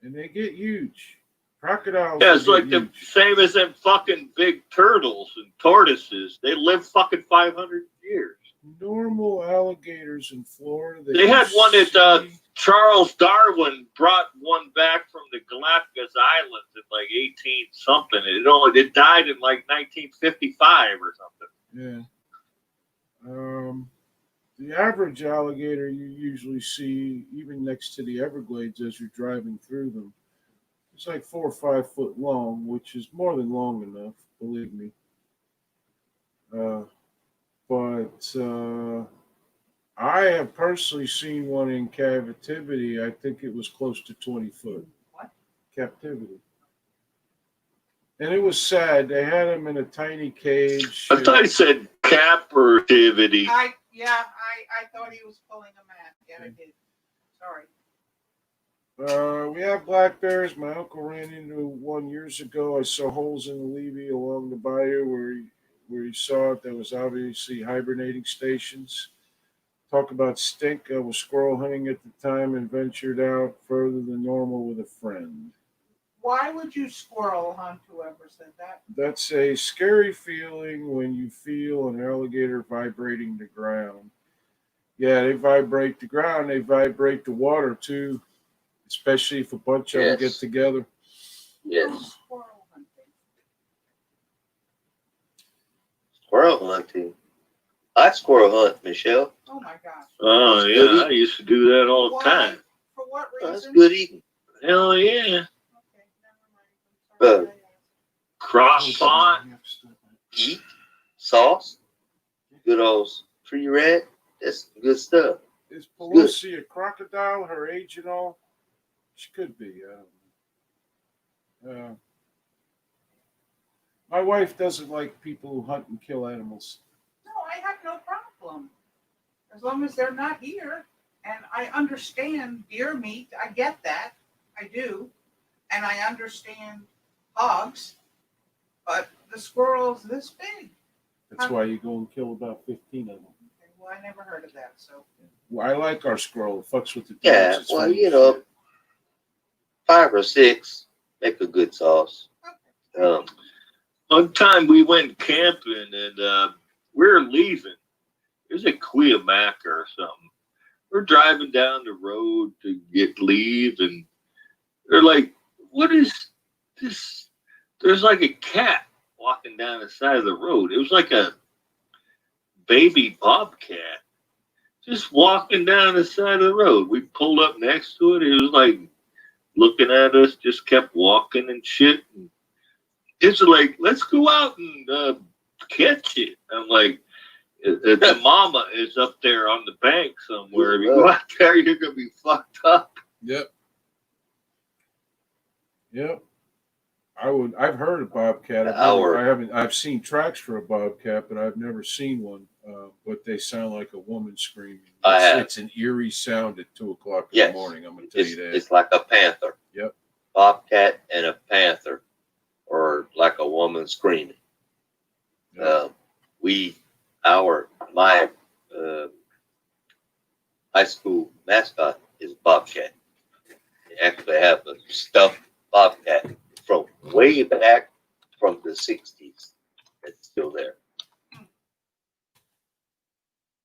And they get huge. Crocodiles. Yeah, it's like huge. the same as them fucking big turtles and tortoises. They live fucking 500 years. Normal alligators in Florida. They had one that Charles Darwin brought one back from the Galapagos Islands in like 18 something. It died in like 1955 or something. Yeah. The average alligator you usually see even next to the Everglades as you're driving through them. It's like 4 or 5 foot long, which is more than long enough, believe me. But I have personally seen one in captivity. I think it was close to 20 foot. What? Captivity. And it was sad. They had him in a tiny cage. I thought he said captivity. I thought he was pulling a man. Yeah, I did. Sorry. We have black bears. My uncle ran into one years ago. I saw holes in the levee along the bayou where he saw it. There was obviously hibernating stations. Talk about stink. I was squirrel hunting at the time and ventured out further than normal with a friend. Why would you squirrel hunt? Whoever said that? That's a scary feeling when you feel an alligator vibrating the ground. Yeah, they vibrate the ground. They vibrate the water too, especially if a bunch of them get together. Yes. Squirrel hunting. Squirrel hunting. I squirrel hunt, Michelle. Oh my gosh. Oh yeah, I used to do that all the Why? time. For what That's reason? good eating. Hell yeah. Okay, never mind. I'm sorry. Crock pot. Eat sauce. Good old tree rat. That's good stuff. Is Pelosi a crocodile? Her age and all? She could be. My wife doesn't like people who hunt and kill animals. No, I have no problem. As long as they're not here. And I understand deer meat. I get that. I do. And I understand hogs. But the squirrel's this big. That's why you go and kill about 15 of them. Okay, well, I never heard of that. So Well, I like our squirrel. It fucks with the Yeah, dogs. It's well, funny you as know, shit. 5 or 6 make a good sauce. One time we went camping and we were leaving. It was at Cuyamaca or something. We're driving down the road to leave, and they're like, "What is this?" There's like a cat walking down the side of the road. It was like a baby bobcat just walking down the side of the road. We pulled up next to it. It was like looking at us, just kept walking and shit. And it's like, let's go out and catch it. I'm like, the mama is up there on the bank somewhere. If you go out there, you're gonna be fucked up. Yep. I've heard of bobcat. I've seen tracks for a bobcat, but I've never seen one. But they sound like a woman screaming. It's an eerie sound at 2:00 in the morning. I'm gonna tell you that. It's like a panther. Yep. Bobcat and a panther, or like a woman screaming. Yep. My high school mascot is Bobcat. They actually have a stuffed Bobcat from way back from the 60s. It's still there.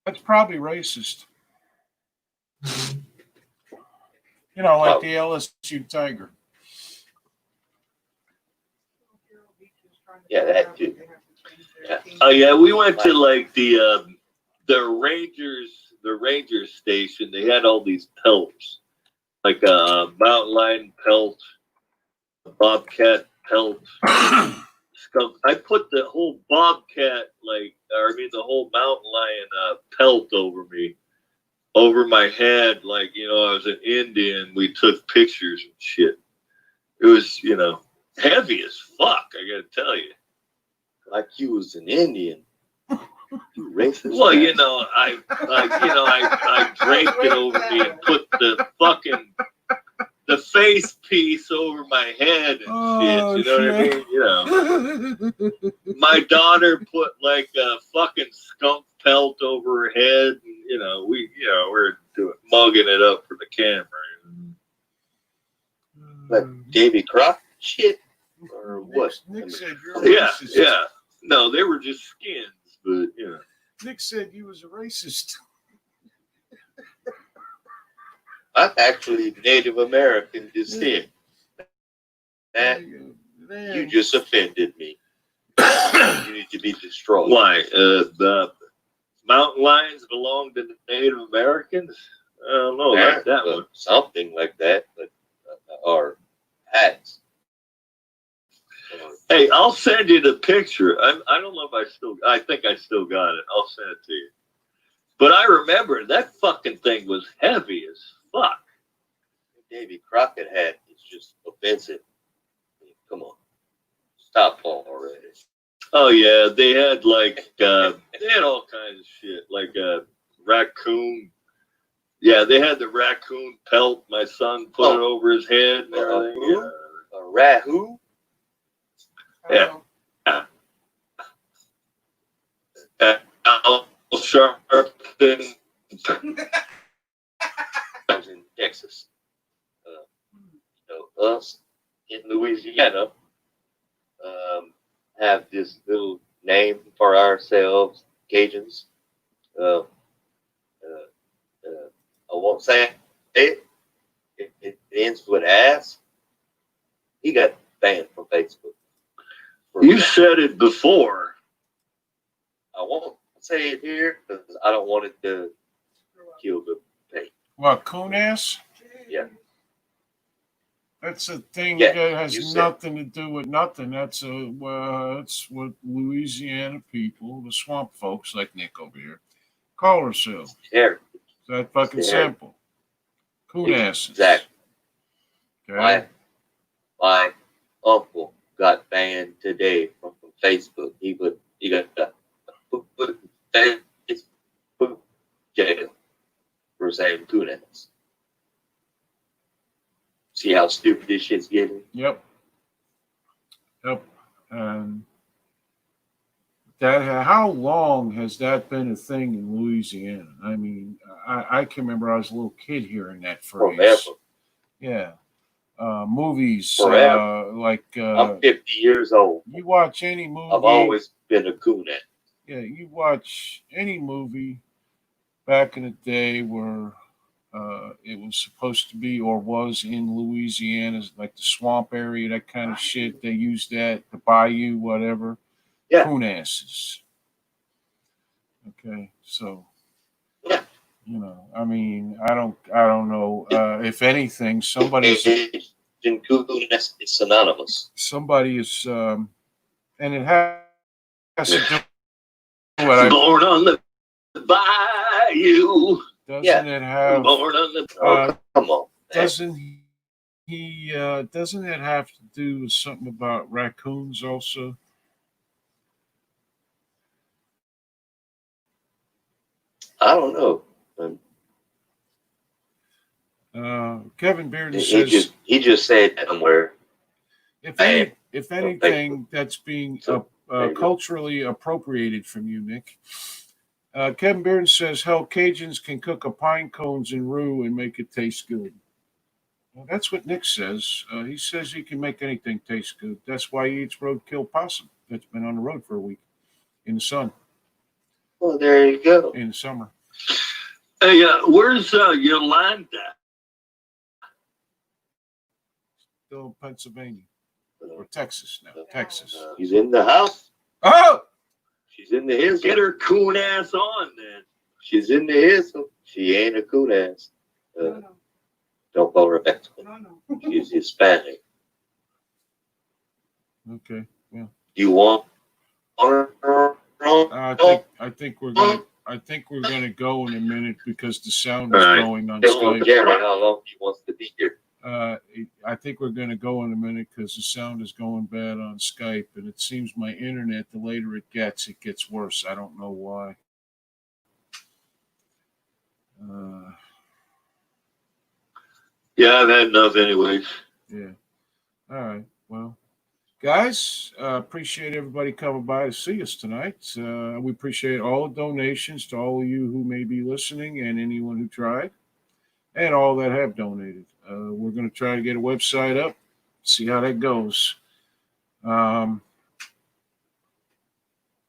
That's probably racist. You know, like the LSU Tiger. Yeah, that too. Yeah. Oh yeah, we went to like the Rangers station. They had all these pelts, like a mountain lion pelt, a bobcat pelt, skunk. I put the whole bobcat, the whole mountain lion pelt over my head, like, you know, I was an Indian. We took pictures and shit. It was, you know, heavy as fuck. I gotta tell you. Like you was an Indian. You racist. Well, you know, I draped it over me and put the face piece over my head and shit. You know what I mean? You know, my daughter put like a fucking skunk pelt over her head, and we're mugging it up for the camera. Like Davy Crockett shit, or what? Nick said you're racist. racist. Yeah. No, they were just skins, but you know. Nick said you was a racist. I'm actually Native American descent. That you just offended me. You need to be destroyed. Why? The mountain lions belong to the Native Americans? I don't know about that one. Something like that, but or hats. Hey, I'll send you the picture. I don't know if I think I still got it. I'll send it to you. But I remember that fucking thing was heavy as fuck. Davy Crockett hat is just offensive. Come on. Stop already. Oh yeah, they had all kinds of shit, like a raccoon. Yeah, they had the raccoon pelt. My son put it over his head and everything. A raccoon? Yeah. Al Sharpton. I was in Texas. Us in Louisiana have this little name for ourselves, Cajuns. I won't say it. It ends with ass. He got banned from Facebook. You said it before. I won't say it here because I don't want it to kill the page. What, coon ass? Yeah. That's a thing Yeah, that has you said- nothing to do with nothing. That's what Louisiana people, the swamp folks like Nick over here, call ourselves. Terrible. It's that fucking Yeah. simple. Coon asses. Exactly. Okay. My uncle got banned today from Facebook. He got put in Facebook jail for saying coon-ass. See how stupid this shit's getting? Yep. That how long has that been a thing in Louisiana? I mean, I can remember I was a little kid hearing that phrase. Forever. Yeah. Movies Forever. like I'm 50 years old. you watch any movie. I've always been a coon-ass. Yeah, you watch any movie back in the day where it was supposed to be or was in Louisiana, like the swamp area, that kind of shit. They used that, the bayou, whatever. Yeah. Coon asses. Okay, so Yeah. you know, I mean, I don't know. If anything, somebody's In coon-ass, it's synonymous. somebody is, and it has to do what Born on the bayou. doesn't it have? Born on the. Come on. Doesn't he? Doesn't it have to do with something about raccoons also? I don't know. Kevin Bearden says He just said somewhere. if anything, that's being culturally appropriated from you, Nick. Kevin Bearden says, hell, Cajuns can cook a pine cones in roux and make it taste good. Well, that's what Nick says. He says he can make anything taste good. That's why he eats roadkill possum. That's been on the road for a week in the sun. Well, there you go. In the summer. Hey, where's Yolanda? Still Pennsylvania. Or Texas now. Texas. He's in the house. Oh! She's in the hill. Get her coon ass on then. She's in the hill. She ain't a coon ass. No. Don't call her Mexican. No. She's Hispanic. Okay. Yeah. You want her? I think we're gonna go in a minute because the sound is going on Tell Skype. Jerry how long he wants to be here. I think we're going to go in a minute because the sound is going bad on Skype, and it seems my internet, the later it gets worse. I don't know why. Yeah, I've had enough anyways. Yeah. All right. Well, guys, appreciate everybody coming by to see us tonight. We appreciate all the donations to all of you who may be listening and anyone who tried and all that have donated. We're going to try to get a website up, see how that goes. What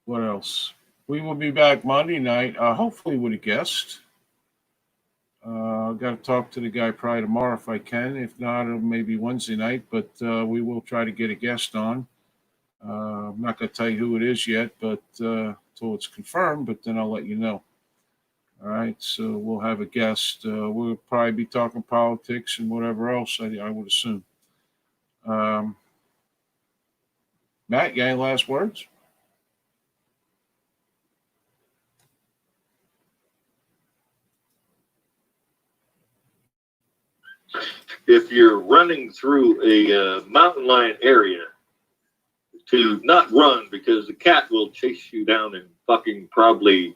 else? We will be back Monday night, hopefully with a guest. I've got to talk to the guy probably tomorrow if I can. If not, it'll maybe Wednesday night, but we will try to get a guest on. I'm not going to tell you who it is yet, but until it's confirmed, but then I'll let you know. All right, so we'll have a guest. We'll probably be talking politics and whatever else, I would assume. Matt, you got any last words? If you're running through a mountain lion area, to not run because the cat will chase you down and fucking probably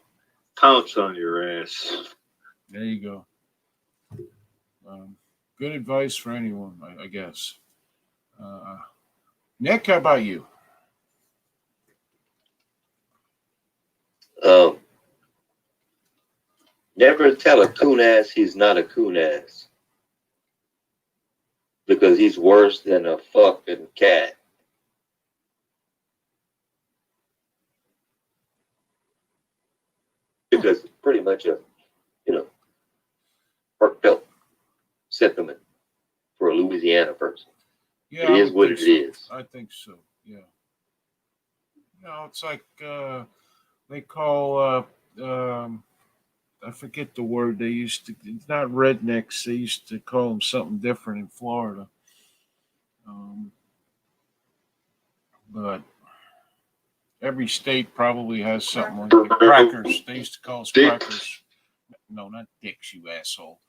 pounce on your ass. There you go. Good advice for anyone, I guess. Nick, how about you? Never tell a coon ass he's not a coon ass. Because he's worse than a fucking cat. Because it's pretty much a, heartfelt sentiment for a Louisiana person. Yeah, it is what it is. I think so. Yeah. It's like they call I forget the word they used to. It's not rednecks. They used to call them something different in Florida. But every state probably has something like that. Crackers. They used to call us crackers. No, not dicks, you asshole.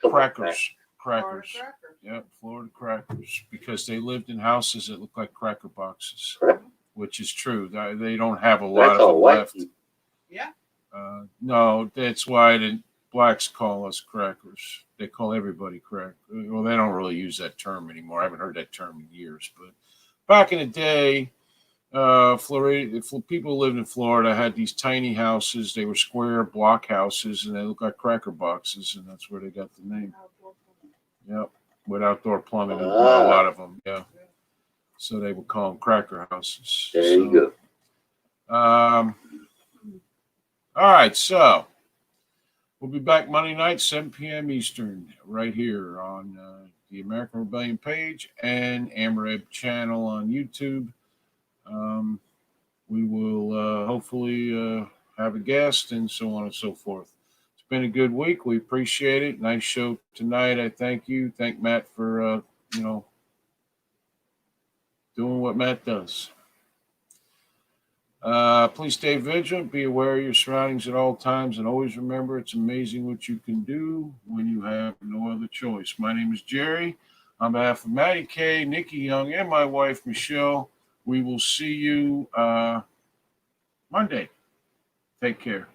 Crackers. crackers. Florida crackers. Yep, Florida crackers, because they lived in houses that look like cracker boxes, Correct. which is true. They don't have a lot That's of all them white left. people. Yeah. No, that's why the blacks call us crackers. They call everybody crack. Well, they don't really use that term anymore. I haven't heard that term in years. But back in the day, Florida, people who lived in Florida had these tiny houses. They were square block houses, and they looked like cracker boxes, and that's where they got the name. Yep, with outdoor plumbing, a lot of them. Yeah, so they would call them cracker houses. There you go. All right, so we'll be back Monday night, 7 p.m. Eastern, right here on the American Rebellion page and AmReb channel on YouTube. We will hopefully have a guest and so on and so forth. It's been a good week. We appreciate it. Nice show tonight. I thank you. Thank Matt for, doing what Matt does. Please stay vigilant. Be aware of your surroundings at all times. And always remember, it's amazing what you can do when you have no other choice. My name is Jerry. On behalf of Matty K, Nikki Young, and my wife, Michelle, we will see you Monday. Take care.